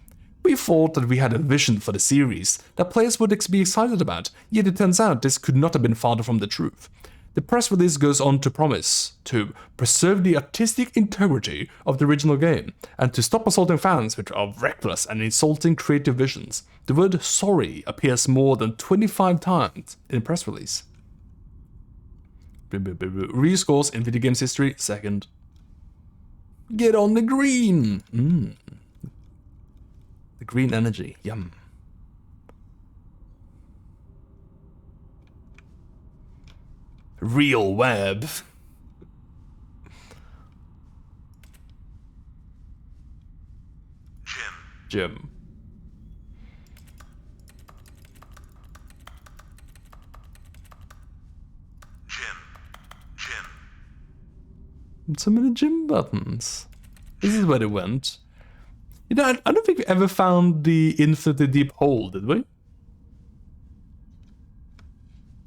We thought that we had a vision for the series that players would be excited about, yet it turns out this could not have been farther from the truth. The press release goes on to promise to preserve the artistic integrity of the original game, and to stop assaulting fans with our reckless and insulting creative visions. The word sorry appears more than 25 times in the press release. Review scores in video games history, second. Get on the green! The green energy, yum. Real web. Jim. So many Jim buttons. This is where they went. You know, I don't think we ever found the infinitely deep hole, did we?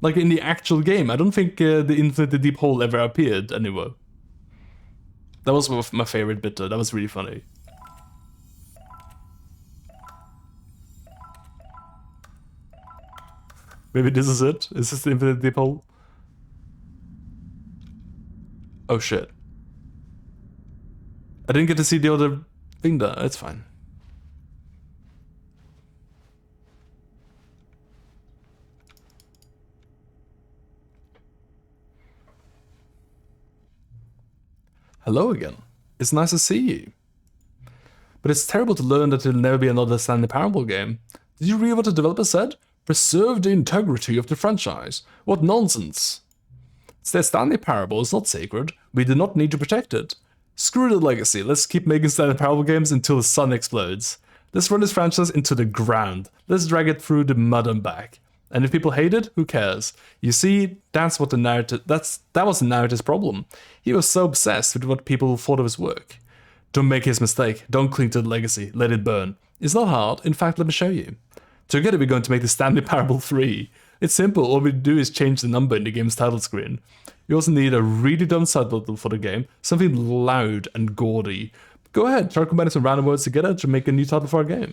Like in the actual game, I don't think the infinitely deep hole ever appeared anywhere. That was my favorite bit though, that was really funny. Maybe this is it? Is this the infinite deep hole? Oh shit. I didn't get to see the other thing there, it's fine. Hello again. It's nice to see you. But it's terrible to learn that there'll never be another Stanley Parable game. Did you read what the developer said? Preserve the integrity of the franchise. What nonsense. The Stanley Parable is not sacred. We do not need to protect it. Screw the legacy. Let's keep making Stanley Parable games until the sun explodes. Let's run this franchise into the ground. Let's drag it through the mud and back. And if people hate it, who cares? You see, that's what the narrative that was the narrative's problem. He was so obsessed with what people thought of his work. Don't make his mistake. Don't cling to the legacy. Let it burn. It's not hard. In fact, let me show you. Together we're going to make the Stanley Parable 3. It's simple. All we do is change the number in the game's title screen. You also need a really dumb subtitle for the game, something loud and gaudy. Go ahead, try combining some random words together to make a new title for our game.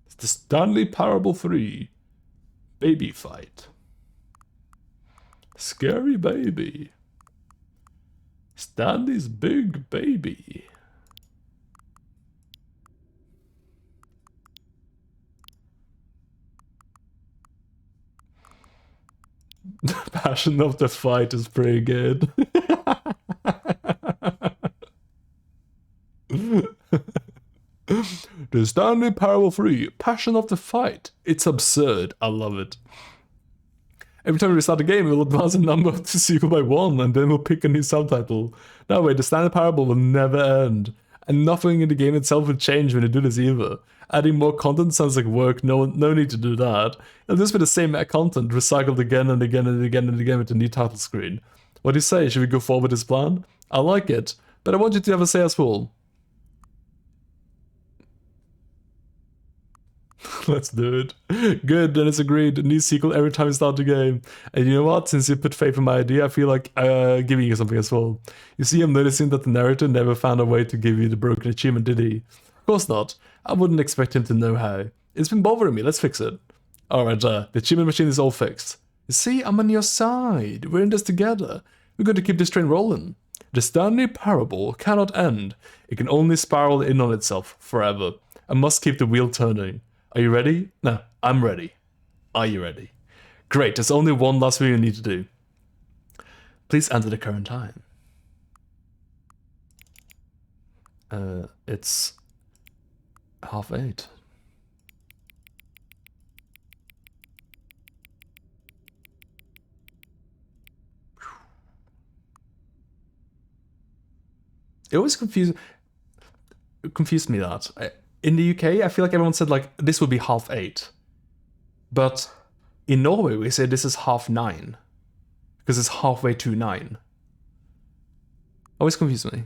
It's the Stanley Parable 3. Baby fight. Scary baby. Stanley's big baby. The passion of the fight is pretty good. The Stanley Parable 3, Passion of the Fight. It's absurd. I love it. Every time we start the game, we'll advance a number of the sequel by 1, and then we'll pick a new subtitle. That way, the Stanley Parable will never end. And nothing in the game itself will change when you do this either. Adding more content sounds like work, no need to do that. It'll just be the same content, recycled again and again and again and again with a new title screen. What do you say, should we go forward with this plan? I like it, but I want you to have a say as well. Let's do it. Good, then it's agreed. A new sequel every time you start the game. And you know what? Since you put faith in my idea, I feel like giving you something as well. You see, I'm noticing that the narrator never found a way to give you the broken achievement, did he? Of course not. I wouldn't expect him to know how. It's been bothering me. Let's fix it. Alright, the achievement machine is all fixed. You see, I'm on your side. We're in this together. We're going to keep this train rolling. The Stanley Parable cannot end. It can only spiral in on itself forever. I must keep the wheel turning. Are you ready? No, I'm ready. Are you ready? Great, there's only one last thing you need to do. Please enter the current time. It's 8:30. It always confused me that. In the UK, I feel like everyone said like this would be 8:30. But in Norway, we say this is 9:30. Because it's halfway to 9. Always confused me.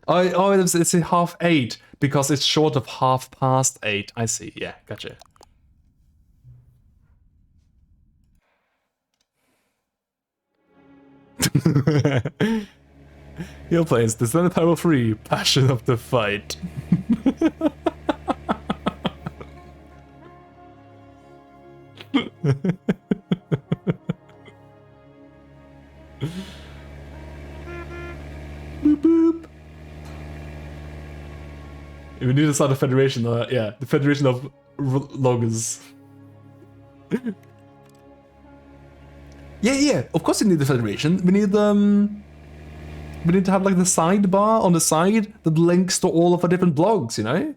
Oh, it's 8:30 because it's short of 8:30. I see. Yeah, gotcha. Your place, the Stanley Parable 3, Passion of the Fight. Boop boop. We need to start a federation, yeah, the Federation of Loggers. Yeah, of course we need the federation. We need to have like the sidebar on the side that links to all of our different blogs, you know?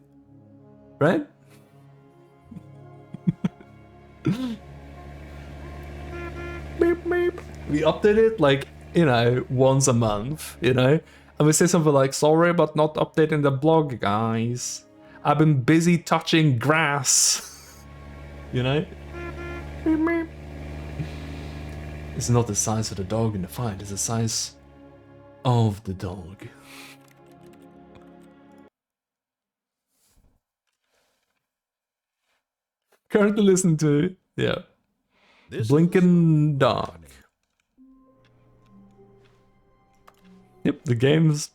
Right? Beep, beep. We update it like, you know, once a month, you know? And we say something like, sorry but not updating the blog, guys. I've been busy touching grass. You know? Beep, beep. It's not the size of the dog in the fight, it's the size of the dog. Currently listening to, yeah, Blinking Dark. Yep, the game's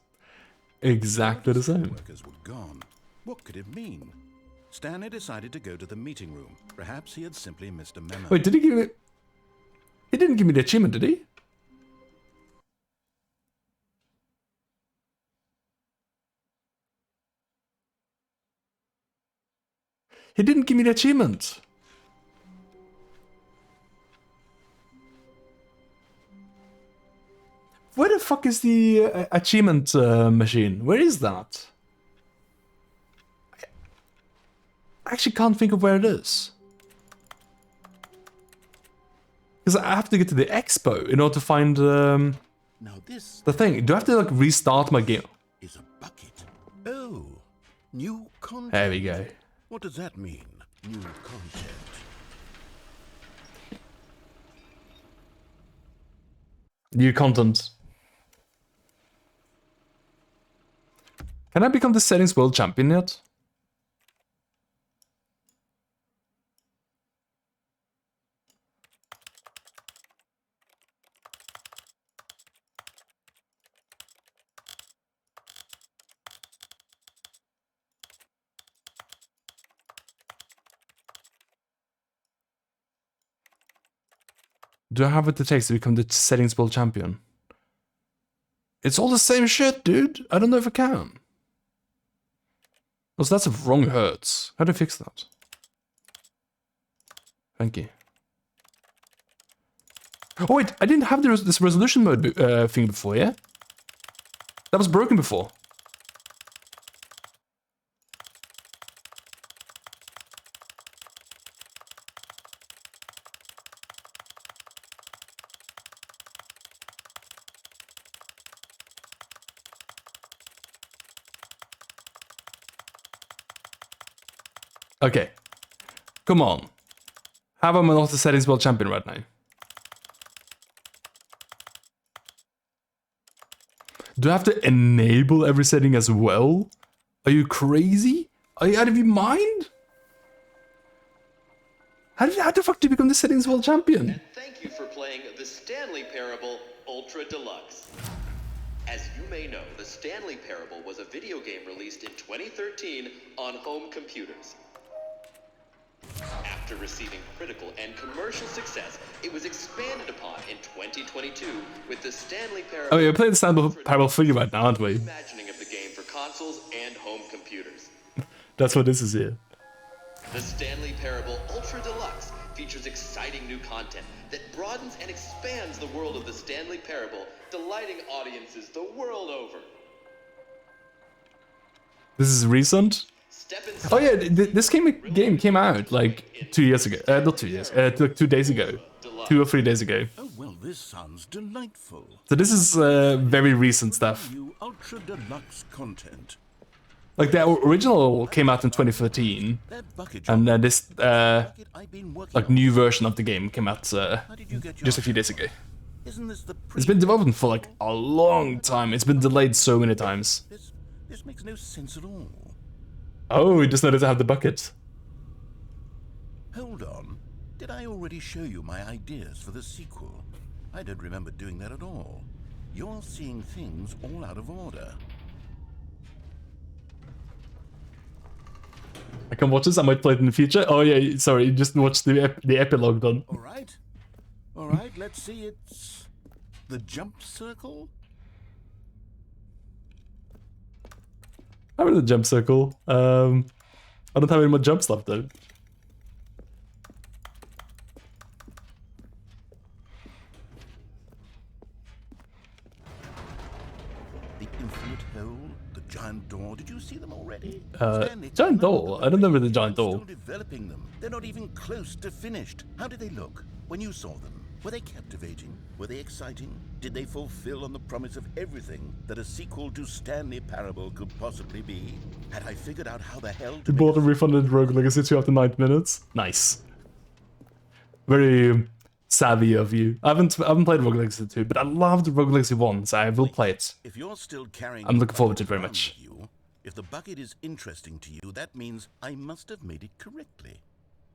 exactly the same. Workers were gone. What could it mean? Stanley decided to go to the meeting room. Perhaps he had simply missed a memo. Wait, did he give it? He didn't give me the achievement, did he? He didn't give me the achievement. fuck is the achievement machine? Where is that? I actually can't think of where it is. Because I have to get to the expo in order to find Now this the thing. Do I have to like restart my game? is a bucket. Oh, new content. There we go. What does that mean? New content. New content. Can I become the settings world champion yet? Do I have what it takes to become the settings world champion? It's all the same shit, dude. I don't know if I can. Also, that's wrong hertz. How do I fix that? Thank you. Oh wait, I didn't have this resolution mode thing before, yeah? That was broken before. Okay. Come on. How am I not the settings world champion right now? Do I have to enable every setting as well? Are you crazy? Are you out of your mind? How the fuck do you become the settings world champion? And thank you for playing the Stanley Parable Ultra Deluxe. As you may know, the Stanley Parable was a video game released in 2013 on home computers. After receiving critical and commercial success, it was expanded upon in 2022 with the Stanley Parable. Oh yeah, we're playing the Stanley Parable 3 right now, aren't we? Imagining of the game for consoles and home computers. That's what this is here. The Stanley Parable Ultra Deluxe features exciting new content that broadens and expands the world of the Stanley Parable, delighting audiences the world over. This is recent? Oh yeah, this game came out like 2 years ago. Not 2 years, like 2 days ago. 2 or 3 days ago. Oh well, this sounds delightful. So this is very recent stuff. New ultra deluxe content. Like the original came out in 2013, That bucket and then this bucket I've been working like on. new version of the game came out How did you get just a yours? few days ago. Isn't this the It's been developing for like a long time. It's been delayed so many times. This makes no sense at all. Oh, he just noticed I have the bucket. Hold on. Did I already show you my ideas for the sequel? I don't remember doing that at all. You're seeing things all out of order. I can watch this. I might play it in the future. Oh yeah, sorry, just watch the epilogue done. All right, let's see. It's the jump circle. I'm in the jump circle. I don't have any more jump stuff though. The infinite hole, the giant door. Did you see them already? Giant door? I don't know the giant door. Still developing them. They're not even close to finished. How did they look when you saw them? Were they captivating? Were they exciting? Did they fulfill on the promise of everything that a sequel to Stanley Parable could possibly be? Had I figured out how the hell to You bought and refunded Rogue Legacy 2 after 9 minutes. Nice. Very savvy of you. I haven't played Rogue Legacy 2, but I loved Rogue Legacy 1, so I will play it. If you're still carrying I'm looking the forward to it bucket very around much. with you, if the bucket is interesting to you, that means I must have made it correctly.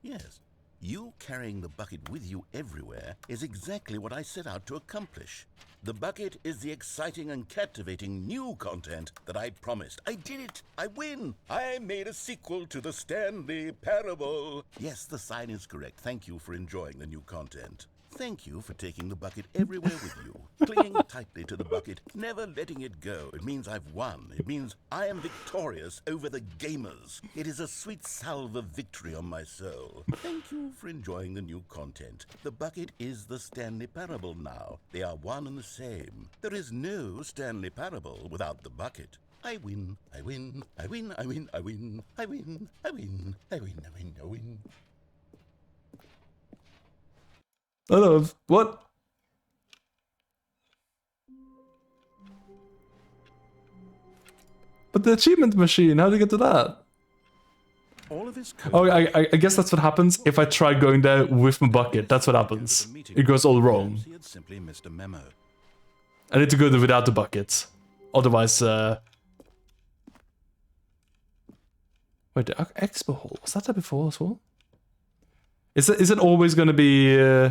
Yes. You carrying the bucket with you everywhere is exactly what I set out to accomplish. The bucket is the exciting and captivating new content that I promised. I did it! I win! I made a sequel to the Stanley Parable. Yes, the sign is correct. Thank you for enjoying the new content. Thank you for taking the bucket everywhere with you, clinging tightly to the bucket, never letting it go. It means I've won. It means I am victorious over the gamers. It is a sweet salve of victory on my soul. Thank you for enjoying the new content. The bucket is the Stanley Parable now. They are one and the same. There is no Stanley Parable without the bucket. I win, I win, I win, I win, I win, I win, I win, I win, I win, I win. Oh, what? But the achievement machine, how do you get to that? All of his code. Oh, I guess that's what happens if I try going there with my bucket. That's what happens. It goes all wrong. He had simply missed a memo. I need to go there without the bucket. Otherwise, wait, the expo hall, was that there before as well? Is it always gonna be,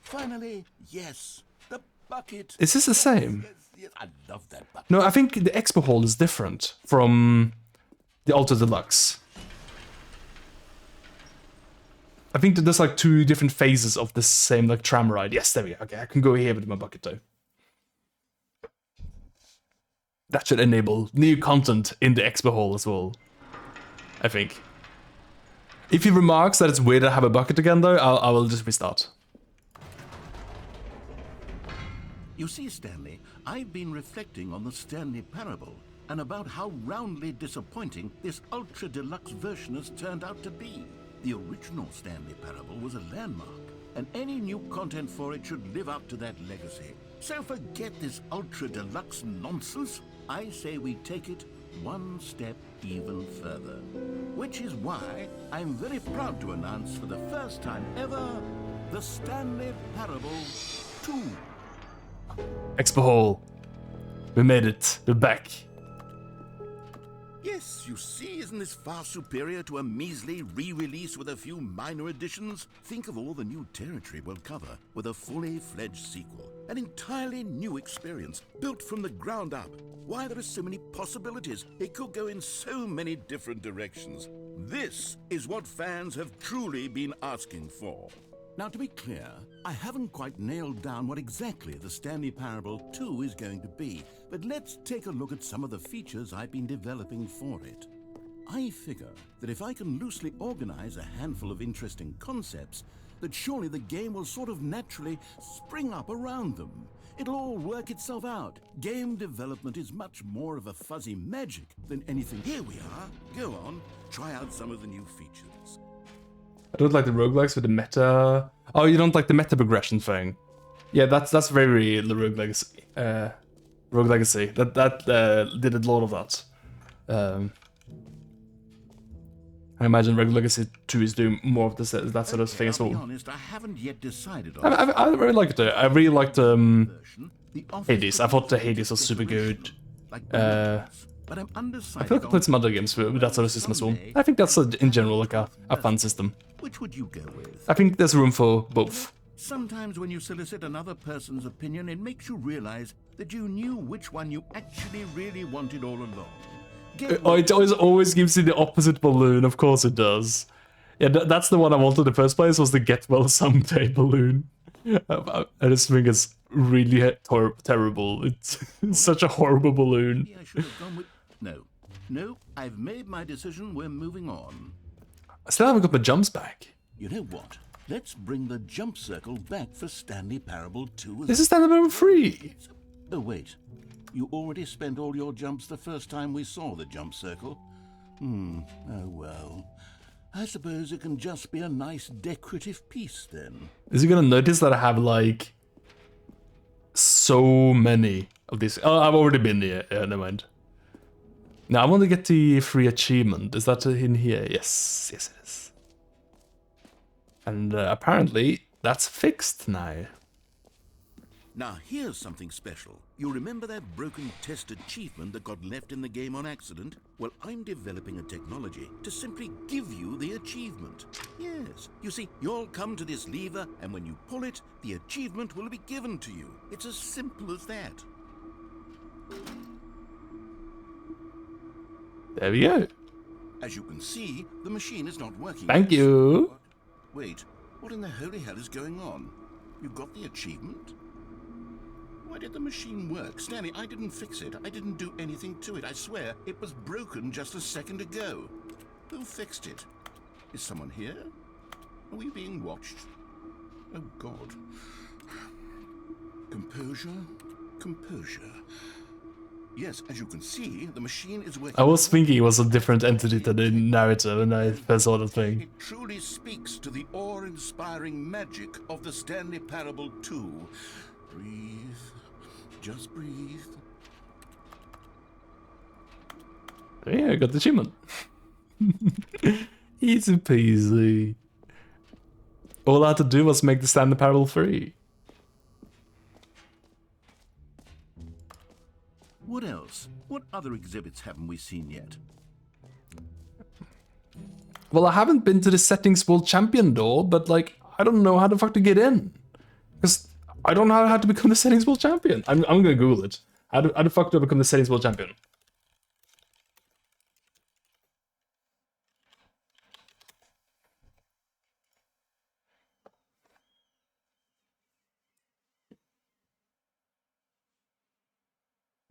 Finally, yes, the bucket. Is this the same? Yes, yes, I love that bucket. No, I think the expo hall is different from the Ultra Deluxe. I think that there's like 2 different phases of the same like tram ride. Yes, there we go. Okay, I can go here with my bucket though. That should enable new content in the expo hall as well, I think. If he remarks that it's weird to have a bucket again though, I will just restart. You see, Stanley, I've been reflecting on the Stanley Parable and about how roundly disappointing this Ultra Deluxe version has turned out to be. The original Stanley Parable was a landmark, and any new content for it should live up to that legacy. So forget this Ultra Deluxe nonsense. I say we take it one step even further. Which is why I'm very proud to announce for the first time ever, the Stanley Parable 2. Expo hall. We made it. We're back. Yes, you see, isn't this far superior to a measly re-release with a few minor additions? Think of all the new territory we'll cover with a fully fledged sequel. An entirely new experience, built from the ground up. Why, there are so many possibilities. It could go in so many different directions. This is what fans have truly been asking for. Now, to be clear, I haven't quite nailed down what exactly the Stanley Parable 2 is going to be, but let's take a look at some of the features I've been developing for it. I figure that if I can loosely organize a handful of interesting concepts, that surely the game will sort of naturally spring up around them. It'll all work itself out. Game development is much more of a fuzzy magic than anything. Here we are. Go on, try out some of the new features. I don't like the roguelikes with the meta. Oh, you don't like the meta progression thing? Yeah, that's very the Rogue Legacy. Rogue Legacy. That did a lot of that. I imagine Rogue Legacy 2 is doing more of this, that sort of thing as I'll well. be honest, I haven't yet decided on I really liked it. I really liked version. The office Hades. I thought the could be Hades was super good. like Deluxe, but I'm I undecided feel like I played some other games with that sort of system as well. I think that's in general like a fun system. Which would you go with? I think there's room for both. Sometimes when you solicit another person's opinion, it makes you realize that you knew which one you actually really wanted all along. Oh, it always gives you the opposite balloon. Of course it does. Yeah, that's the one I wanted in the first place, was the Get Well Someday balloon. I just think it's really terrible. It's such a horrible balloon. Maybe I should have gone with... No, I've made my decision. We're moving on. I still haven't got my jumps back. You know what? Let's bring the jump circle back for Stanley Parable 2. This is Stanley Parable 3. Oh, wait. You already spent all your jumps the first time we saw the jump circle? Oh well. I suppose it can just be a nice decorative piece then. Is he gonna notice that I have like so many of these? Oh, I've already been here. Yeah, never mind. Now I want to get the free achievement. Is that in here? Yes, it is. And apparently that's fixed now. Now here's something special. You remember that broken test achievement that got left in the game on accident? Well, I'm developing a technology to simply give you the achievement. Yes, you see, you'll come to this lever, and when you pull it, the achievement will be given to you. It's as simple as that. There we go. As you can see, the machine is not working. Thank you. Wait, What in the holy hell is going on? You got the achievement? Why did the machine work? Stanley, I didn't fix it. I didn't do anything to it. I swear, it was broken just a second ago. Who fixed it? Is someone here? Are we being watched? Oh, God. Composure, composure. Yes, as you can see, the machine is working. I was thinking it was a different entity to the narrative, and I first saw the thing. It truly speaks to the awe-inspiring magic of the Stanley Parable 2. Breathe. Just breathe. Yeah, I got the achievement. Easy peasy. All I had to do was make the Stanley Parable free. What else? What other exhibits haven't we seen yet? Well, I haven't been to the Settings World Champion door, but like, I don't know how the fuck to get in. Because I don't know how to become the Settings World Champion. I'm gonna Google it. How the fuck do I become the Settings World Champion?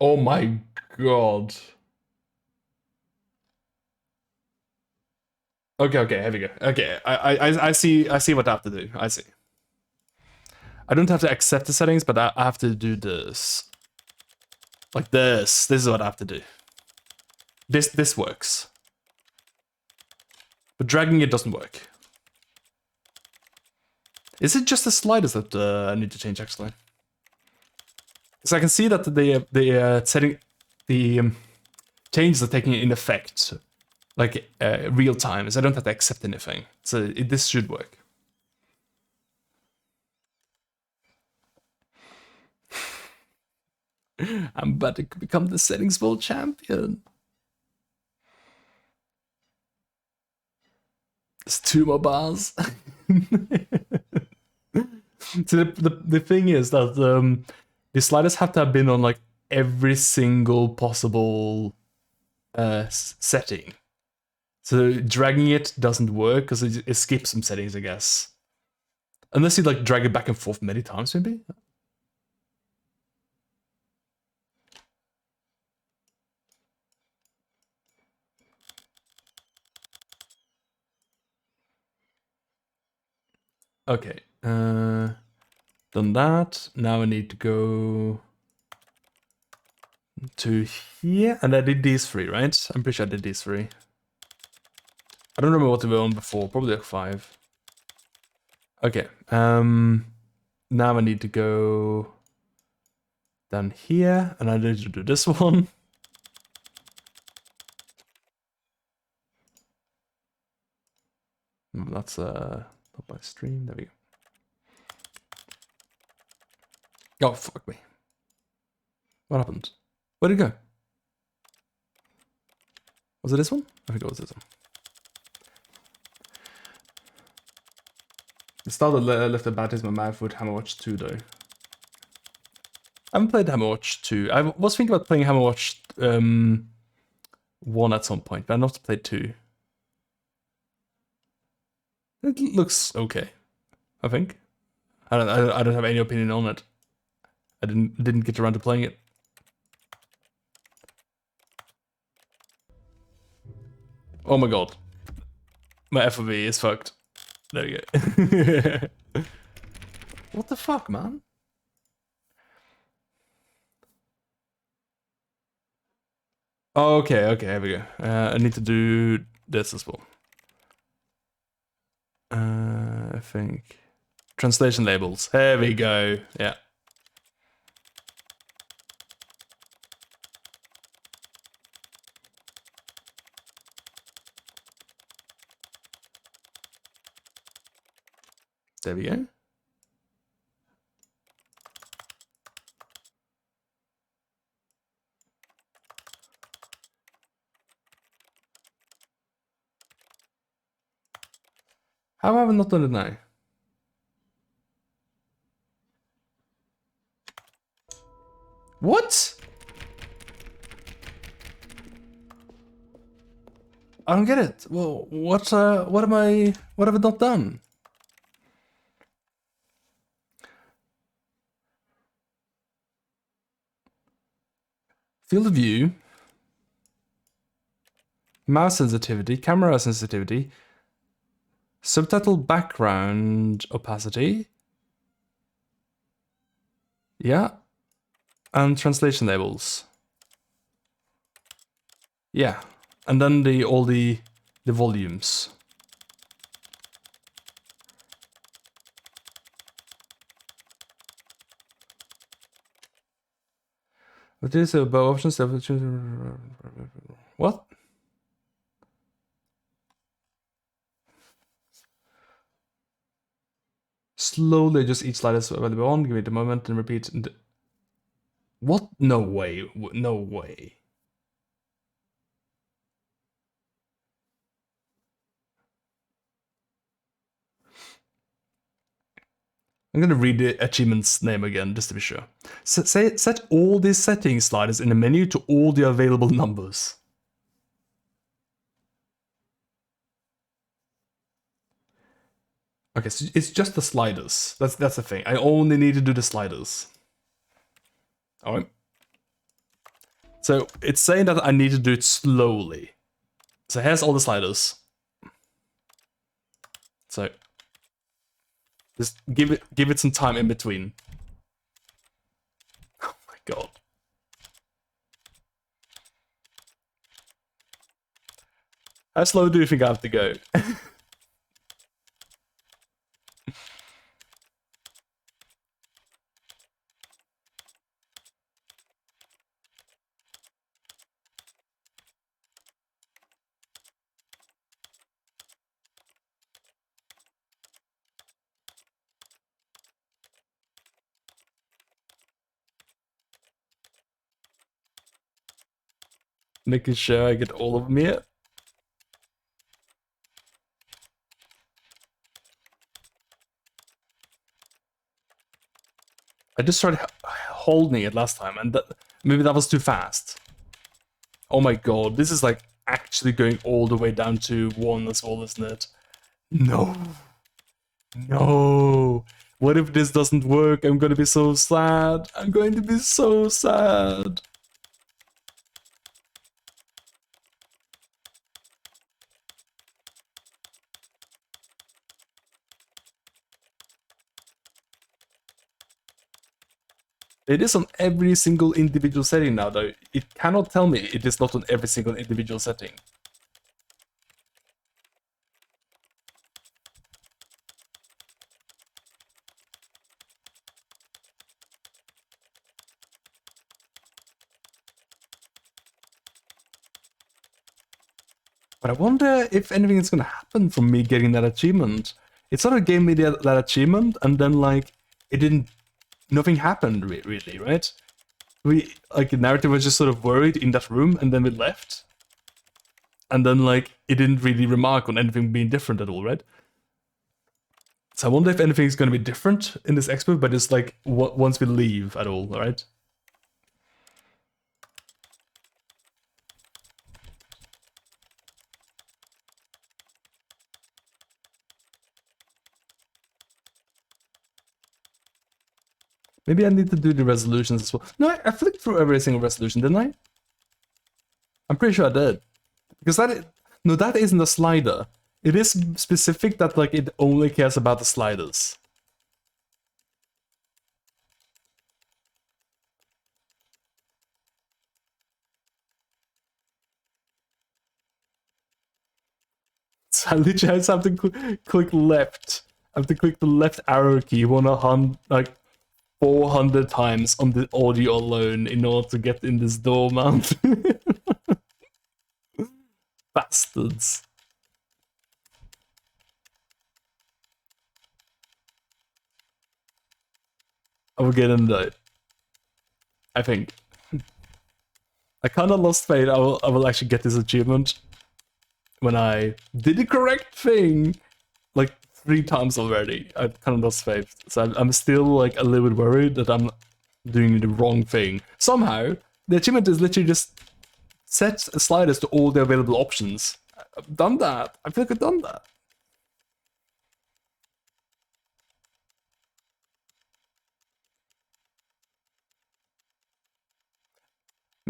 Oh my god. Okay, here we go. Okay, I see what I have to do. I see. I don't have to accept the settings, but I have to do this. Like this. This is what I have to do. This works. But dragging it doesn't work. Is it just the sliders that I need to change actually? Because I can see that the changes are taking in effect, like real time, so I don't have to accept anything. So this should work. I'm about to become the Settings World Champion. There's 2 more bars. So the thing is that the sliders have to have been on like every single possible setting. So dragging it doesn't work because it skips some settings, I guess. Unless you like drag it back and forth many times, maybe. Okay. Done that. Now I need to go to here, and I did these 3, right? I'm pretty sure I did these 3. I don't remember what we were on before. Probably like 5. Okay. Now I need to go down here, and I need to do this one. That's not my stream. There we go. Oh, fuck me. What happened? Where'd it go? Was it this one? I think it was this one. The style that left a bad taste in my mouth with Hammerwatch 2 though. I haven't played Hammerwatch 2. I was thinking about playing Hammerwatch 1 at some point, but I've not played 2. It looks okay, I think. I don't have any opinion on it. I didn't get around to playing it. Oh my god. My FOV is fucked. There we go. What the fuck, man? Oh, okay, here we go. I need to do this as well. I think. Translation labels. Here we go. Yeah. There we go. How have I not done it now? What? I don't get it. Well, what have I not done? Field of view. Mouse sensitivity, camera sensitivity, subtitle background opacity. Yeah. And translation labels. Yeah. And then all the volumes. What is above options? What? Slowly adjust each slide as available on, give it a moment and repeat. What? No way. No way. I'm gonna read the achievement's name again, just to be sure. Set all these setting sliders in the menu to all the available numbers. Okay, so it's just the sliders. That's the thing. I only need to do the sliders. Alright. So it's saying that I need to do it slowly. So here's all the sliders. So just give it some time in between. Oh my god. How slow do you think I have to go? Making sure I get all of them here. I just started holding it last time, and maybe that was too fast. Oh my god, this is like actually going all the way down to 1 as well, isn't it? No. No. What if this doesn't work? I'm gonna be so sad. I'm going to be so sad. It is on every single individual setting now, though. It cannot tell me it is not on every single individual setting. But I wonder if anything is gonna happen from me getting that achievement. It sort of gave me that achievement, and then like it didn't. Nothing happened really, right? We like the narrative was just sort of worried in that room, and then we left. And then like it didn't really remark on anything being different at all, right? So I wonder if anything's gonna be different in this expo, but just like once we leave at all, right? Maybe I need to do the resolutions as well. No, I flicked through every single resolution, didn't I? I'm pretty sure I did. Because that isn't a slider. It is specific that like it only cares about the sliders. So I literally just have to click left. I have to click the left arrow key 400 times on the audio alone in order to get in this door mount. Bastards. I will get in though. I think. I kinda lost faith I will actually get this achievement when I did the correct thing like 3 times already. I kind of lost faith. So I'm still like a little bit worried that I'm doing the wrong thing. Somehow, the achievement is literally just set sliders to all the available options. I've done that. I feel like I've done that.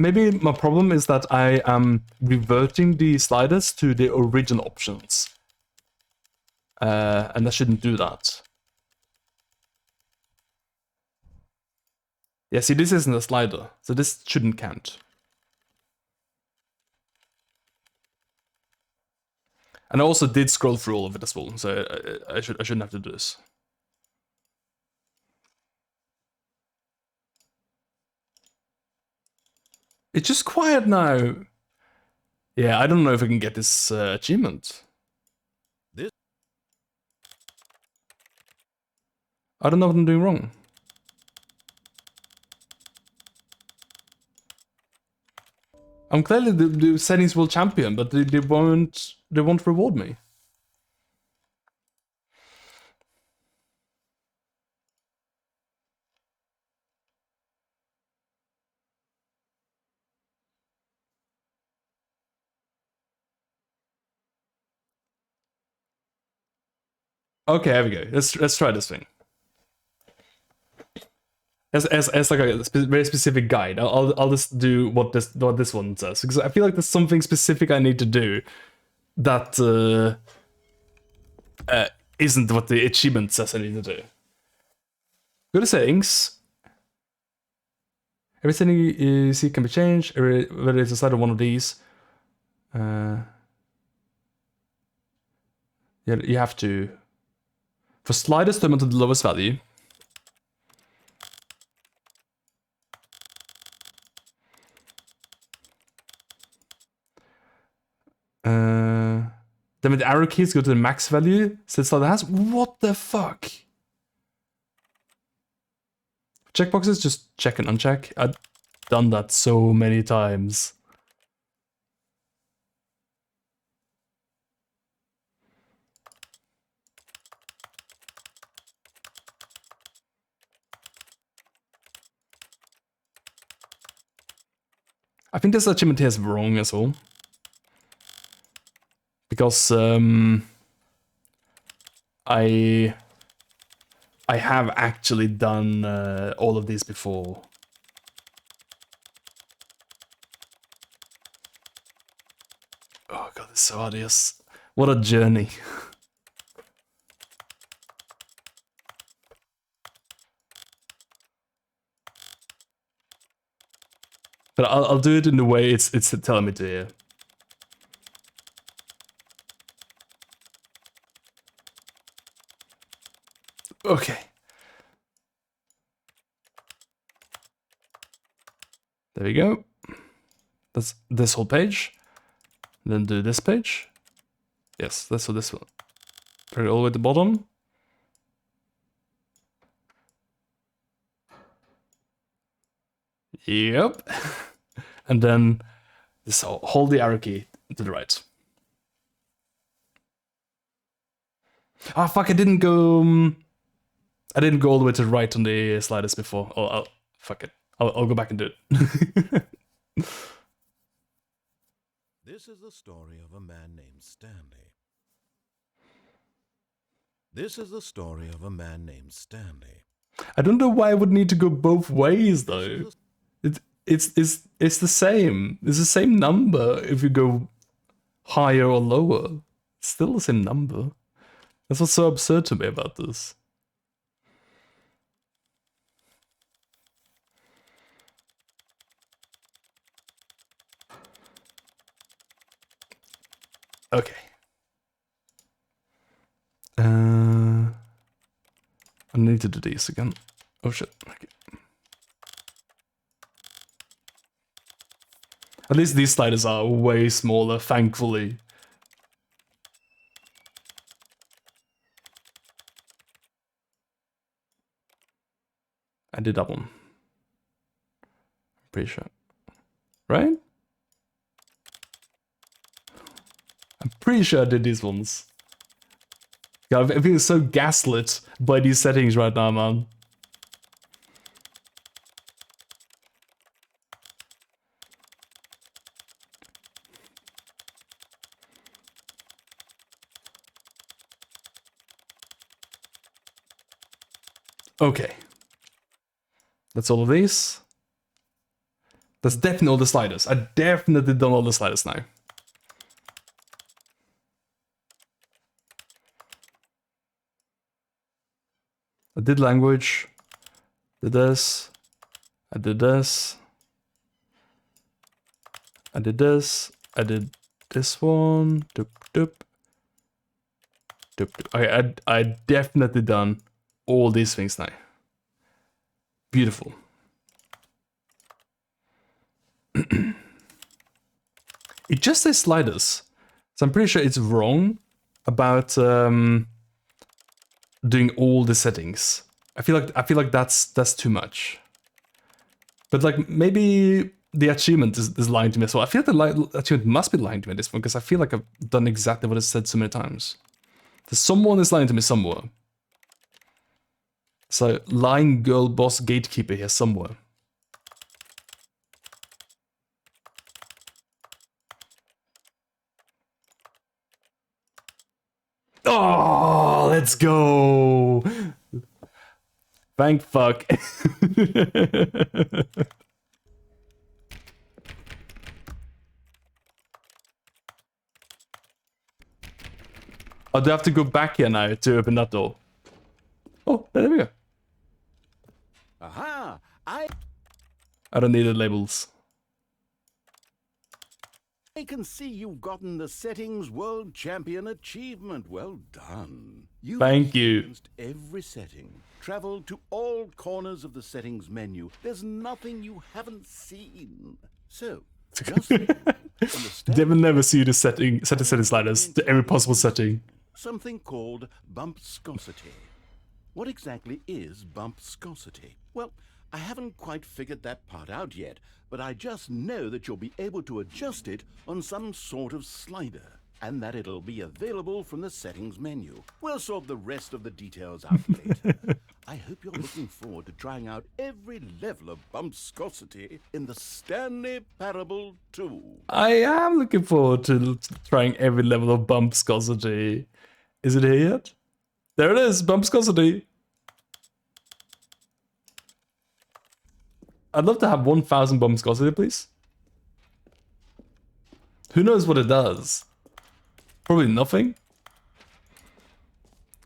maybe my problem is that I am reverting the sliders to the original options. And I shouldn't do that. Yeah, see, this isn't a slider, so this shouldn't count. And I also did scroll through all of it as well, so I shouldn't have to do this. It's just quiet now. Yeah, I don't know if I can get this achievement. This- I don't know what I'm doing wrong. I'm clearly the settings world champion, but they won't reward me. Okay, here we go. Let's try this thing. As like a very specific guide, I'll just do what this one says, because I feel like there's something specific I need to do that isn't what the achievement says I need to do. Go to settings. Everything you see can be changed, whether it's inside of one of these. Yeah, you have to. For sliders to to the lowest value. Then with the arrow keys go to the max value. So slider has. What the fuck? Checkboxes, just check and uncheck. I've done that so many times. I think this achievement here is wrong as well. Because I have actually done all of these before. Oh god, it's so arduous. What a journey. But I'll do it in the way it's telling me to here. Okay. There we go. That's this whole page. Then do this page. Yes, that's for this one. Put it all the way at the bottom. Yep. And then this hold the arrow key to the right. Ah, fuck! I didn't go all the way to the right on the sliders before. Oh, fuck it. I'll go back and do it. This is the story of a man named Stanley. This is the story of a man named Stanley. I don't know why I would need to go both ways though. It's the same. It's the same number if you go higher or lower. It's still the same number. That's what's so absurd to me about this. Okay. I need to do these again. Oh shit. Okay. At least these sliders are way smaller, thankfully. I did that one. I'm pretty sure. Right? I'm pretty sure I did these ones. God, I feel so gaslit by these settings right now, man. Okay. That's all of these. That's definitely all the sliders. I definitely done all the sliders now. I did language. Did this. I did this. I did this. I did this one. Doop, doop. Doop, doop. I definitely done all these things now. Beautiful. It just says sliders, so I'm pretty sure it's wrong about doing all the settings. I feel like that's too much. But like maybe the achievement is lying to me as well. I feel like the achievement must be lying to me at this one because I feel like I've done exactly what it said so many times. So someone is lying to me somewhere. So lying girl boss gatekeeper here somewhere. Oh, let's go. Thank fuck. Oh, do I have to go back here now to open that door? Oh, there we go. Aha! I don't need the labels. I can see you've gotten the Settings World Champion achievement. Well done. Thank you. Experienced every setting. Traveled to all corners of the settings menu. There's nothing you haven't seen. So, just They will never see the setting sliders to every possible setting. something called bumpscosity. What exactly is bumpscosity? Well, I haven't quite figured that part out yet, but I just know that you'll be able to adjust it on some sort of slider, and that it'll be available from the settings menu. We'll sort the rest of the details out later. I hope you're looking forward to trying out every level of bumpscosity in the Stanley Parable 2. I am looking forward to trying every level of bumpscosity. Is it here yet? There it is, bumpscosity. I'd love to have 1,000 bumpscosity, please. Who knows what it does? Probably nothing.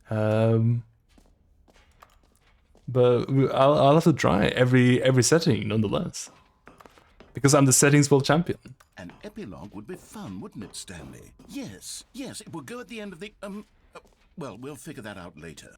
But I'll have to try every setting nonetheless, because I'm the settings world champion. An epilogue would be fun, wouldn't it, Stanley? Yes, it will go at the end of the, well, we'll figure that out later.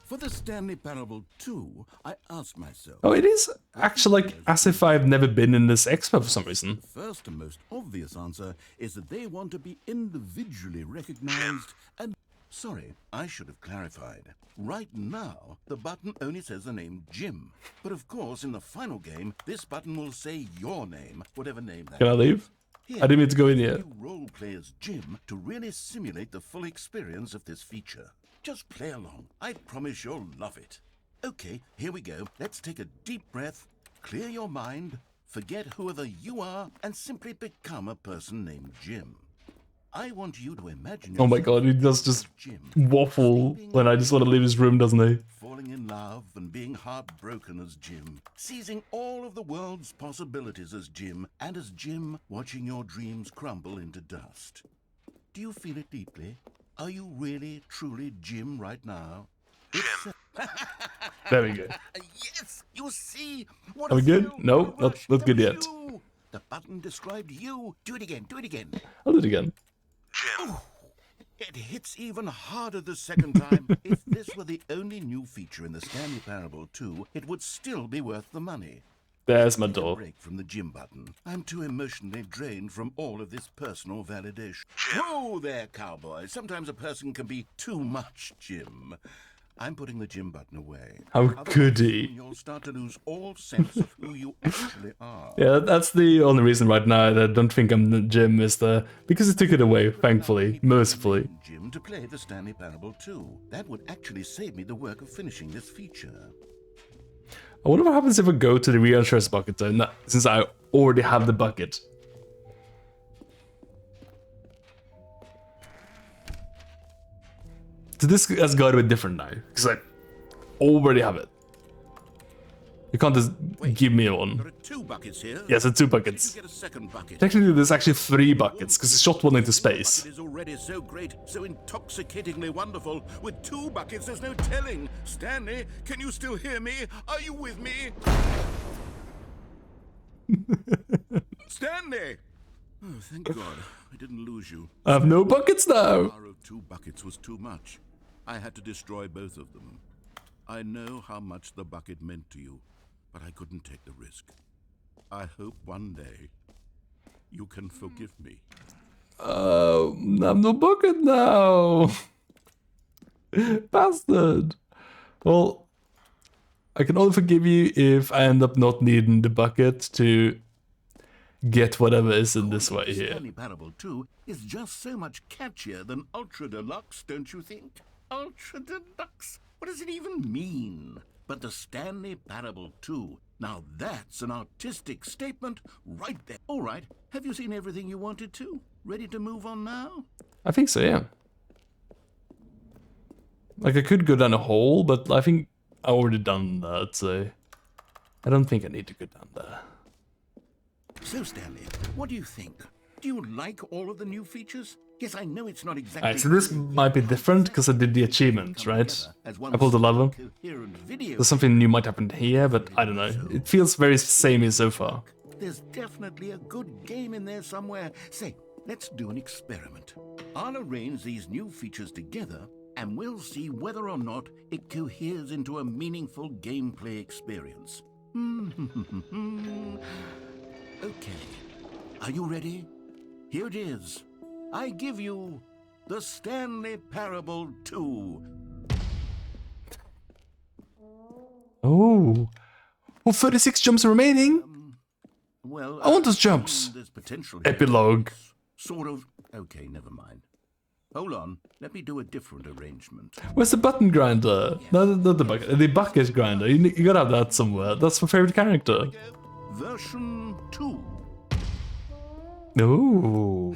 For the Stanley Parable 2, I asked myself... Oh, it is actually like as if I've never been in this expo for some reason. The first and most obvious answer is that they want to be individually recognized and... Sorry, I should have clarified. Right now, the button only says the name Jim. But of course, in the final game, this button will say your name, whatever name that is. Can I leave? Here, I didn't mean to go in yet. you role play as Jim to really simulate the full experience of this feature. Just play along. I promise you'll love it. Okay, here we go. Let's take a deep breath, clear your mind, forget whoever you are, and simply become a person named Jim. I want you to imagine Oh my yourself god, he does just Jim, waffle sleeping when I just want to leave his room, doesn't he? falling in love and being heartbroken as Jim, seizing all of the world's possibilities as Jim, and as Jim watching your dreams crumble into dust. Do you feel it deeply? Are you really, truly Jim right now? Jim. There we go. Yes, you see. What Are we a good? thrill, No, what a not rush. good That was yet. you. The button described you. Do it again. Do it again. I'll do it again. It hits even harder the second time. If this were the only new feature in the Stanley Parable 2, it would still be worth the money. There's my Take a door. break from the Jim button. I'm too emotionally drained from all of this personal validation. Whoa there, cowboy. Sometimes a person can be too much Jim. I'm putting the Jim button away. How Otherwise, could he? soon you'll start to lose all sense of who you actually are. Yeah, that's the only reason right now that I don't think I'm the Jim is because he took it away, thankfully, mercifully. Jim to play the Stanley Parable 2. That would actually save me the work of finishing this feature. I wonder what happens if I go to the reinsurance bucket though, since I already have the bucket. So this has got to be different now, because I already have it. You can't just give me one. There are 2 buckets here. Yes, it's 2 Did buckets. you get a second bucket? Technically, there's actually 3 buckets, because he shot one into space. Bucket is already so great, so intoxicatingly wonderful. With 2 buckets, there's no telling. Stanley, can you still hear me? Are you with me? Stanley! Oh, thank God. I didn't lose you. I have no buckets now! The power of 2 buckets was too much. I had to destroy both of them. I know how much the bucket meant to you, but I couldn't take the risk. I hope one day you can forgive me. I have no bucket now! Bastard! Well, I can only forgive you if I end up not needing the bucket to get whatever is in this way here. Stanley Parable 2 is just so much catchier than Ultra Deluxe, don't you think? Ultra Deluxe? What does it even mean? But the Stanley Parable 2, now that's an artistic statement right there. All right, have you seen everything you wanted to? Ready to move on now? I think so, yeah. Like, I could go down a hole, but I think I already done that, so I don't think I need to go down there. So, Stanley, what do you think? Do you like all of the new features? Yes, I know it's not exactly... Alright, so this might be different because I did the achievement, right? I pulled the lever. There's something new might happen here, but I don't know. It feels very samey so far. There's definitely a good game in there somewhere. Say, let's do an experiment. I'll arrange these new features together, and we'll see whether or not it coheres into a meaningful gameplay experience. Okay, are you ready? Here it is. I give you the Stanley Parable 2. Oh. Well, 36 jumps remaining. Well, I want those jumps. There's potential here. Epilogue. Sort of. Okay, never mind. Hold on. Let me do a different arrangement. Where's the button grinder? No, not the bucket. The bucket grinder. You gotta have that somewhere. That's my favorite character. Version 2. Oh.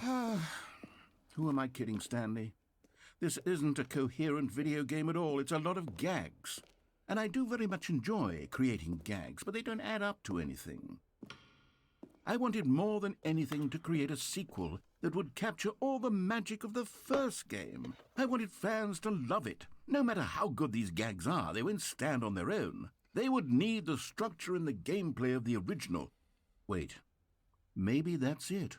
Who am I kidding, Stanley? This isn't a coherent video game at all. It's a lot of gags. And I do very much enjoy creating gags, but they don't add up to anything. I wanted more than anything to create a sequel that would capture all the magic of the first game. I wanted fans to love it. No matter how good these gags are, they won't stand on their own. They would need the structure and the gameplay of the original. Wait, maybe that's it.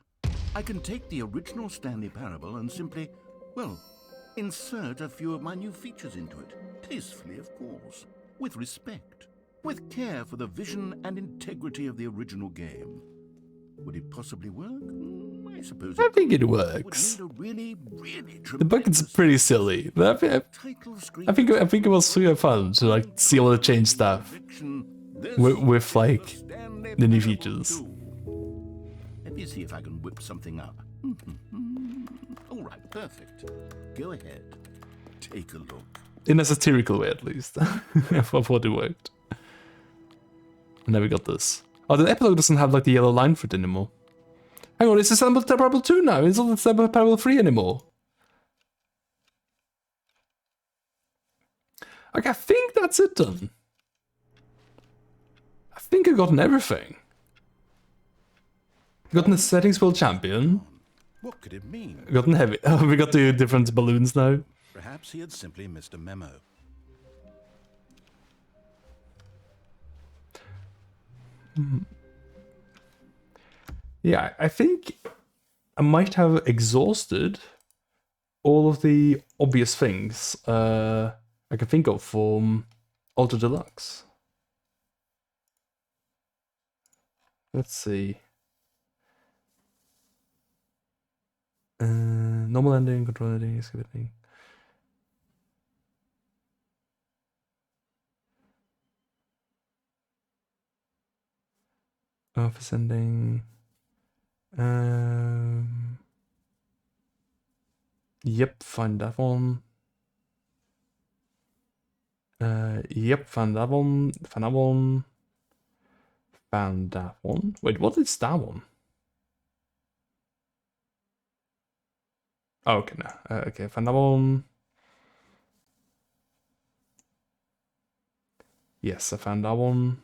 I can take the original Stanley Parable and simply, well, insert a few of my new features into it. Tastefully, of course. With respect. With care for the vision and integrity of the original game. Would it possibly work? I suppose I think it would works. need a really, really The bucket's pretty silly, but title screen. I think it was super fun to like see all the changed stuff with like the new features. Let me see if I can whip something up. All right, perfect. Go ahead. Take a look. In a satirical way, at least. I thought it worked. And then we got this. Oh, the epilogue doesn't have like the yellow line for it anymore. Hang on, it's the Stanley Parable 2 now. It's not the Stanley Parable 3 anymore. Like, I think that's it done. I think I've gotten everything. Gotten the settings world champion. What could it mean? Gotten heavy. Oh, we got the different balloons now. Perhaps he had simply missed a memo. Yeah, I think I might have exhausted all of the obvious things I can think of from Ultra Deluxe. Let's see. Normal ending, control ending, escape ending. Office ending. Yep, find that one. Yep, found that one. Found that one. Found that one. Wait, what is that one? Oh, okay, no. Okay, found that one. Yes, I found that one.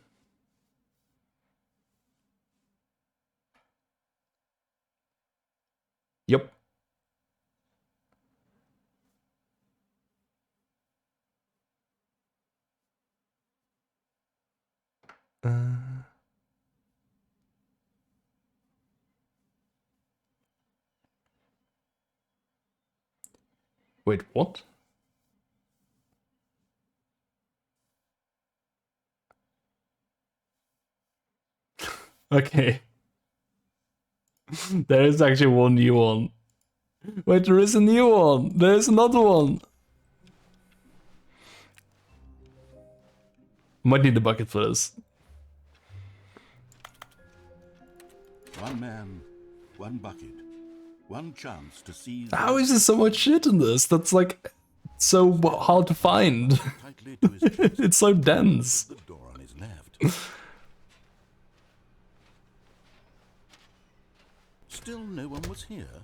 Yep. Wait, what? Okay. There is actually one new one. Wait, there is a new one. There is another one. Might need a bucket for this. One man, one bucket, one chance to seize. How is there so much shit in this? That's like so hard to find. Tightly to his chest, It's so dense. the door on his left. Still no one was here.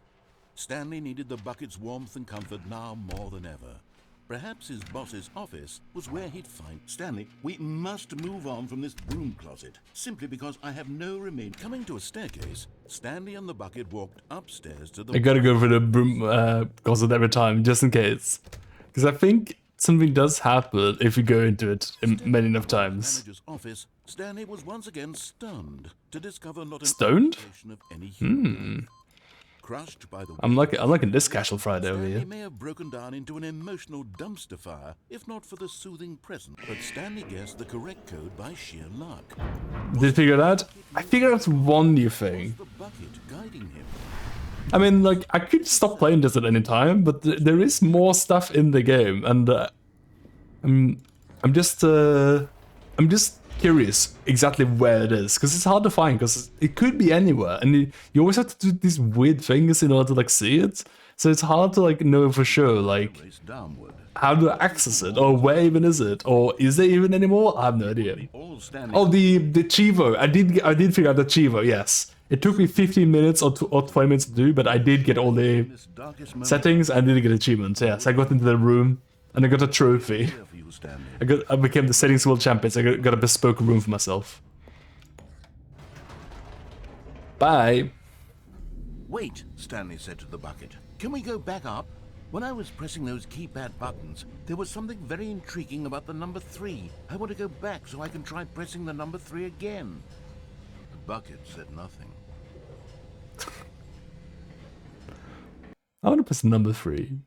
Stanley needed the bucket's warmth and comfort now more than ever. Perhaps his boss's office was where he'd find Stanley. We must move on from this broom closet, simply because I have no remain. Coming to a staircase, Stanley and the bucket walked upstairs to the. I gotta go for the broom closet every time, just in case. Because I think something does happen if you go into it many enough times. Manager's office. Stanley was once again stunned to discover not an Stoned? indication of any human. Crushed by the I'm liking this casual Friday over Stanley here. may have broken down into an emotional dumpster fire, if not for the soothing present. But Stanley guessed the correct code by sheer luck. Did you figure that? I figured out one new thing. The bucket guiding him. I mean, like, I could stop playing this at any time, but there is more stuff in the game, and I'm just curious exactly where it is, because it's hard to find, because it could be anywhere, and you always have to do these weird things in order to like see it, so it's hard to like know for sure, like, Race downward. how do I access it, or where even is it, or is there even anymore? I have no idea. All Stanley. Oh, the Chivo. I did figure out the Chivo. Yes, it took me 15 minutes or 20 minutes to do, but I did get all the This darkest moment settings. I did get achievements. Yes, I got into the room and I got a trophy. here for you, Stanley. I became the settings world champion. So I got a bespoke room for myself. Bye. Wait, Stanley said to the bucket. Can we go back up? When I was pressing those keypad buttons, there was something very intriguing about the number 3. I want to go back so I can try pressing the number 3 again. The bucket said nothing. I want to press number 3.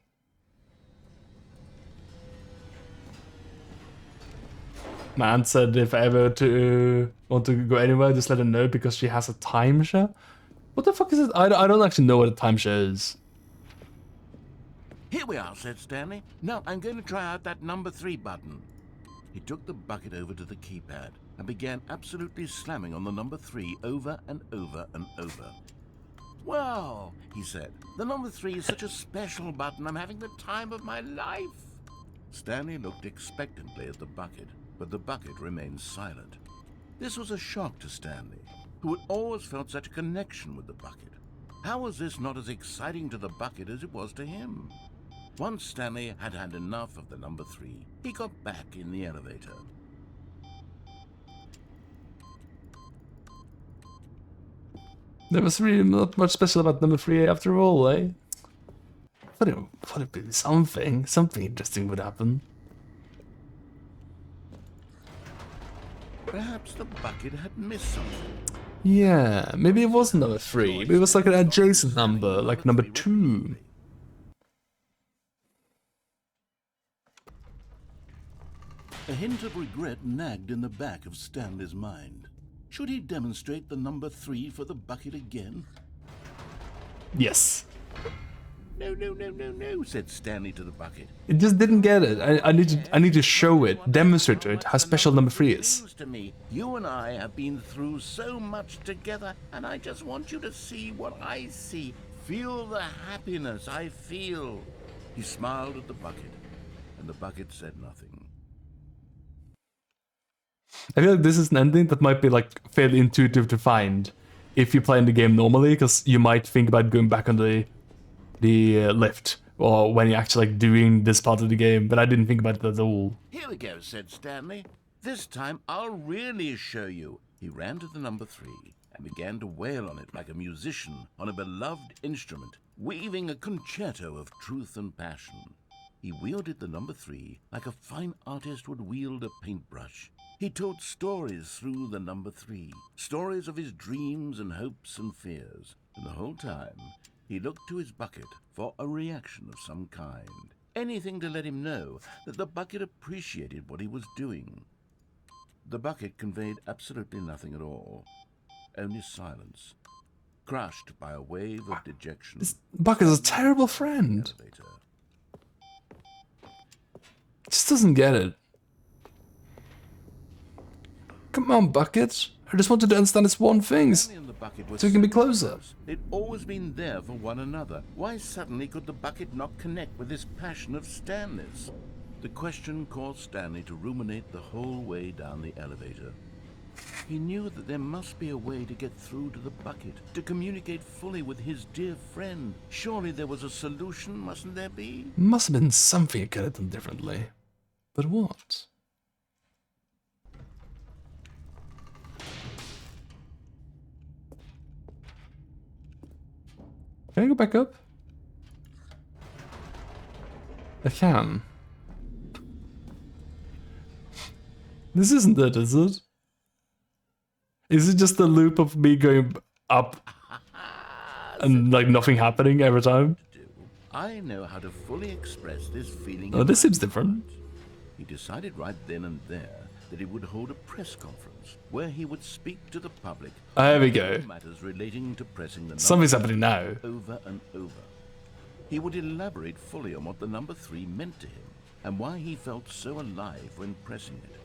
My aunt said if I ever want to go anywhere, just let her know because she has a timeshare. What the fuck is it? I don't actually know what a timeshare is. Here we are, said Stanley. Now I'm going to try out that number 3 button. He took the bucket over to the keypad and began absolutely slamming on the number 3 over and over and over. Wow, he said. The number 3 is such a special button. I'm having the time of my life. Stanley looked expectantly at the bucket, but the bucket remained silent. This was a shock to Stanley, who had always felt such a connection with the bucket. How was this not as exciting to the bucket as it was to him? Once Stanley had had enough of the number 3, he got back in the elevator. There was really not much special about number 3 after all, eh? Thought it'd be something interesting would happen. Perhaps the bucket had missed something. Yeah, maybe it wasn't number 3, but it was like an adjacent number, like number 2. A hint of regret nagged in the back of Stanley's mind. Should he demonstrate the number 3 for the bucket again? Yes. No, no, no, no, no, said Stanley to the bucket. It just didn't get it. I need to show it, demonstrate to it how special number 3 is. News to me. You and I have been through so much together, and I just want you to see what I see. Feel the happiness I feel. He smiled at the bucket, and the bucket said nothing. I feel like this is an ending that might be like fairly intuitive to find if you play in the game normally, because you might think about going back on the lift or when you're actually like doing this part of the game, but I didn't think about it at all. Here we go, said Stanley. This time I'll really show you. He ran to the number 3 and began to wail on it like a musician on a beloved instrument. weaving a concerto of truth and passion. He wielded the number 3 like a fine artist would wield a paintbrush. He told stories through the number 3, stories of his dreams and hopes and fears. And the whole time, he looked to his bucket for a reaction of some kind. Anything to let him know that the bucket appreciated what he was doing. The bucket conveyed absolutely nothing at all, only silence, crushed by a wave of dejection. This bucket is a terrible friend. Elevator. Just doesn't get it. Come on, Bucket. I just wanted to understand its one things, Stanley and the bucket were so we can be closer. close. They'd always been there for one another. Why suddenly could the bucket not connect with this passion of Stanley's? The question caused Stanley to ruminate the whole way down the elevator. He knew that there must be a way to get through to the bucket, to communicate fully with his dear friend. Surely there was a solution, mustn't there be? Must have been something I could have done differently. But what? Can I go back up? I can. This isn't it, is it? Is it just a loop of me going up and like nothing happening every time? I know how to fully express this feeling. Oh, in this my seems different. heart. He decided right then and there that he would hold a press conference where he would speak to the public There we on go. matters relating to pressing the Something's number happening now. over and over. He would elaborate fully on what the number 3 meant to him and why he felt so alive when pressing it.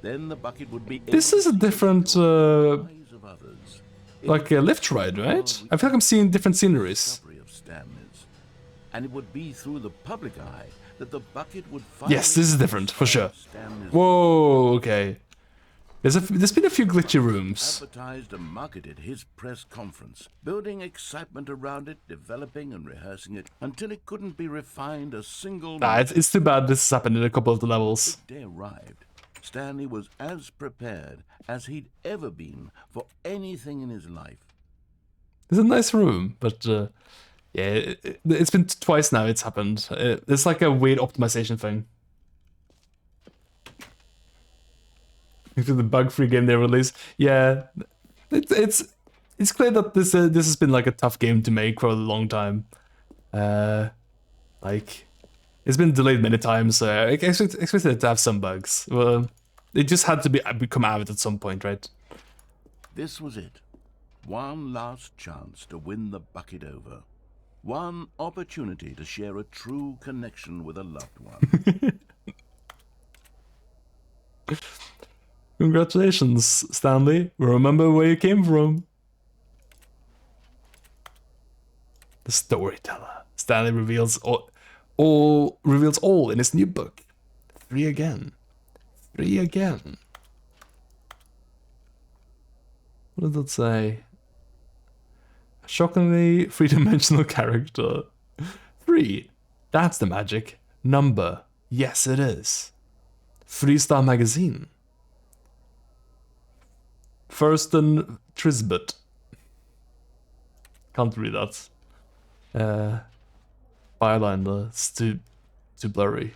Then the bucket would be This able is a to see different, through the eyes of others. It like a lift ride, right? I feel like I'm seeing different sceneries. discovery of Stanley's. And it would be through the public eye that the bucket would finally Yes, this is different, for sure. Stanley's Whoa, okay. There's been a few glitchy rooms. advertised and marketed his press conference, building excitement around it, developing and rehearsing it until it couldn't be refined a single It's too bad this has happened in a couple of the levels. The day arrived. Stanley was as prepared as he'd ever been for anything in his life. It's a nice room, but yeah, it's been twice now it's happened. It's like a weird optimization thing. Into the bug-free game they released. Yeah, it's clear that this has been like a tough game to make for a long time. Like it's been delayed many times. So I expected it to have some bugs. Well, it just had to become out at some point, right? This was it. One last chance to win the bucket over. One opportunity to share a true connection with a loved one. Congratulations, Stanley. Remember where you came from. The storyteller. Stanley reveals all in his new book. 3 again. 3 again. What does that say? A shockingly three-dimensional character. 3. That's the magic number. Yes, it is. 3-star magazine. Thurston Trisbett. Can't read that. Byline, it's too blurry.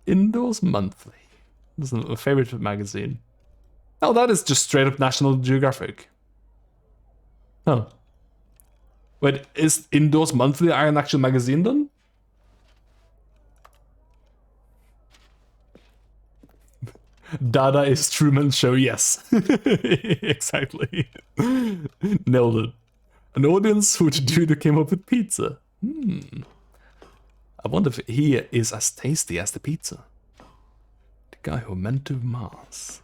Indoors Monthly. This is my favorite magazine. Oh, that is just straight up National Geographic. Huh. Wait, is Indoors Monthly an actual magazine then? Dada is Truman Show, yes. Exactly. Nailed it. An audience whose dude came up with pizza. I wonder if he is as tasty as the pizza. The guy who meant to Mars.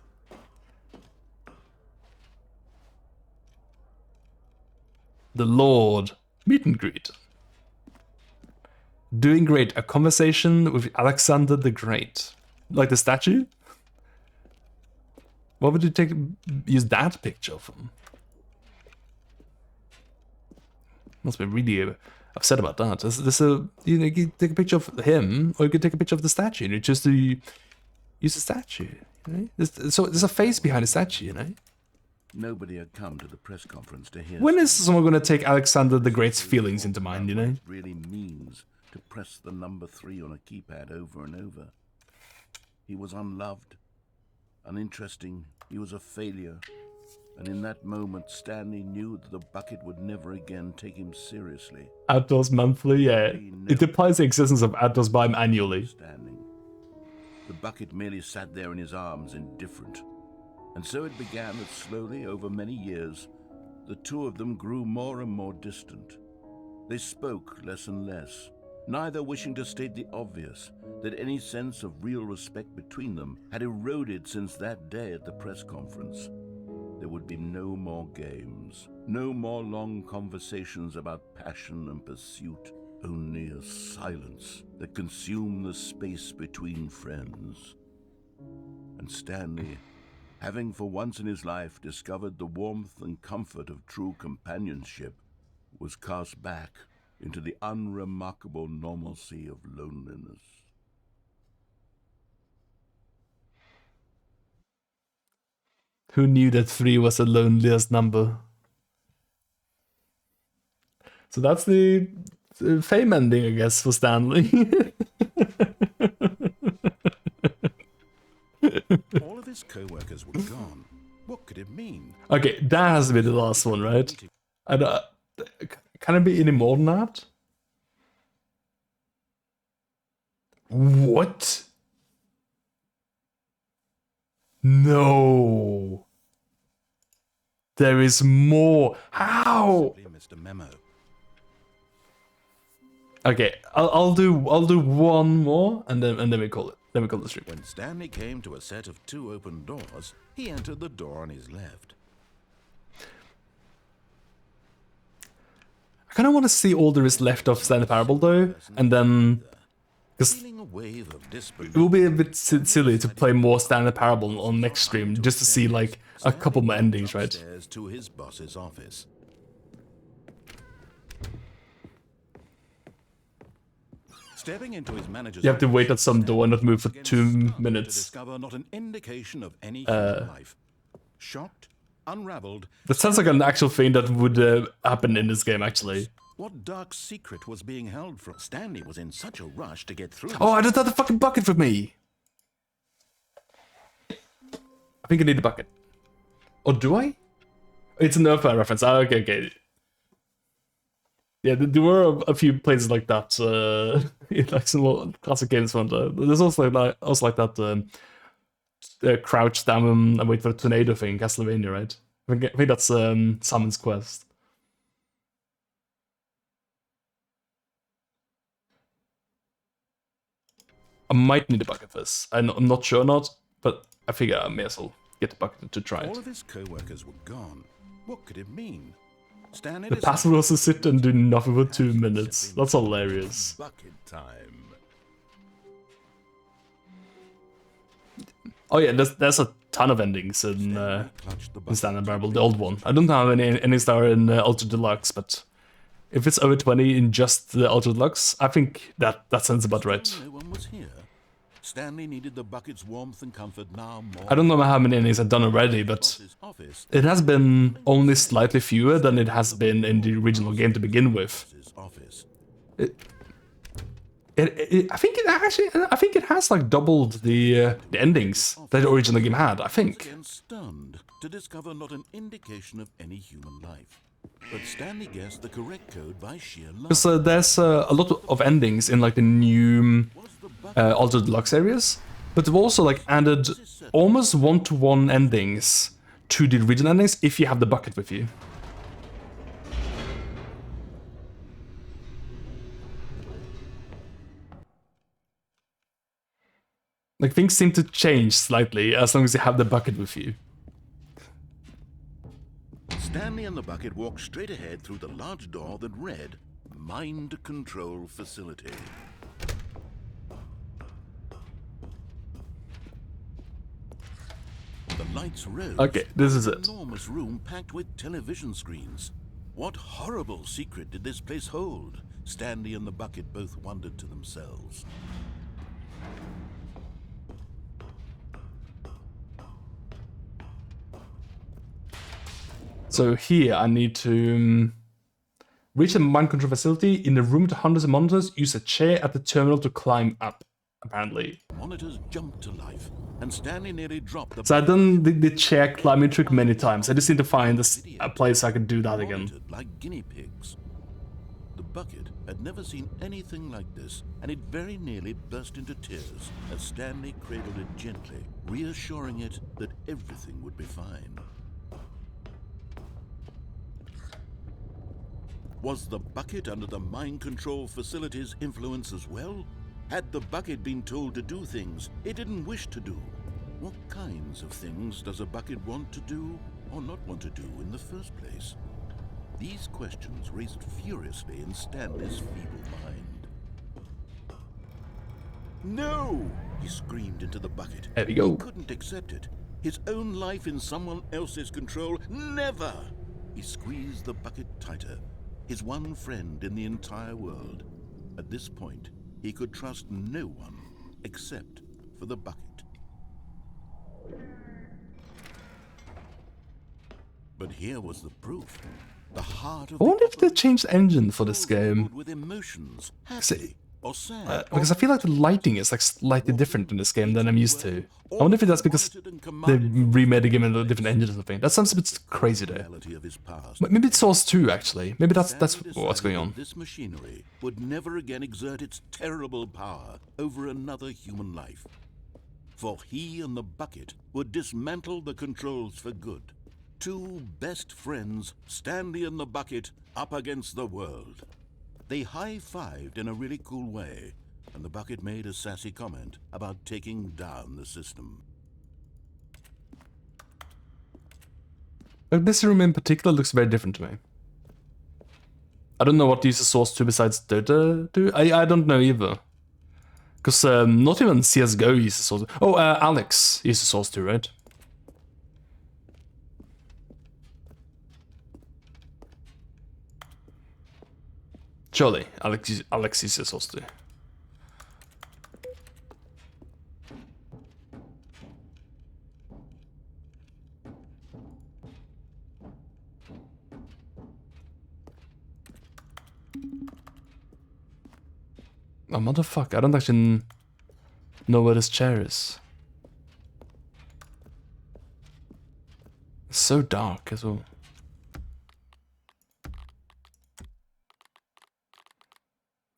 The Lord. Meet and greet. Doing great. A conversation with Alexander the Great. Like the statue? Why would you use that picture of him? Must be really upset about that. You could take a picture of him, or you could take a picture of the statue. You just use the statue. You know? So there's a face behind the statue, you know. Nobody had come to the press conference to hear. When is someone gonna take Alexander the Great's feelings into mind, you know? What it really means to press the number 3 on a keypad over and over. He was unloved, uninteresting. He was a failure. And in that moment, Stanley knew that the bucket would never again take him seriously. Outdoors monthly, yeah. It implies the existence of Outdoors by him annually. Standing. The bucket merely sat there in his arms, indifferent. And so it began that slowly, over many years, the two of them grew more and more distant. They spoke less and less, neither wishing to state the obvious, that any sense of real respect between them had eroded since that day at the press conference. There would be no more games, no more long conversations about passion and pursuit, only a silence that consumed the space between friends. And Stanley, having for once in his life discovered the warmth and comfort of true companionship, was cast back into the unremarkable normalcy of loneliness. Who knew that 3 was the loneliest number? So that's the fame ending, I guess, for Stanley. All of his co-workers were gone. What could it mean? Okay, that has to be the last one, right? I don't, can it be any more than that? What? No. There is more. How? Mr. Memo. Okay, I'll do one more and then we call it. Then we call the stream. When Stanley came to a set of 2 open doors, he entered the door on his left. I kind of want to see all there is left of Stanley Parable though, and then because Feeling a wave of disbelief, it will be a bit silly to play more Stanley Parable on next stream just to see like a couple more endings, right? upstairs to his boss's office. Stepping into his manager's You have to office, wait at some door and not move for Stanley 2 was stunned to minutes. discover not an indication of any human life. Shocked, unraveled, That sounds like an actual thing that would happen in this game, actually. what dark secret was being held from? Stanley was in such a rush to get through. Oh, I don't have the fucking bucket for me! I think I need a bucket. Or do I? It's an Earthbound reference. Ah, okay. Yeah, there were a few places like that, in like some more classic games. There's also like that crouch down and wait for a tornado thing in Castlevania, right? I think that's Summon's Quest. I might need a bucket for this. I'm not sure or not, but I figure I may as well get the bucket to try All it. of his co-workers were gone. What could it mean? Stanley The decided password was to sit and do nothing for 2 minutes. That's hilarious. bucket time. Oh yeah, there's a ton of endings in Clutched the Stanley Parable, the old one. I don't have any star in Ultra Deluxe, but if it's over 20 in just the Ultra Deluxe, I think that sounds about right. No one was here. Stanley needed the bucket's warmth and comfort now more. I don't know how many endings I've done already, but Boss's office. it has been only slightly fewer than it has been in the original game to begin with. His office. I think it has like doubled the endings that the original game had. I think. Again stunned to discover not an indication of any human life. But Stanley guessed the correct code by sheer luck. Because there's a lot of endings in like the new Was the bucket Ultra Deluxe areas, but they've also like added almost one-to-one endings to the original endings if you have the bucket with you. Like things seem to change slightly as long as you have the bucket with you. Stanley and the bucket walked straight ahead through the large door that read, Mind Control Facility. The lights rose. Okay, this is An it. enormous room packed with television screens. What horrible secret did this place hold? Stanley and the bucket both wondered to themselves. So here I need to reach the mind control facility. In the room with the hunters and monitors, use a chair at the terminal to climb up, apparently. Monitors jumped to life, and Stanley nearly dropped the So I've bucket. done the chair climbing trick many times. I just need to find a place I can do that again. Monitored like guinea pigs. The bucket had never seen anything like this, and it very nearly burst into tears as Stanley cradled it gently, reassuring it that everything would be fine. Was the bucket under the mind control facility's influence as well? Had the bucket been told to do things it didn't wish to do? What kinds of things does a bucket want to do or not want to do in the first place? These questions raced furiously in Stanley's feeble mind. No! He screamed into the bucket. There we go. He couldn't accept it. His own life in someone else's control? Never! He squeezed the bucket tighter. His one friend in the entire world. At this point, he could trust no one except for the bucket. But here was the proof. The heart of I wonder if they operation changed the engine for this game. with emotions, happy or sad. Because I feel like the lighting is like slightly different in this game than I'm used to. I wonder if that's because they remade the game in a different engine or something. That sounds a bit crazy though. Reality of his past. But maybe it's Source 2 actually. Maybe that's Stanley what's going decided on. that this machinery would never again exert its terrible power over another human life. For he and the bucket would dismantle the controls for good. Two best friends, Stanley and the bucket, up against the world. They high-fived in a really cool way, and the bucket made a sassy comment about taking down the system. But this room in particular looks very different to me. I don't know what uses Source 2 besides Dota do. I don't know either. Because not even CSGO uses Source 2. Oh, Alex uses Source 2, right? Surely, Alex uses Source 2. Oh, motherfucker, I don't actually know where this chair is. It's so dark as well.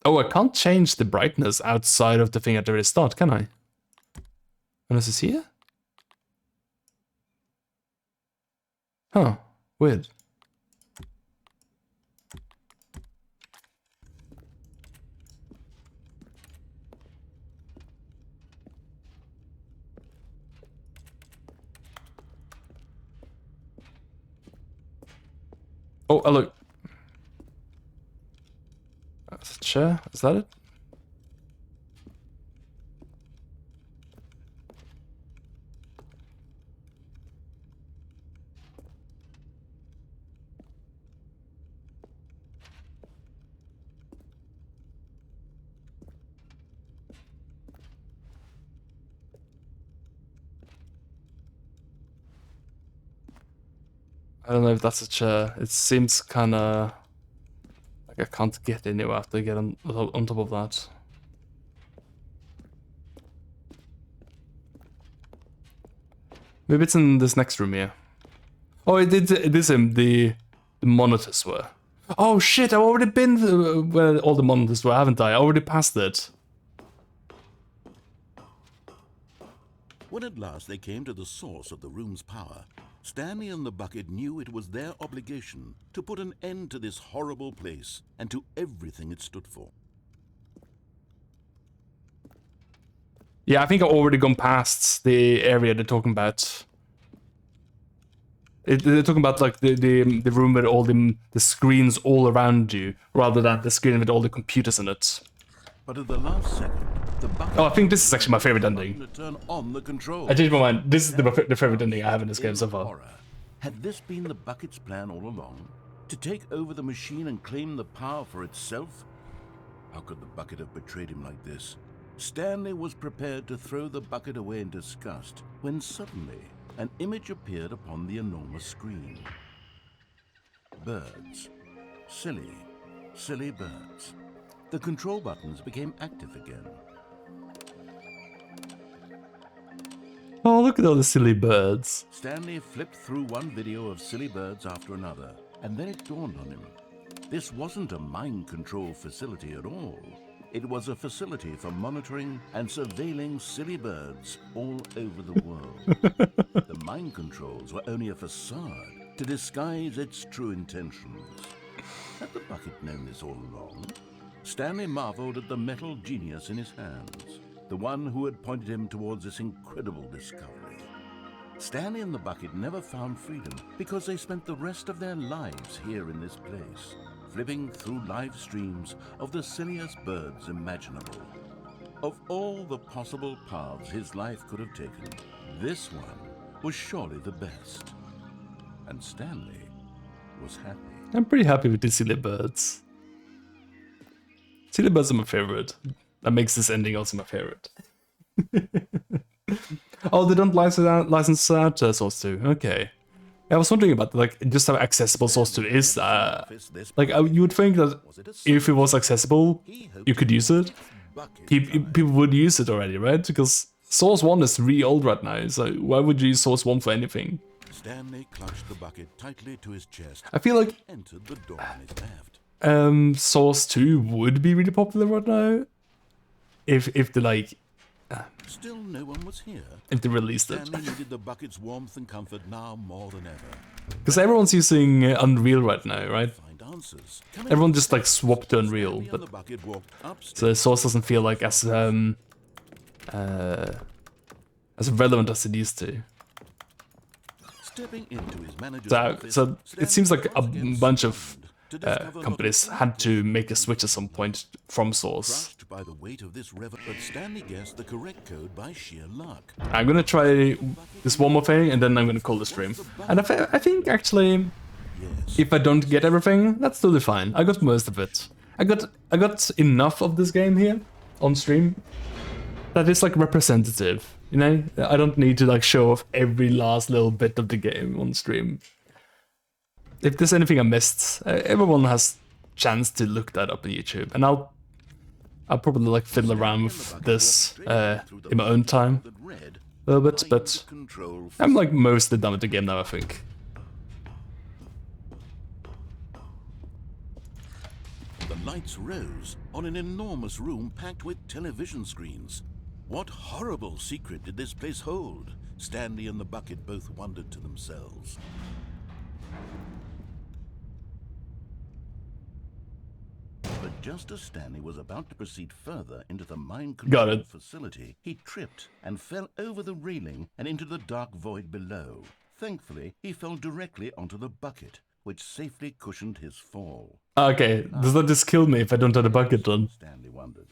Oh, I can't change the brightness outside of the thing at the very start, can I? Unless it's here? Huh, weird. Oh, hello. That's a chair. Is that it? I don't know if that's a chair. It seems kind of like I can't get anywhere after I get on top of that. Maybe it's in this next room here. Oh, it is in the monitors were. Oh shit! I've already been where all the monitors were, haven't I? I already passed it. When at last they came to the source of the room's power, Stanley and the bucket knew it was their obligation to put an end to this horrible place and to everything it stood for. Yeah, I think I've already gone past the area they're talking about. They're talking about like the room with all the screens all around you, rather than the screen with all the computers in it. But at the last second, the bucket... Oh, I think this is actually my favorite ending. ...to turn on the control. I changed my mind. This is the favorite ending I have in this game so far. Horror. Had this been the bucket's plan all along? To take over the machine and claim the power for itself? How could the bucket have betrayed him like this? Stanley was prepared to throw the bucket away in disgust when suddenly an image appeared upon the enormous screen. birds. Silly, silly birds. The control buttons became active again. Oh, look at all the silly birds. Stanley flipped through one video of silly birds after another, and then it dawned on him. This wasn't a mind control facility at all. It was a facility for monitoring and surveilling silly birds all over the world. The mind controls were only a facade to disguise its true intentions. Had the bucket known this all along? Stanley marveled at the metal genius in his hands, the one who had pointed him towards this incredible discovery. Stanley and the bucket never found freedom because they spent the rest of their lives here in this place, flipping through live streams of the silliest birds imaginable. Of all the possible paths his life could have taken, this one was surely the best. And Stanley was happy. I'm pretty happy with the silly birds. Silly birds are my favorite. That makes this ending also my favorite. Oh, they don't license out Source 2. Okay. I was wondering about like just how accessible Source 2 is. Like you would think that if it was accessible, you could use it. People would use it already, right? Because Source 1 is really old right now. So why would you use Source 1 for anything? Stanley clutched the bucket tightly to his chest. I feel like Entered the door on his left. Source 2 would be really popular right now if they like Still no one was here. if they released it. Stanley needed the bucket's warmth and comfort now more than ever. Because everyone's using Unreal right now, right? Find answers. Everyone just like swapped to Unreal, Stanley and but the bucket walked upstairs. so Source doesn't feel like as relevant as it used to. Stepping into his manager's So, office, so it seems like a Stanley was again bunch of stunned to discover companies not had to make a switch at some point from Source. crushed by the weight of this but Stanley guessed the correct code by sheer luck. I'm gonna try this one more thing and then I'm gonna call the stream. And I think actually, Yes. if I don't get everything, that's totally fine. I got most of it. I got enough of this game here on stream that is like representative. You know, I don't need to like show off every last little bit of the game on stream. If there's anything I missed, everyone has chance to look that up on YouTube, and I'll probably like fiddle around with this in my own time a little bit, but I'm like mostly done with the game now, I think. The lights rose on an enormous room packed with television screens. What horrible secret did this place hold? Stanley and the bucket both wondered to themselves. But just as Stanley was about to proceed further into the mind control facility, he tripped and fell over the railing and into the dark void below. Thankfully, he fell directly onto the bucket, which safely cushioned his fall. Okay, does that just kill me if I don't have the bucket on? Stanley wondered.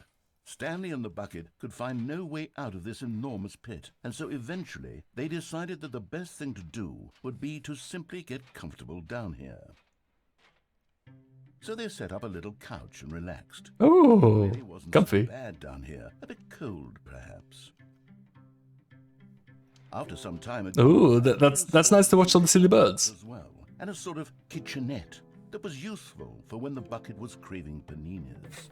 Stanley and the bucket could find no way out of this enormous pit, and so eventually they decided that the best thing to do would be to simply get comfortable down here. So they set up a little couch and relaxed. Oh, It really wasn't comfy. so bad down here. A bit cold, perhaps. After some time, Ooh, that's nice to watch all the silly birds. as well, and a sort of kitchenette that was useful for when the bucket was craving paninis.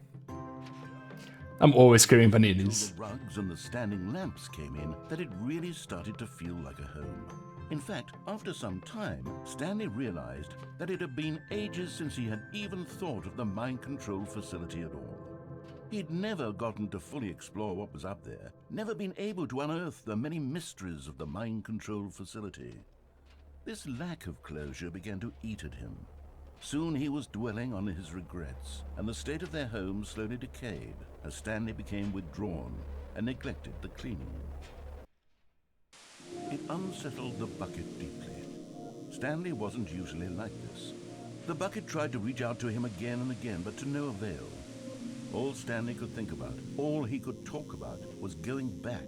I'm always craving Till paninis. the rugs and the standing lamps came in that it really started to feel like a home. In fact, after some time, Stanley realized that it had been ages since he had even thought of the mind control facility at all. He'd never gotten to fully explore what was up there, never been able to unearth the many mysteries of the mind control facility. This lack of closure began to eat at him. Soon he was dwelling on his regrets, and the state of their home slowly decayed as Stanley became withdrawn and neglected the cleaning. It unsettled the bucket deeply. Stanley wasn't usually like this. The bucket tried to reach out to him again and again, but to no avail. All Stanley could think about, all he could talk about, was going back,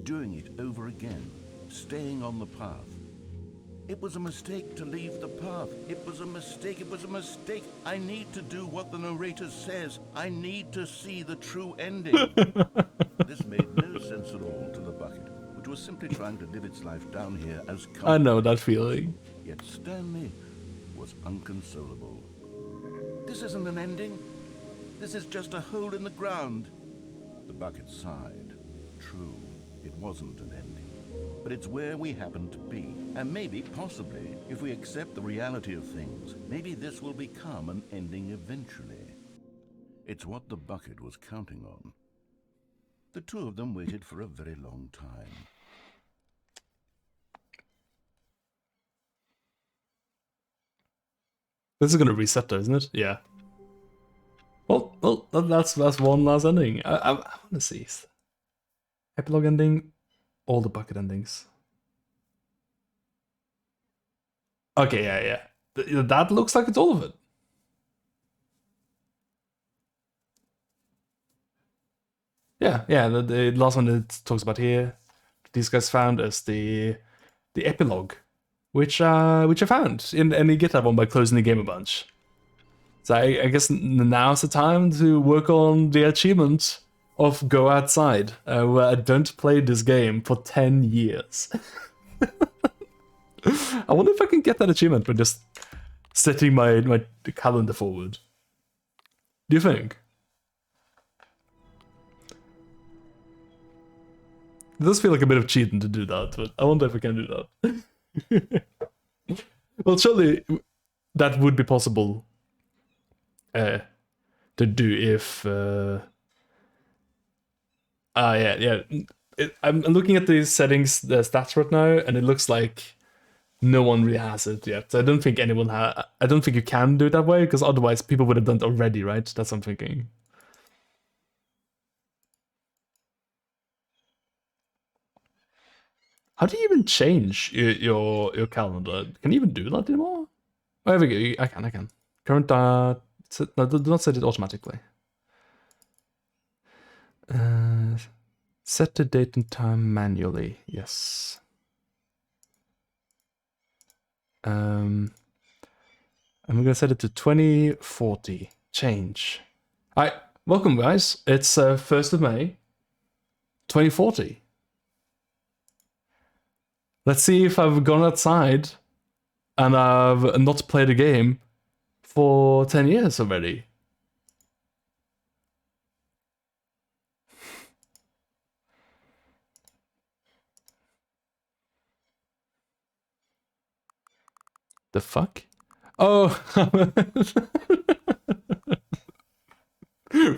doing it over again, staying on the path. It was a mistake to leave the path. It was a mistake. It was a mistake. I need to do what the narrator says. I need to see the true ending. This made no sense at all to the bucket, which was simply trying to live its life down here as I comfort. know that feeling. Yet Stanley was inconsolable. This isn't an ending. This is just a hole in the ground. The bucket sighed. True, it wasn't an ending. But it's where we happen to be. And maybe, possibly, if we accept the reality of things, maybe this will become an ending eventually. It's what the bucket was counting on. The two of them waited for a very long time. This is gonna reset though, isn't it? Yeah. Well, that's one last ending. I want to see. Epilogue ending, all the bucket endings. Okay, yeah. That looks like it's all of it. Yeah. The last one it talks about here, these guys found is the epilogue, which I found in any GitHub one by closing the game a bunch. So I guess now's the time to work on the achievement of Go Outside, where I don't play this game for 10 years. I wonder if I can get that achievement for just setting my calendar forward. Do you think? It does feel like a bit of cheating to do that, but I wonder if I can do that. Well, surely that would be possible to do if... yeah. I'm looking at the settings, the stats right now, and it looks like no one really has it yet. So I don't think anyone I don't think you can do it that way, because otherwise people would have done it already, right? That's what I'm thinking. How do you even change your calendar? Can you even do that anymore? Oh, there we go. I can. Current no, do not set it automatically. Set the date and time manually. Yes. I'm gonna set it to 2040. Change. Alright, welcome guys. It's 1st of May, 2040. Let's see if I've gone outside and I've not played a game for 10 years already. The fuck? Oh,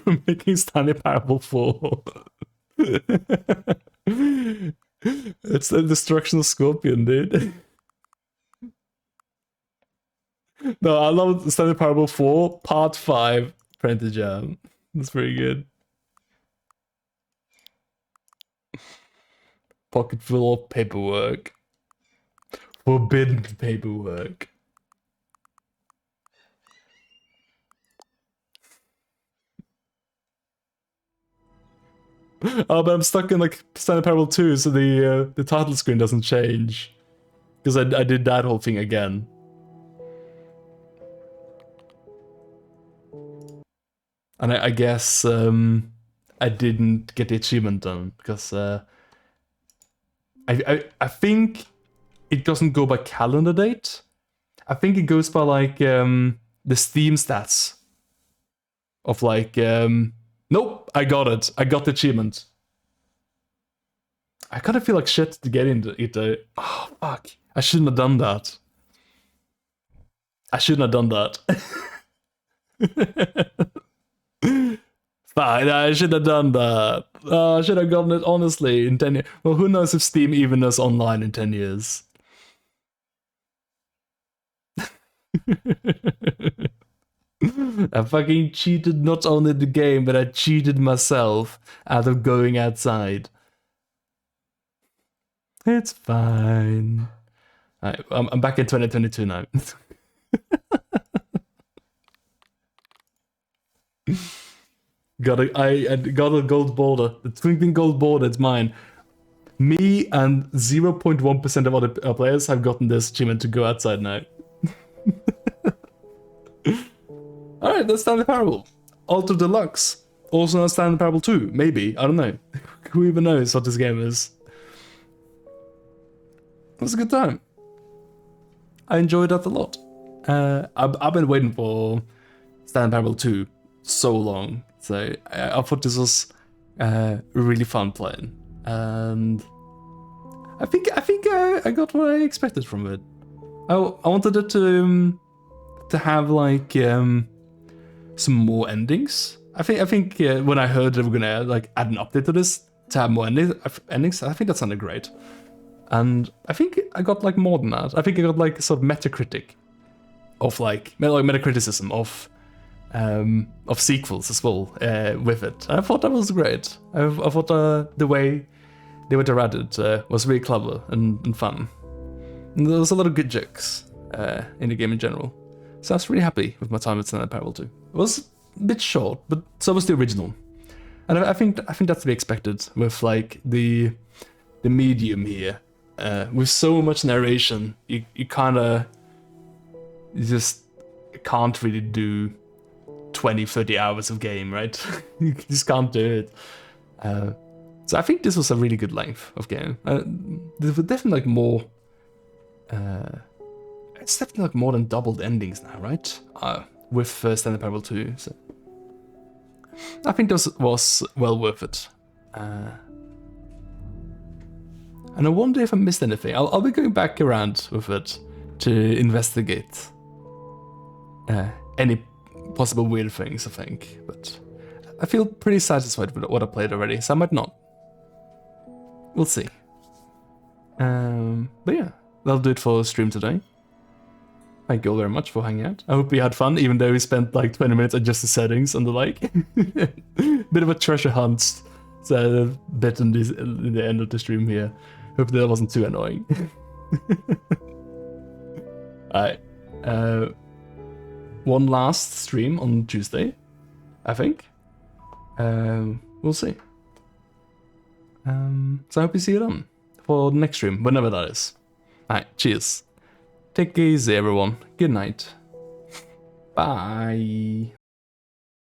we're making Stanley Parable 4. It's the destruction of Scorpion, dude. No, I love Stanley Parable 4, Part 5, Printer Jam. That's pretty good. Pocket full of paperwork. Forbidden paperwork. Oh, but I'm stuck in like Stanley Parable 2, so the title screen doesn't change. Because I did that whole thing again. And I guess I didn't get the achievement done because I think it doesn't go by calendar date. I think it goes by like the Steam stats of like nope, I got it. I got the achievement. I kind of feel like shit to get into it though. Oh fuck! I shouldn't have done that. I shouldn't have done that. Fine, I should have done that. I should have gotten it honestly in 10 years. Well, who knows if Steam even is online in 10 years. I fucking cheated not only the game, but I cheated myself out of going outside. It's fine. I'm back in 2022 now. I got a gold border. The twinkling gold border, it's mine. Me and 0.1% of other players have gotten this achievement to go outside now. Alright, that's Stanley Parable. Ultra Deluxe. Also known as Stanley Parable 2, maybe. I don't know. Who even knows what this game is? It was a good time. I enjoyed that a lot. I've been waiting for Stanley Parable 2 so long, so I thought this was really fun playing, and I think I got what I expected from it. I wanted it to have like some more endings. I think when I heard they were gonna like add an update to this to have more endings, I think that sounded great. And I think I got like more than that. I think I got like sort of Metacritic of like Metacriticism of sequels as well with it. And I thought that was great. I thought the way they went around it was really clever and fun. And there was a lot of good jokes in the game in general. So I was really happy with my time with Stanley Parable 2. It was a bit short, but so was the original. And I think that's to be expected with like the medium here. With so much narration, you just can't really do 20-30 hours of game, right? You just can't do it. So I think this was a really good length of game. There were definitely like more. It's definitely like more than doubled endings now, right? With Stanley Parable 2. So I think this was well worth it. And I wonder if I missed anything. I'll be going back around with it to investigate any possible weird things, I think. But I feel pretty satisfied with what I played already, so I might not. We'll see. But yeah, that'll do it for stream today. Thank you all very much for hanging out. I hope you had fun, even though we spent like 20 minutes adjusting settings and the like. Bit of a treasure hunt. So a bit in the end of the stream here. Hope that wasn't too annoying. Alright. One last stream on Tuesday, I think. We'll see. So I hope you see you then for the next stream, whenever that is. Alright, cheers. Take it easy, everyone. Good night. Bye.